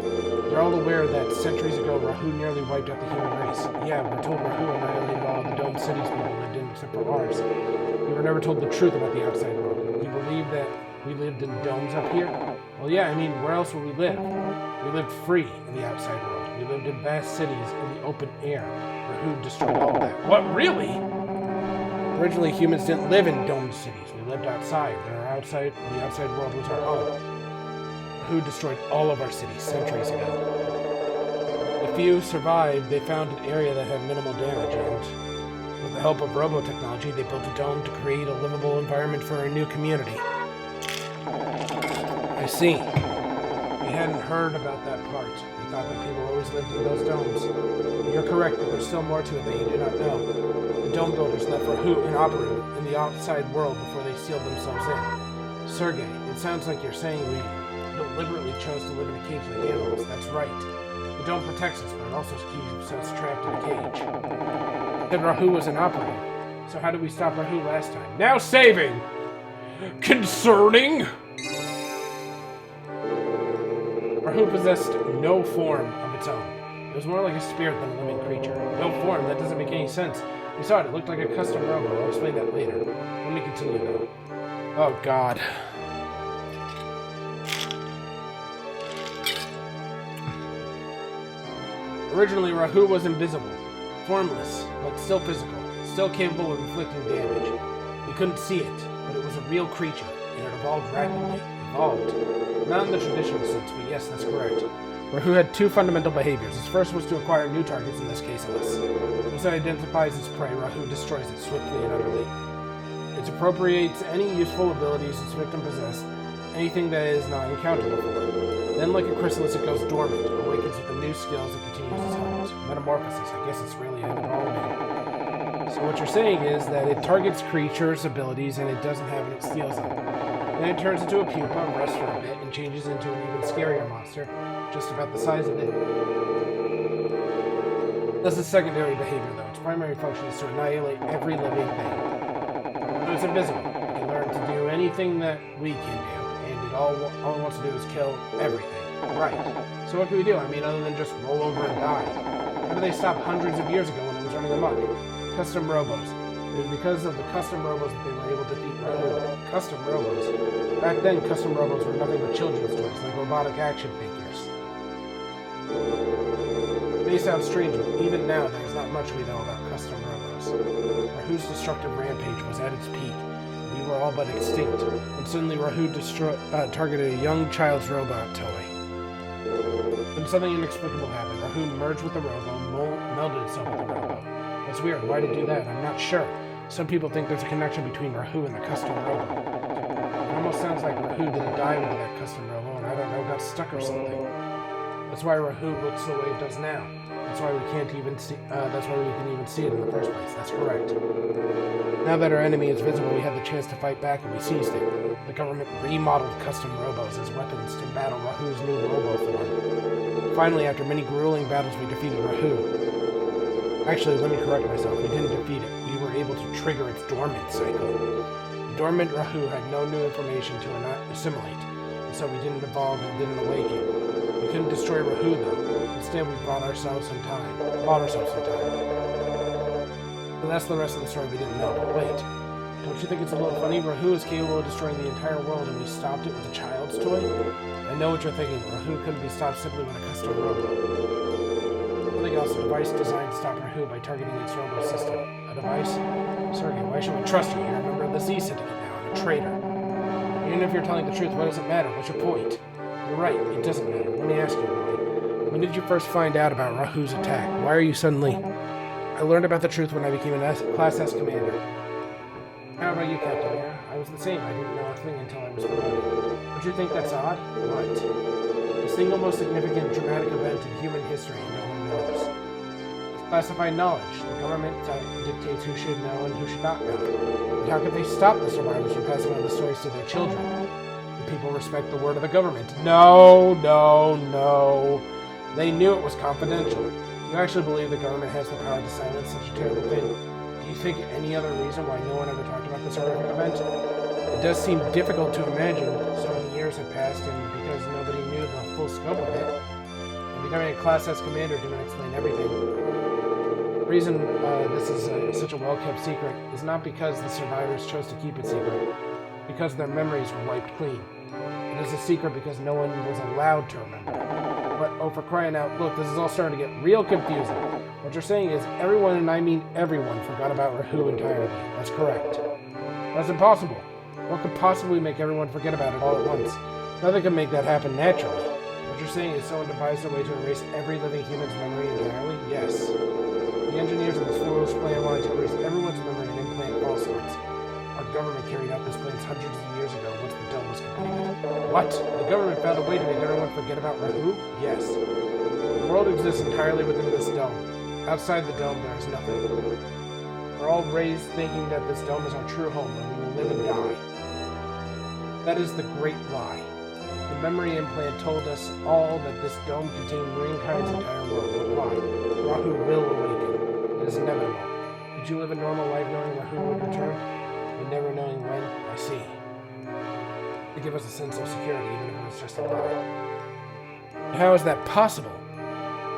[SPEAKER 1] You're all aware that centuries ago Rahu nearly wiped out the human race. Yeah, we're told Rahu annihilated all the dome cities people lived in except for ours. We were never told the truth about the outside world. We believed that we lived in domes up here. Well, yeah, I mean, where else would we live? We lived free in the outside world. We lived in vast cities in the open air. Rahu destroyed all of that. What, really? Originally, humans didn't live in domed cities. We lived outside. The outside world was our home. Who destroyed all of our cities centuries ago. The few survived. They found an area that had minimal damage, and with the help of Robo technology, they built a dome to create a livable environment for a new community. I see. We hadn't heard about that part. We thought that people always lived in those domes. You're correct, but there's still more to it that you do not know. The dome builders left Rahu inoperable in the outside world before they sealed themselves in. Sergei, it sounds like you're saying we deliberately chose to live in a cage like animals. That's right. The dome protects us, but it also keeps us trapped in a cage. Then Rahu was inoperable. So how did we stop Rahu last time? Now saving! Concerning! Rahu possessed no form of its own. It was more like a spirit than a living creature. No form? That doesn't make any sense. We saw it. It looked like a custom Robo. I'll explain that later. Let me continue, though. Oh, God. Originally, Rahu was invisible, formless, but still physical, still capable of inflicting damage. We couldn't see it, but it was a real creature, and it evolved rapidly. Not in the traditional sense, but yes, that's correct. Rahu had two fundamental behaviors. His first was to acquire new targets, in this case us. Once it identifies its prey, Rahu destroys it swiftly and utterly. It appropriates any useful abilities its victim possessed, anything that is not encountered before. Then, like a chrysalis, it goes dormant, awakens with the new skills and continues its hunt. Metamorphosis, I guess it's really an evolving. So what you're saying is that it targets creatures' abilities and it doesn't have it, it steals them. Then it turns into a pupa, rests for a bit, and changes into an even scarier monster, just about the size of it. That's a secondary behavior, though. Its primary function is to annihilate every living thing. So it's invisible. It can learn to do anything that we can do, and all it wants to do is kill everything. Right. So what can we do? I mean, other than just roll over and die. How did they stop hundreds of years ago when it was running amok? Custom Robos. It was because of the custom Robos that they were able to beat Rahu. Custom Robos. Back then, custom Robos were nothing but children's toys, like robotic action figures. It may sound strange, but even now, there's not much we know about custom Robos. Rahu's destructive rampage was at its peak. We were all but extinct, when suddenly Rahu targeted a young child's robot toy. Then something inexplicable happened. Rahu merged with the Robo, melded itself with the Robo. That's weird. Why did it do that? I'm not sure. Some people think there's a connection between Rahu and the custom Robo. It almost sounds like Rahu didn't dive into that custom Robo and, I don't know, got stuck or something. That's why Rahu looks the way it does now. That's why we can't even see. That's why we can even see it in the first place. That's correct. Now that our enemy is visible, we had the chance to fight back, and we seized it. The government remodeled custom Robos as weapons to battle Rahu's new Robo form. Finally, after many grueling battles, we defeated Rahu. Actually, let me correct myself. We didn't defeat it. We were able to trigger its dormant cycle. The dormant Rahu had no new information to assimilate, and so we didn't evolve and didn't awaken. We couldn't destroy Rahu, though. Instead, we bought ourselves some time. So that's the rest of the story we didn't know. But wait, don't you think it's a little funny? Rahu is capable of destroying the entire world, and we stopped it with a child's toy? I know what you're thinking. Rahu couldn't be stopped simply with a custom Robo. Something else, a device designed to stop Rahu by targeting its Robo system. A device? Sergei, why should we trust you? You're a member of the Z Syndicate now, and a traitor. Even if you're telling the truth, what does it matter? What's your point? You're right, it doesn't matter. Let me ask you, Roy. When did you first find out about Rahu's attack? Why are you suddenly... I learned about the truth when I became a Class S commander. How about you, Captain? Yeah, I was the same. I didn't know a thing until I was promoted. Don't you think that's odd? What? The single most significant dramatic event in human history no one knows. It's classified knowledge. The government dictates who should know and who should not know. But how could they stop the survivors from passing on the stories to their children? Do people respect the word of the government? No. They knew it was confidential. You actually believe the government has the power to silence such a terrible thing? Do you think any other reason why no one ever talked about this horrific event? It does seem difficult to imagine. So many years have passed, and because nobody knew the full scope of it, and becoming a Class S commander didn't explain everything. The reason this is such a well-kept secret is not because the survivors chose to keep it secret, because their memories were wiped clean. It is a secret because no one was allowed to remember. But, oh, for crying out, look, this is all starting to get real confusing. What you're saying is everyone, and I mean everyone, forgot about Rahu entirely. That's correct. That's impossible. What could possibly make everyone forget about it all at once? Nothing can make that happen naturally. What you're saying is someone devised a way to erase every living human's memory entirely? Yes. The engineers of this fool's plan wanted to erase everyone's memory and implant falsehoods. Our government carried out this plan hundreds of years ago once the dome was completed. What? The government found a way to make everyone forget about Rahu? Yes. The world exists entirely within this dome. Outside the dome, there is nothing. We're all raised thinking that this dome is our true home where we will live and die. That is the great lie. The memory implant told us all that this dome contained mankind's entire world. But why? Rahu will awaken. It is inevitable. Did you live a normal life knowing Rahu would return, but never knowing when? I see. To give us a sense of security, even if it was just a lie. How is that possible?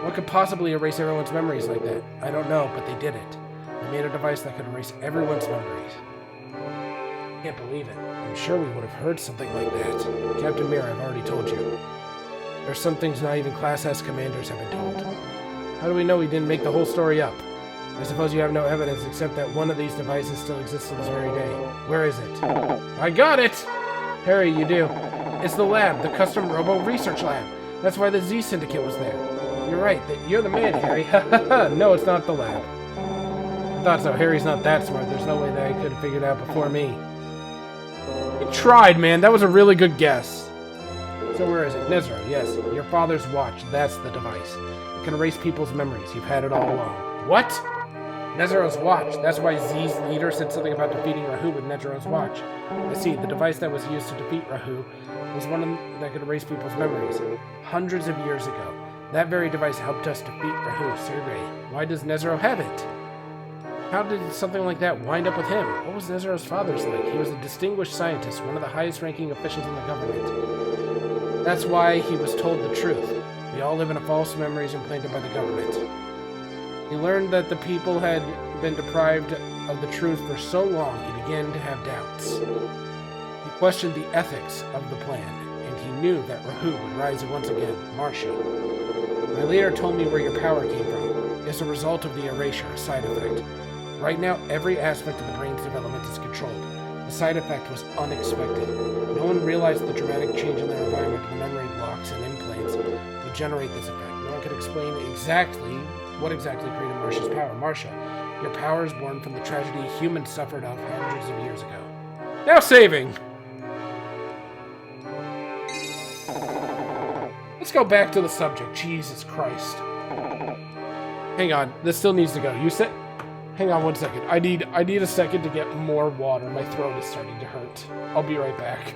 [SPEAKER 1] What could possibly erase everyone's memories like that? I don't know, but they did it. They made a device that could erase everyone's memories. I can't believe it. I'm sure we would have heard something like that. Captain Mir, I've already told you. There's some things not even Class S commanders have been told. How do we know we didn't make the whole story up? I suppose you have no evidence except that one of these devices still exists to this very day. Where is it? I got it! Harry, you do. It's the lab, the custom Robo research lab. That's why the Z Syndicate was there. You're right. You're the man, Harry. No, it's not the lab. I thought so. Harry's not that smart. There's no way that I could have figured it out before me. You tried, man. That was a really good guess. So where is it? Nezro, yes. Your father's watch. That's the device. It can erase people's memories. You've had it all along. What? Nezro's watch. That's why Z's leader said something about defeating Rahu with Nezro's watch. I see. The device that was used to defeat Rahu was one that could erase people's memories. Hundreds of years ago. That very device helped us defeat Rahu. Sergei, why does Nezro have it? How did something like that wind up with him? What was Nezro's father's like? He was a distinguished scientist, one of the highest-ranking officials in the government. That's why he was told the truth. We all live in false memories implanted by the government. He learned that the people had been deprived of the truth for so long, he began to have doubts. He questioned the ethics of the plan, and he knew that Rahu would rise once again. Marcia. My leader told me where your power came from. It's a result of the erasure, a side effect. Right now, every aspect of the brain's development is controlled. The side effect was unexpected. No one realized the dramatic change in their environment, the memory blocks and implants, would generate this effect. No one could explain what exactly created Marcia's power. Marcia, your power is born from the tragedy humans suffered of hundreds of years ago. Now saving! Let's go back to the subject. Jesus Christ. Hang on. This still needs to go. You said... Hang on 1 second. I need a second to get more water. My throat is starting to hurt. I'll be right back.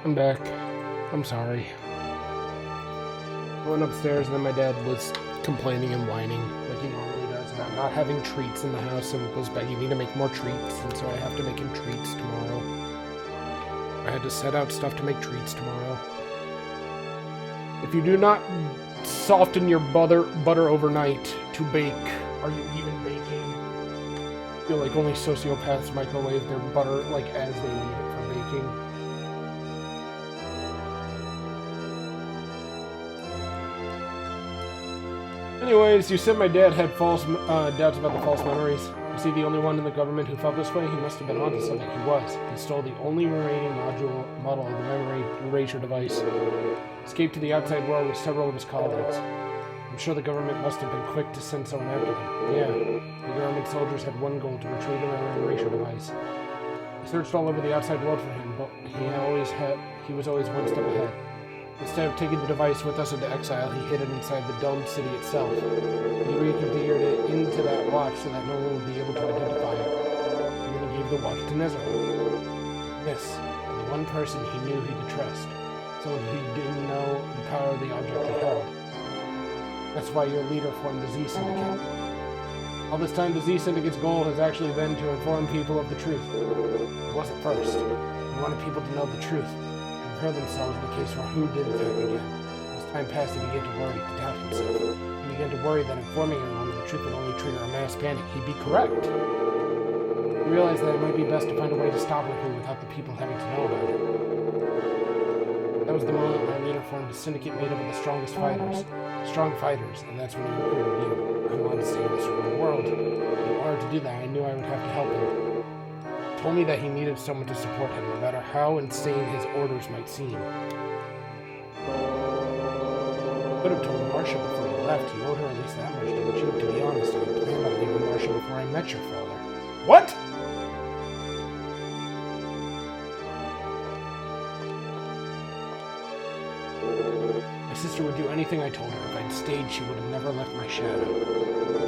[SPEAKER 1] I'm back. I'm sorry. I went upstairs and then my dad was complaining and whining like he normally does about not having treats in the house and was begging me to make more treats, and so I have to make him treats tomorrow. I had to set out stuff to make treats tomorrow. If you do not soften your butter overnight to bake, are you even baking? I feel like only sociopaths microwave their butter like as they need it for baking. Anyways, you said my dad had false doubts about the false memories. Was he the only one in the government who felt this way? He must have been onto something. He was. He stole the only remaining model of the memory erasure device. Escaped to the outside world with several of his colleagues. I'm sure the government must have been quick to send someone after them. Yeah, the government soldiers had one goal: to retrieve the memory erasure device. I searched all over the outside world for him, but he was always one step ahead. Instead of taking the device with us into exile, he hid it inside the domed city itself. He reconfigured it into that watch so that no one would be able to identify it. And then he gave the watch to Nezra. Yes, and the one person he knew he could trust. Someone who didn't know the power of the object he held. That's why your leader formed the Z Syndicate. All this time, the Z Syndicate's goal has actually been to inform people of the truth. It wasn't first. He wanted people to know the truth. Compare themselves in the case where who did it happen again. As time passed, he began to worry, to doubt himself. He began to worry that informing everyone of the truth would only trigger a mass panic. He'd be correct. He realized that it might be best to find a way to stop Rahu without the people having to know about it. That was the moment my leader formed a syndicate made up of the strongest fighters. Strong fighters, and that's when he recruited you. I wanted to save this world. In order to do that, I knew I would have to help him. He told me that he needed someone to support him, no matter how insane his orders might seem. I could have told Marcia before he left. He owed her at least that much, didn't you? To be honest, I planned on leaving Marcia before I met your father. What? My sister would do anything I told her. If I'd stayed, she would have never left my shadow.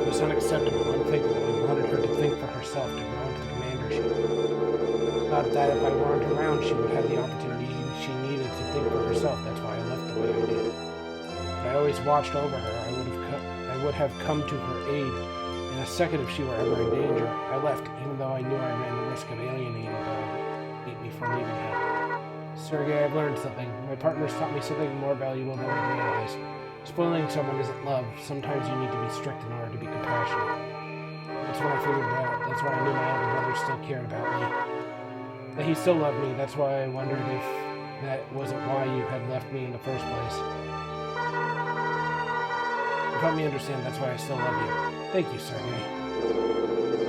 [SPEAKER 1] It was unacceptable, unthinkable. I wanted her to think for herself, to grow into the commandership. Thought that if I weren't around, she would have the opportunity she needed to think for herself. That's why I left the way I did. But I always watched over her. I would have come to her aid in a second if she were ever in danger. I left, even though I knew I ran the risk of alienating her. Keep me from leaving her. Sergei, I've learned something. My partners taught me something more valuable than I realized. Spoiling someone isn't love. Sometimes you need to be strict in order to be compassionate. That's what I figured out. That's why I knew my elder brother still cared about me. That he still loved me. That's why I wondered if that wasn't why you had left me in the first place. You helped me understand that's why I still love you. Thank you, Sergei.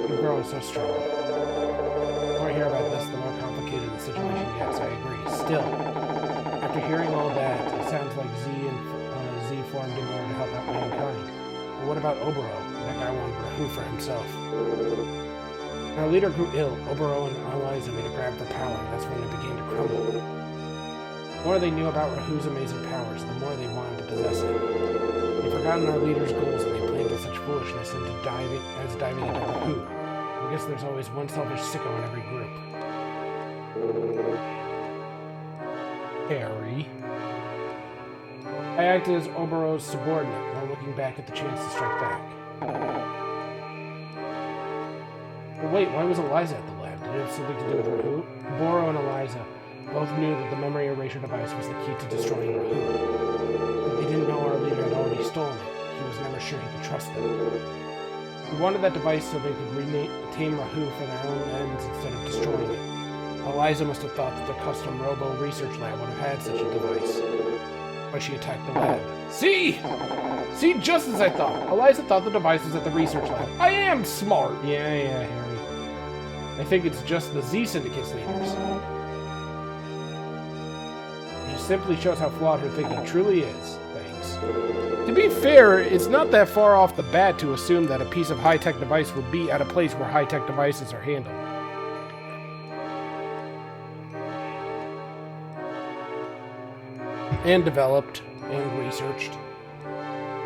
[SPEAKER 1] You're growing so strong. The more I hear about this, the more complicated the situation gets. I agree. Still, after hearing all that, it sounds like Z formed in order to help out mankind. But what about Oboro? That guy wanted Rahu for himself. When our leader grew ill, Oboro and allies made a grab for power, and that's when it began to crumble. The more they knew about Rahu's amazing powers, the more they wanted to possess it. They'd forgotten our leader's goals, and they planned such foolishness into diving into Rahu. I guess there's always one selfish sicko in every group. Harry. I acted as Oboro's subordinate while looking back at the chance to strike back. But wait, why was Eliza at the lab? Did it have something to do with Rahu? Oboro and Eliza both knew that the memory erasure device was the key to destroying Rahu. But they didn't know our leader had already stolen it. He was never sure he could trust them. He wanted that device so they could tame Rahu for their own ends instead of destroying it. Eliza must have thought that their custom Robo research lab would have had such a device. But she attacked the lab. See? See, just as I thought. Eliza thought the device was at the research lab. I am smart! Yeah, Harry. I think it's just the Z Syndicate's leaders. It simply shows how flawed her thinking truly is. Thanks. To be fair, it's not that far off the bat to assume that a piece of high-tech device would be at a place where high-tech devices are handled. And developed, and researched.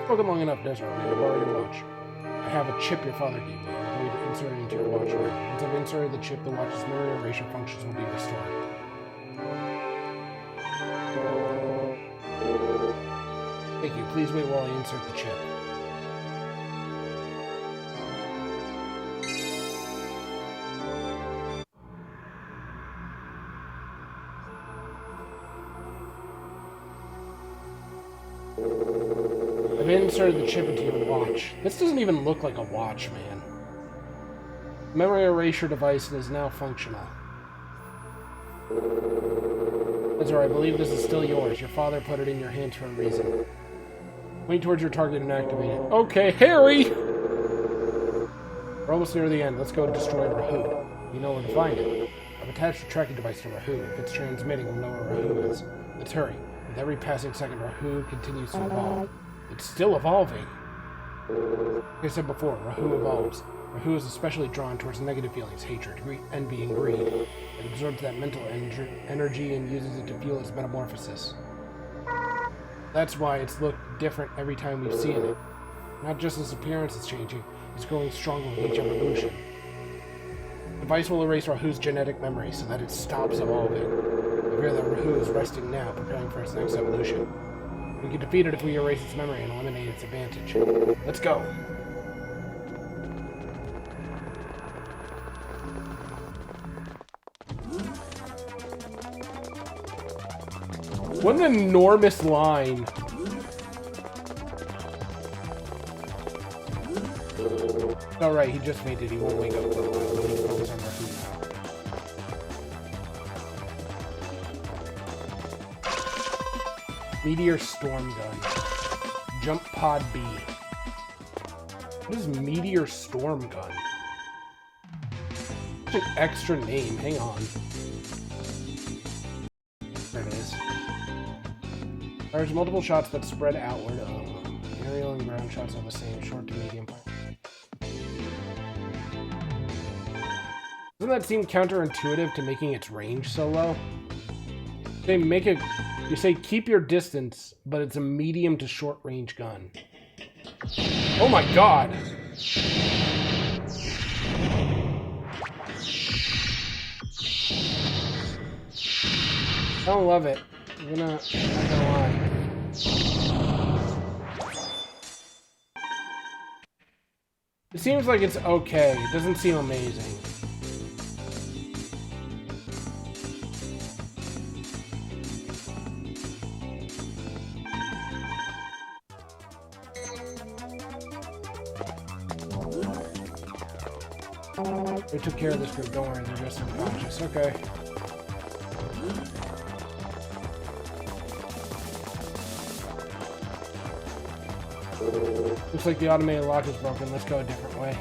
[SPEAKER 1] Spoken long enough, Desert. May I borrow your watch? I have a chip your father gave me. I'm going to insert it into your watch now. Once I've inserted the chip, the watch's memory erasure functions will be restored. Thank you. Please wait while I insert the chip. I've inserted the chip into your watch. This doesn't even look like a watch, man. Memory erasure device is now functional. Ezra, I believe this is still yours. Your father put it in your hands for a reason. Point towards your target and activate it. Okay, Harry! We're almost near the end. Let's go destroy Rahoo. You know where to find it. I've attached a tracking device to Rahoo. If it's transmitting, we'll know where Rahoo is. Let's hurry. With every passing second, Rahoo continues to evolve. It's still evolving. Like I said before, Rahoo evolves. Rahoo is especially drawn towards negative feelings, hatred, envy, and greed. It absorbs that mental energy and uses it to fuel its metamorphosis. That's why it's looked different every time we've seen it. Not just its appearance is changing, it's growing stronger with each evolution. The device will erase Rahoo's genetic memory so that it stops evolving. I fear that Rahoo is resting now, preparing for its next evolution. We can defeat it if we erase its memory and eliminate its advantage. Let's go! What an enormous line! Alright, he just fainted. He won't wake up. We need to focus on Rahoo now. Meteor Storm Gun. Jump Pod B. What is Meteor Storm Gun? Such an extra name. Hang on. There it is. There's multiple shots that spread outward. Aerial and ground shots are the same, short to medium. Doesn't that seem counterintuitive to making its range so low? They make it. You say keep your distance, but it's a medium to short range gun. Oh my god! I don't love it. I'm not gonna lie. It seems like it's okay. It doesn't seem amazing. They took care of this group, don't worry, they're just unconscious. Okay. Looks like the automated lock is broken. Let's go a different way.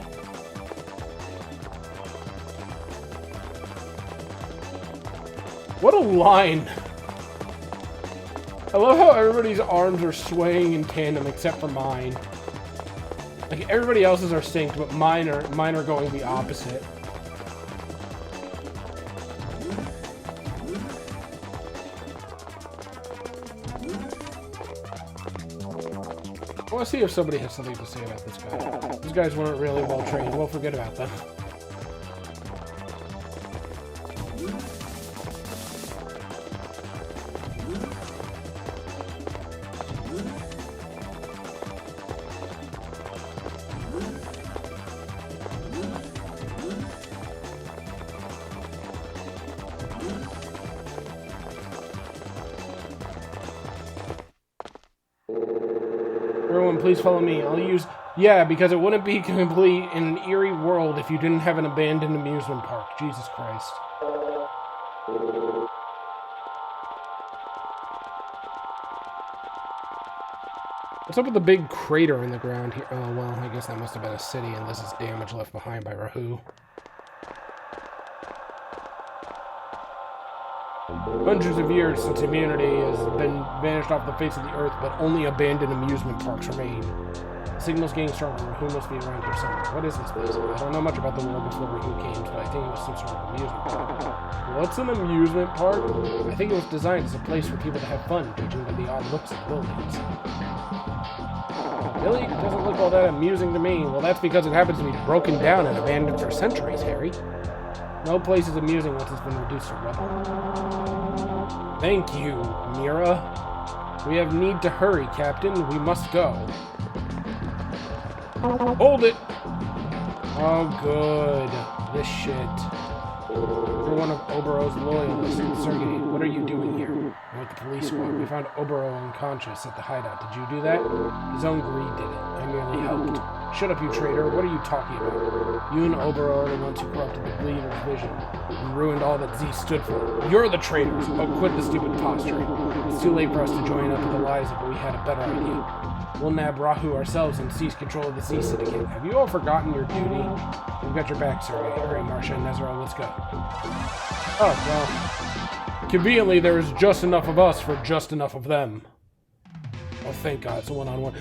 [SPEAKER 1] What a line! I love how everybody's arms are swaying in tandem except for mine. Like, everybody else's are synced, but mine are going the opposite. I want to see if somebody has something to say about this guy. These guys weren't really well trained. We'll forget about them. Everyone, please follow me. I'll use... Yeah, because it wouldn't be complete in an eerie world if you didn't have an abandoned amusement park. Jesus Christ. What's up with the big crater in the ground here? Oh, well, I guess that must have been a city, and this is damage left behind by Rahoo. Hundreds of years since humanity has been vanished off the face of the earth, but only abandoned amusement parks remain. The signal's getting stronger. Rahoo must be around here somewhere. What is this place? I don't know much about the world before Rahoo came, but I think it was some sort of amusement park. What's an amusement park? I think it was designed as a place for people to have fun, judging by the odd looks of buildings. Really? It doesn't look all that amusing to me. Well, that's because it happens to be broken down and abandoned for centuries, Harry. No place is amusing once it's been reduced to rubble. Thank you, Mira. We have need to hurry, Captain. We must go. Hold it! Oh, good. This shit. You're one of Obero's loyalists in Syndicate. What are you doing here? I'm with the police squad. We found Obero unconscious at the hideout. Did you do that? His own greed did it. I merely helped. Shut up, you traitor. What are you talking about? You and Obero are the ones who corrupted the leader's vision and ruined all that Z stood for. You're the traitors. Oh, quit the stupid posturing. It's too late for us to join up with the lies, but we had a better idea. We'll nab Rahu ourselves and seize control of the Z Syndicate. Have you all forgotten your duty? We've got your back, Sergei. Hurry, Marcia and Nezero, let's go. Oh, well. Conveniently, there is just enough of us for just enough of them. Oh, thank God, it's a one-on-one.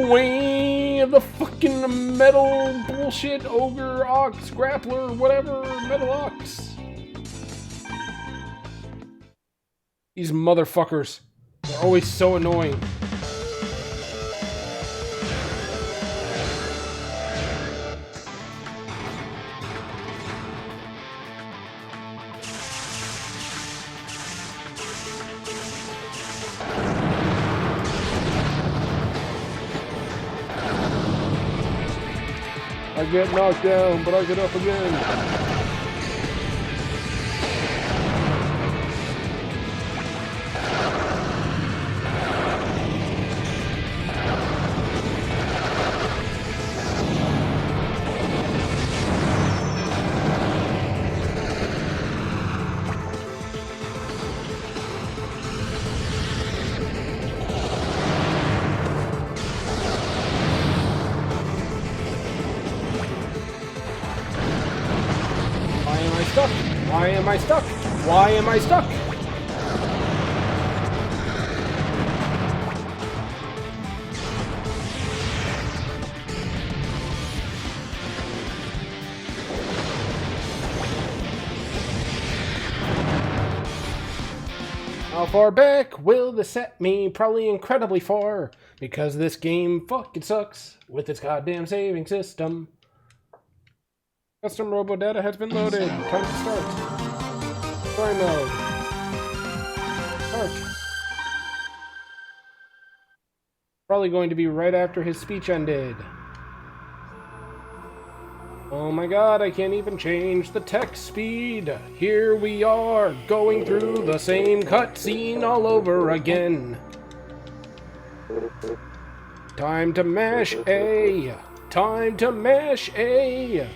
[SPEAKER 1] Wait, the fucking metal bullshit ogre, ox, grappler, whatever, metal ox. These motherfuckers. They're always so annoying. I get knocked down, but I get up again. Why am I stuck? Why am I stuck? How far back will this set me? Probably incredibly far, because this game fucking sucks with its goddamn saving system. Custom Robo data has been loaded. Time to start. Story mode. Start. Probably going to be right after his speech ended. Oh my God, I can't even change the text speed. Here we are, going through the same cutscene all over again. Time to mash A. Time to mash A.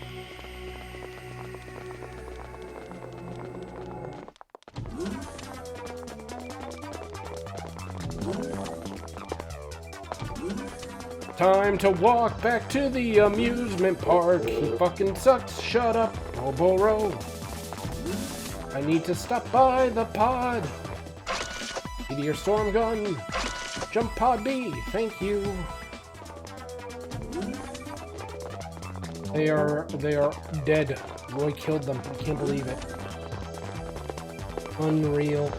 [SPEAKER 1] Time to walk back to the amusement park. He fucking sucks. Shut up, Robo. I need to stop by the pod. Meteor storm gun. Jump pod B. Thank you. They are dead. Roy killed them. I can't believe it. Unreal.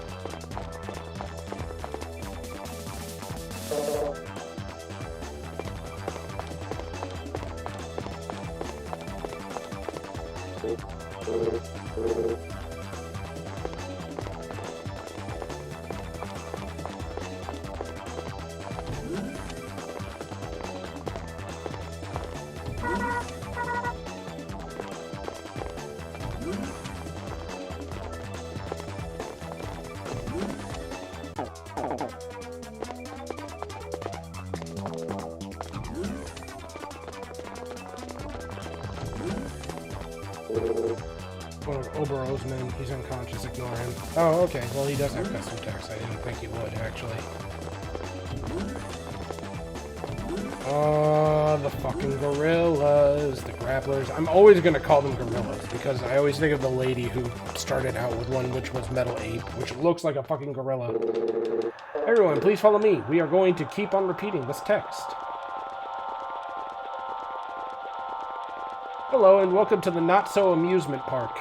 [SPEAKER 1] One of Obero's men. He's unconscious. Ignore him. Oh, okay. Well, he does have custom text. I didn't think he would, actually. Oh, the fucking gorillas. The grapplers. I'm always going to call them gorillas, because I always think of the lady who started out with one, which was Metal Ape, which looks like a fucking gorilla. Everyone, please follow me. We are going to keep on repeating this text. Hello, and welcome to the Not-So-Amusement Park.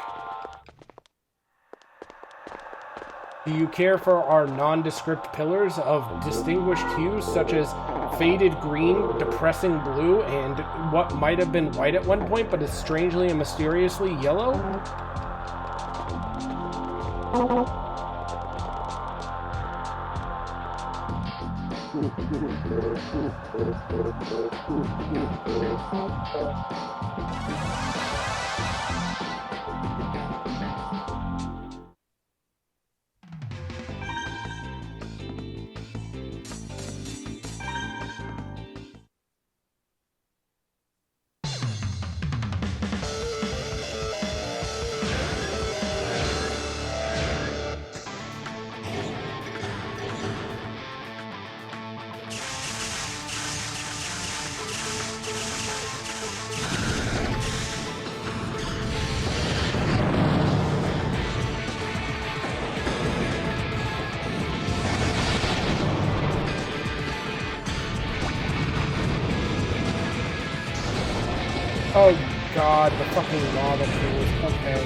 [SPEAKER 1] Do you care for our nondescript pillars of distinguished hues, such as faded green, depressing blue, and what might have been white at one point, but is strangely and mysteriously yellow? Oh god, the fucking lava pools. Okay.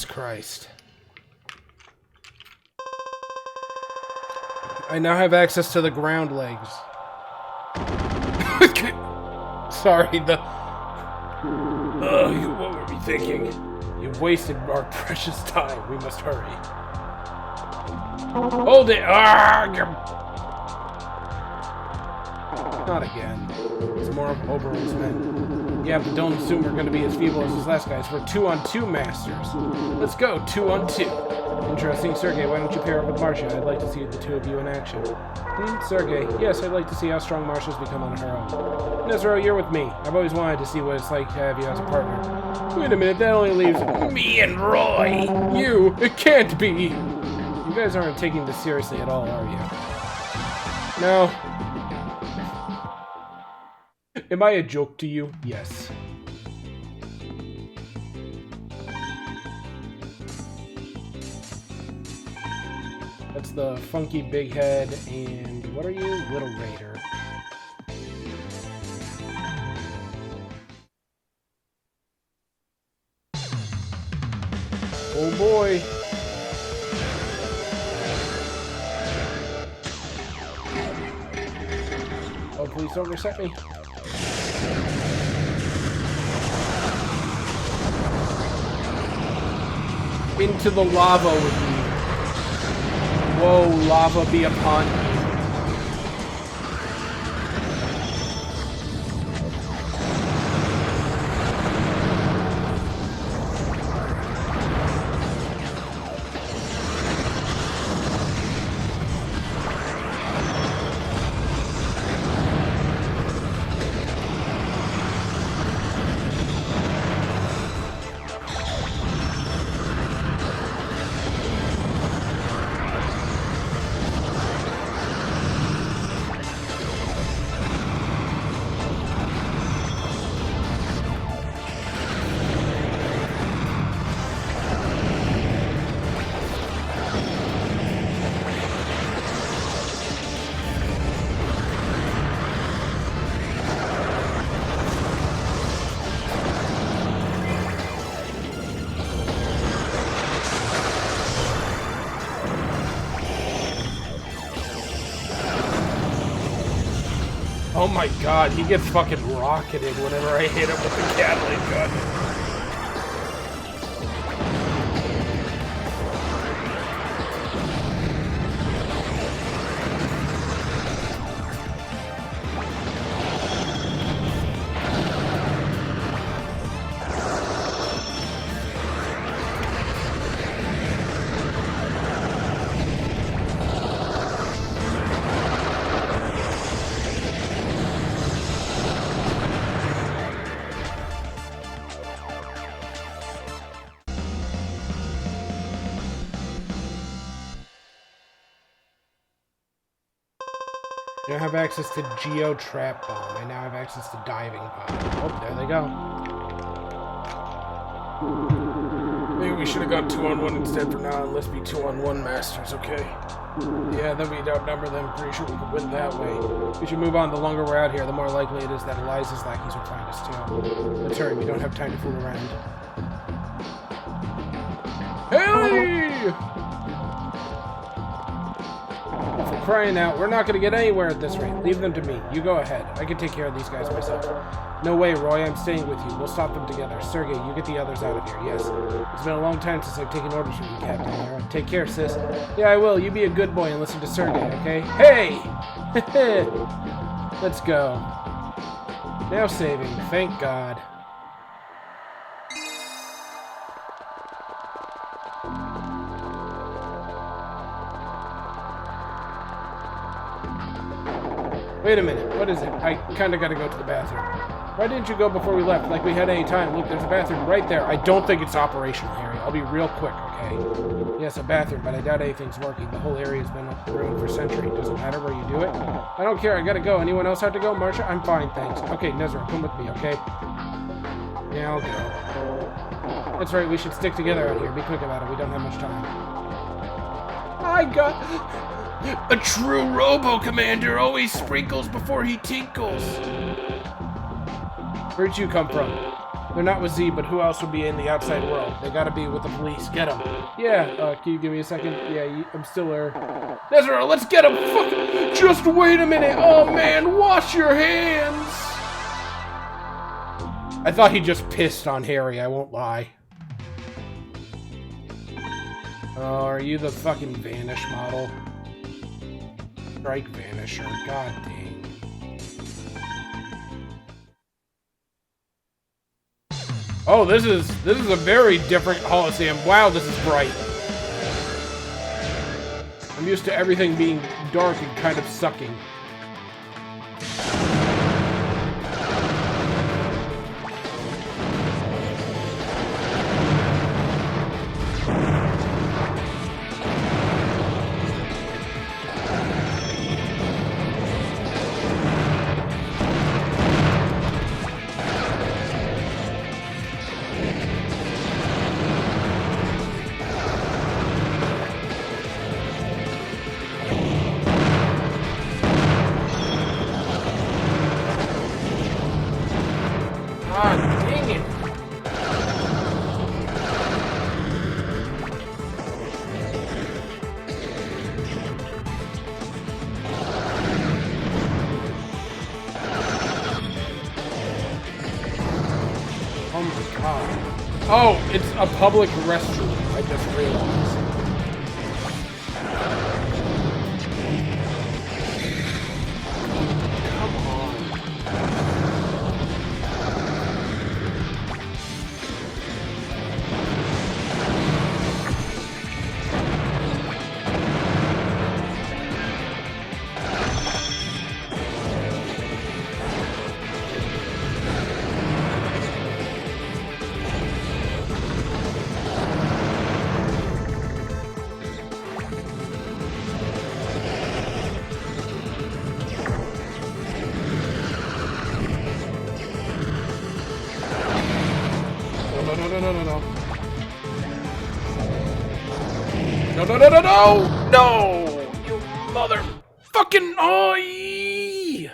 [SPEAKER 1] Christ. I now have access to the ground legs. Sorry, what were we thinking? You've wasted our precious time. We must hurry. Hold it! Not again. It's more of Oberon's men. Yeah, but don't assume we're going to be as feeble as these last guys. We're 2-on-2 masters. Let's go, 2-on-2. Interesting, Sergei. Why don't you pair up with Marcia? I'd like to see the two of you in action. Sergei. Yes, I'd like to see how strong Marcia's become on her own. Nezero, you're with me. I've always wanted to see what it's like to have you as a partner. Wait a minute, that only leaves me and Roy. You? It can't be. You guys aren't taking this seriously at all, are you? No. Am I a joke to you? Yes. That's the funky big head, and what are you? Little Raider. Oh boy. Oh, please don't reset me. Into the lava with me. Whoa, lava be upon me. Oh my god, he gets fucking rocketed whenever I hit him with the Gatling gun. I now have access to Geo Trap Bomb. I now have access to Diving Pod. Oh, there they go. Maybe we should have gone 2-on-1 instead for now, and let's be 2-on-1 masters, okay? Yeah, then we'd outnumber them. Pretty sure we could win that way. We should move on. The longer we're out here, the more likely it is that Eliza's lackeys will find us, too. Let's hurry. We don't have time to fool around. Hey! For crying out, we're not going to get anywhere at this rate. Leave them to me. You go ahead. I can take care of these guys myself. No way, Roy. I'm staying with you. We'll stop them together. Sergey, you get the others out of here. Yes. It's been a long time since I've taken orders from you, Captain Hera. Take care, sis. Yeah, I will. You be a good boy and listen to Sergey, okay? Hey! Let's go. Now saving. Thank God. Wait a minute, what is it? I kinda gotta go to the bathroom. Why didn't you go before we left, like we had any time? Look, there's a bathroom right there. I don't think it's operational, Harry. I'll be real quick, okay? Yes, a bathroom, but I doubt anything's working. The whole area's been ruined for centuries. Doesn't matter where you do it. I don't care, I gotta go. Anyone else have to go? Marsha? I'm fine, thanks. Okay, Nezra, come with me, okay? Yeah, I'll go. That's right, we should stick together out here. Be quick about it, we don't have much time. I got... A true Robo commander always sprinkles before he tinkles. Where'd you come from? They're not with Z, but who else would be in the outside world? They gotta be with the police. Get them. Yeah, can you give me a second? Yeah, I'm still there. Nezra, let's get him! Fuck! Just wait a minute! Oh man, wash your hands! I thought he just pissed on Harry, I won't lie. Oh, are you the fucking Vanish model? Strike Vanisher, god dang. Oh, this is a very different Coliseum. Wow, this is bright. I'm used to everything being dark and kind of sucking. Oh, it's a public restroom, I just realized. Come on. No! You motherfucking oi!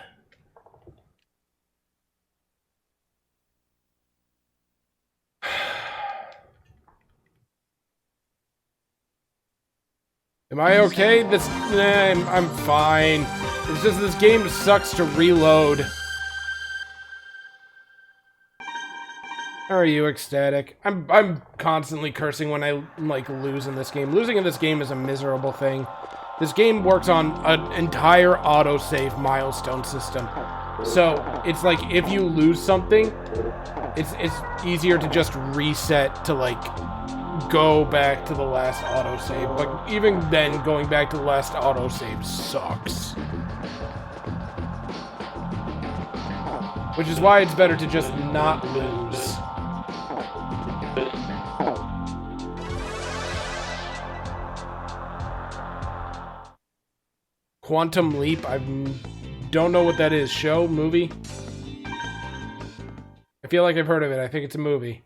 [SPEAKER 1] Am I okay? I'm fine. It's just this game sucks to reload. Are you ecstatic? I'm constantly cursing when I, like, lose in this game. Losing in this game is a miserable thing. This game works on an entire autosave milestone system. So, it's like, if you lose something, it's easier to just reset to, like, go back to the last autosave. But even then, going back to the last autosave sucks. Which is why it's better to just not lose. Quantum Leap, I've don't know what that is. Show? Movie? I feel like I've heard of it. I think it's a movie.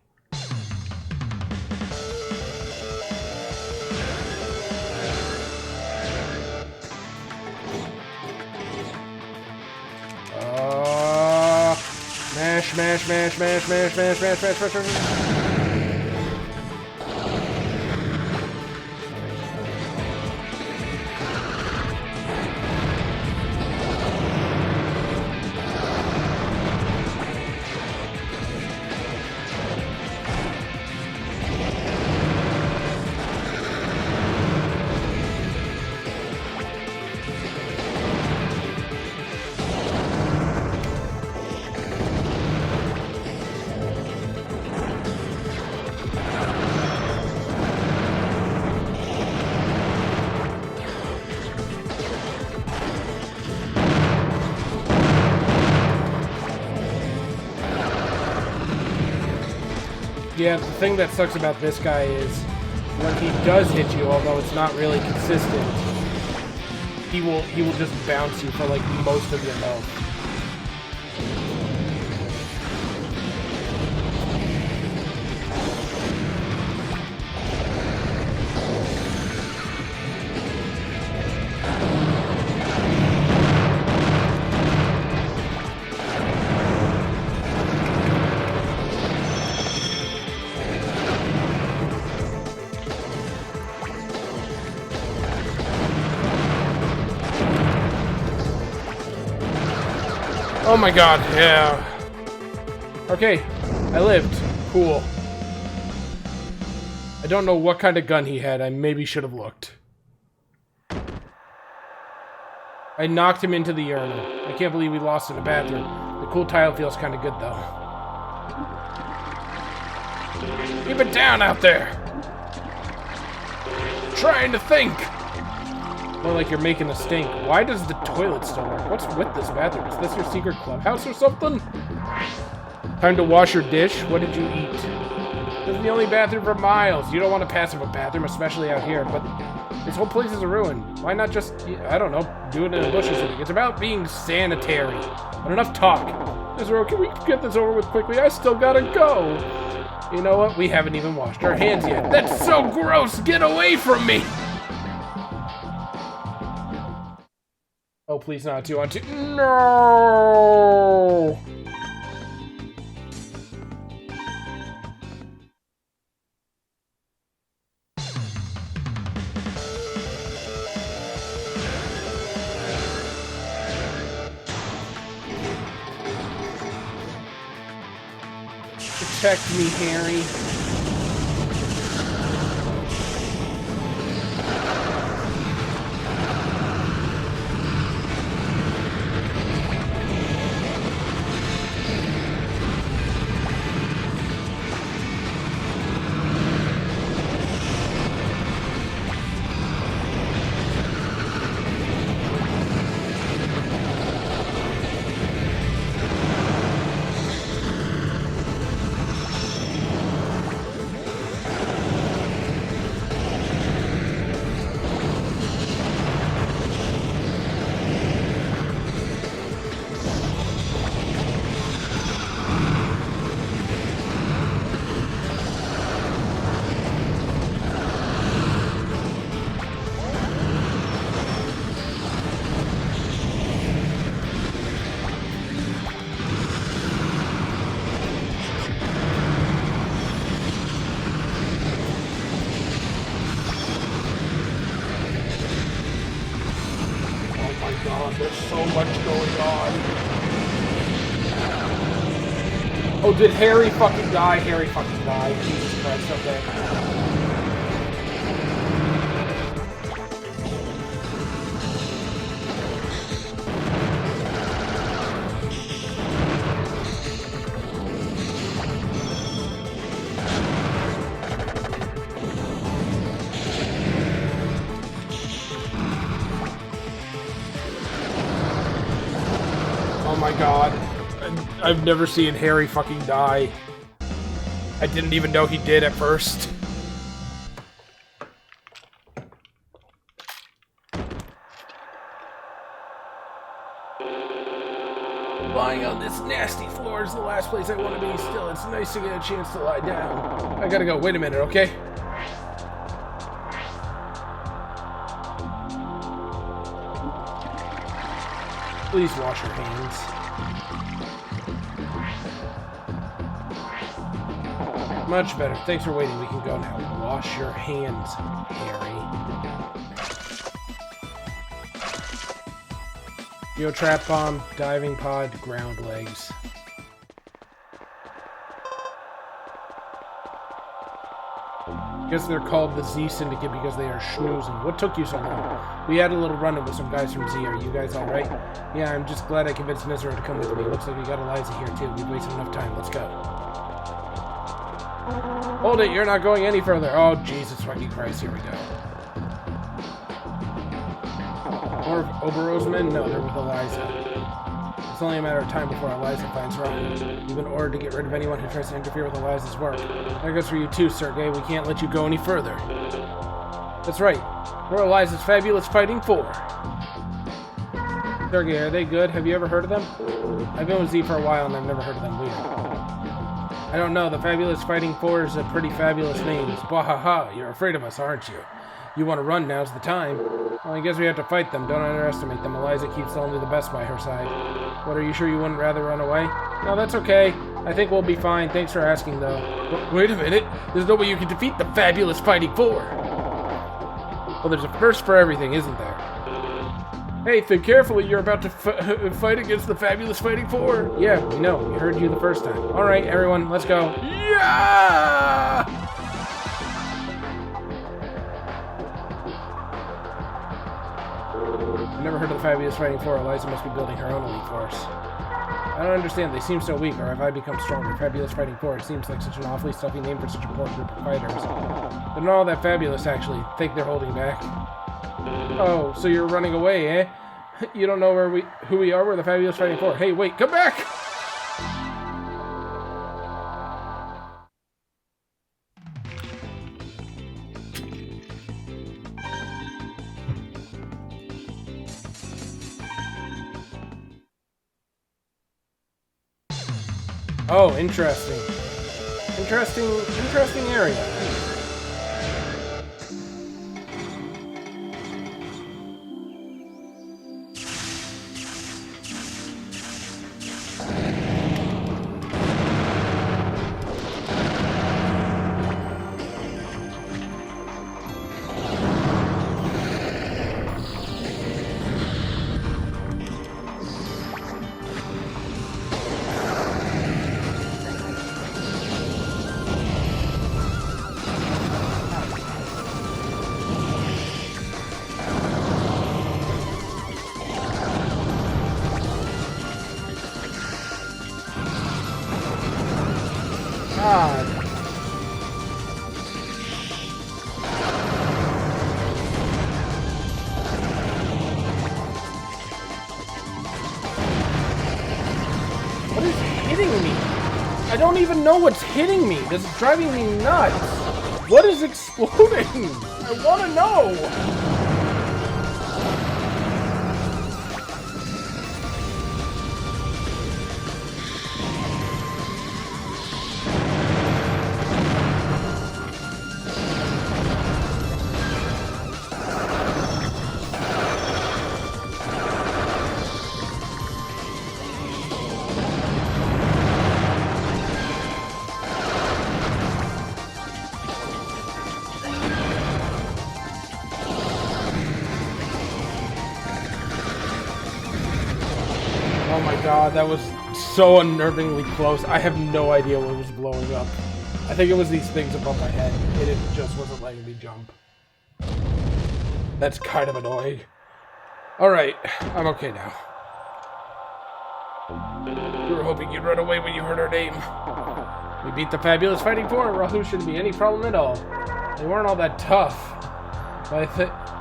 [SPEAKER 1] Mash, mash, mash, mash, mash, mash, mash, mash, mash, mash. Yeah, the thing that sucks about this guy is when he does hit you, although it's not really consistent, he will just bounce you for like most of your health. Oh my god, yeah. Okay, I lived. Cool. I don't know what kind of gun he had. I maybe should have looked. I knocked him into the urinal. I can't believe we lost in the bathroom. The cool tile feels kind of good, though. Keep it down out there. Trying to think. More like you're making a stink. Why does the toilet still work? What's with this bathroom? Is this your secret clubhouse or something? Time to wash your dish? What did you eat? This is the only bathroom for miles. You don't want to pass up a bathroom, especially out here, but this whole place is a ruin. Why not just, I don't know, do it in the bushes? It's about being sanitary. But enough talk. Ezra, can we get this over with quickly? I still gotta go. You know what? We haven't even washed our hands yet. That's so gross! Get away from me! Oh, please not 2 on 2. No! Protect me, Harry. There's so much going on. Oh, did Harry fucking die? Harry fucking died. Jesus Christ, okay. Oh my god. I've never seen Harry fucking die. I didn't even know he did at first. Lying on this nasty floor is the last place I want to be. Still, it's nice to get a chance to lie down. I gotta go. Wait a minute, okay? Please wash your hands. Much better. Thanks for waiting. We can go now. Wash your hands, Harry. Yo, trap bomb, diving pod, ground legs. Guess they're called the Z Syndicate because they are schnoozing. What took you so long? We had a little run-in with some guys from Z. Are you guys alright? Yeah, I'm just glad I convinced Nizra to come with me. Looks like we got Eliza here too. We've wasted enough time. Let's go. Hold it, you're not going any further. Oh, Jesus fucking Christ, here we go. More Oberos men? No, they're with Eliza. It's only a matter of time before Eliza finds Robo. You've been ordered to get rid of anyone who tries to interfere with Eliza's work. That goes for you too, Sergei. We can't let you go any further. That's right. We're Eliza's fabulous fighting four. Sergei, are they good? Have you ever heard of them? I've been with Z for a while and I've never heard of them. Weird. I don't know. The Fabulous Fighting Four is a pretty fabulous name. Bahaha, you're afraid of us, aren't you? You want to run, now's the time. Well, I guess we have to fight them. Don't underestimate them. Eliza keeps only the best by her side. What, are you sure you wouldn't rather run away? No, that's okay. I think we'll be fine. Thanks for asking, though. Wait a minute. There's no way you can defeat the Fabulous Fighting Four. Well, there's a first for everything, isn't there? Hey, think carefully. You're about to fight against the Fabulous Fighting Four. Yeah, we know. We heard you the first time. All right, everyone, let's go. Yeah! I've never heard of the Fabulous Fighting Four. Eliza must be building her own elite force. I don't understand. They seem so weak, or have I become stronger? Fabulous Fighting Four. It seems like such an awfully stuffy name for such a poor group of fighters. They're not all that fabulous, actually. Think they're holding back. Oh, so you're running away, eh? You don't know who we are? We're the Fabulous Fighting Four. Hey, wait, come back! Oh, interesting. Interesting area. God. What is hitting me? I don't even know what's hitting me. This is driving me nuts. What is exploding? I want to know. Oh my god, that was so unnervingly close. I have no idea what was blowing up. I think it was these things above my head. It just wasn't letting me jump. That's kind of annoying. Alright, I'm okay now. We were hoping you'd run away when you heard our name. We beat the Fabulous Fighting Four. Rahu shouldn't be any problem at all. They weren't all that tough. But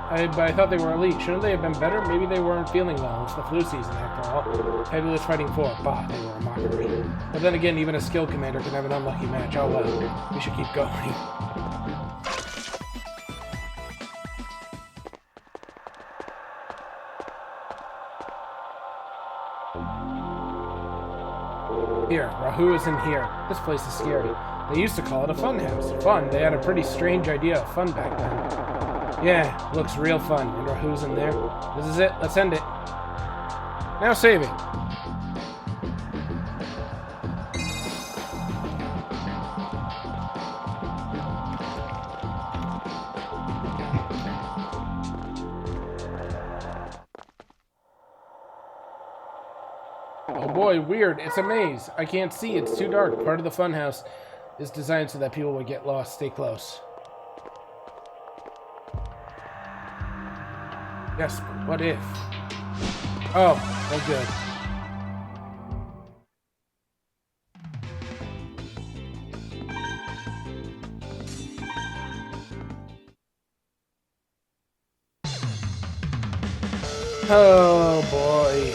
[SPEAKER 1] I thought they were elite. Shouldn't they have been better? Maybe they weren't feeling well. It's the flu season, after all. Fabulous Fighting Four. Bah, they were a mockery. But then again, even a skilled commander can have an unlucky match. Oh well, we should keep going. Here, Rahu is in here. This place is scary. They used to call it a fun house. Fun? They had a pretty strange idea of fun back then. Yeah, looks real fun. And Rahu's in there. This is it. Let's end it. Now saving. Oh boy, weird. It's a maze. I can't see. It's too dark. Part of the funhouse is designed so that people would get lost. Stay close. Yes, but what if? Oh good. Oh boy.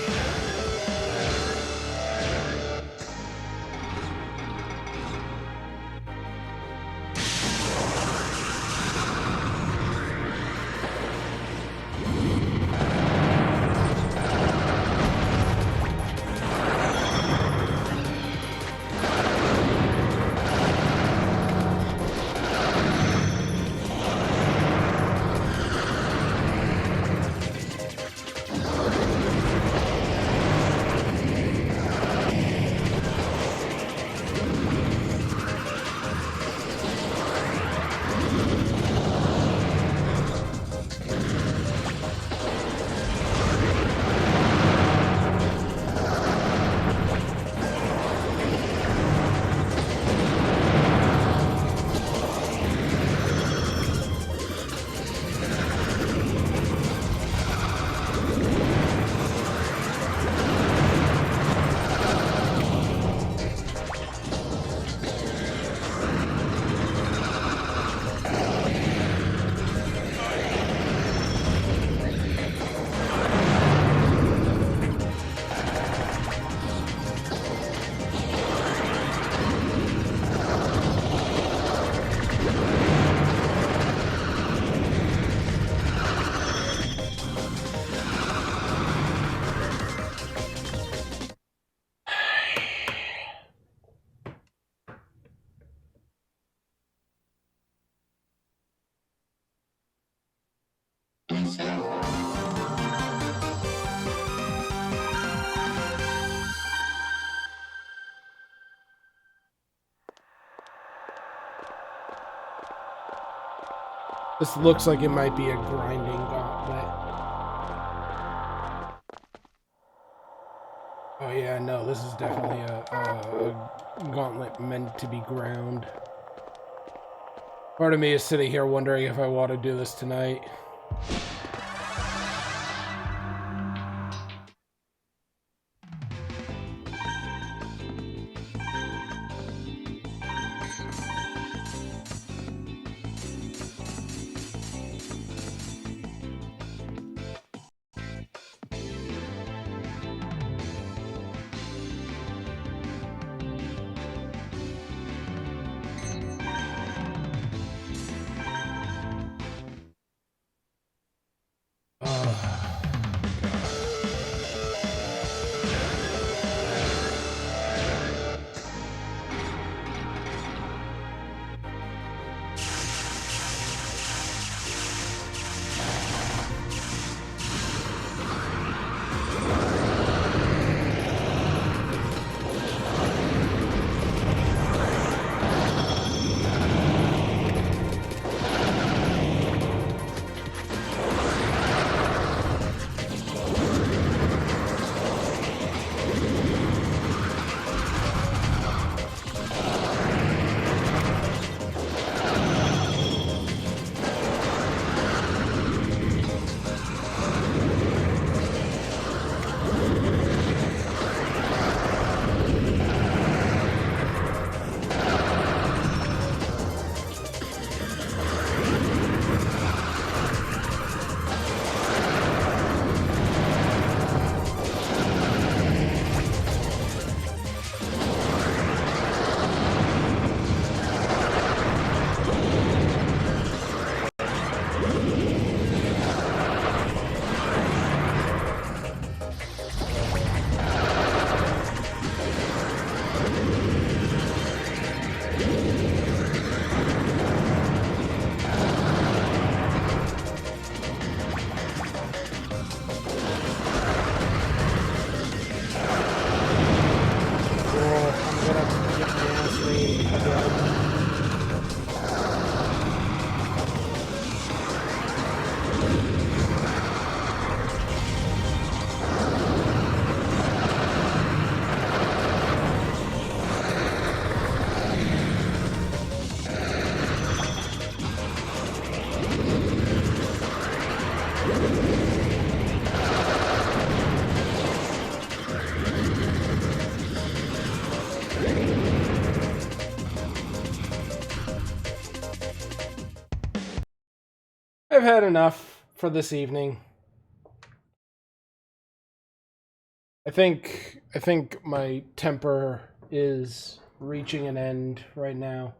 [SPEAKER 1] This looks like it might be a grinding gauntlet. Oh yeah, no, this is definitely a gauntlet meant to be ground. Part of me is sitting here wondering if I want to do this tonight. I've had enough for this evening. I think my temper is reaching an end right now.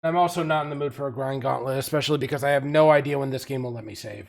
[SPEAKER 1] I'm also not in the mood for a grind gauntlet, especially because I have no idea when this game will let me save.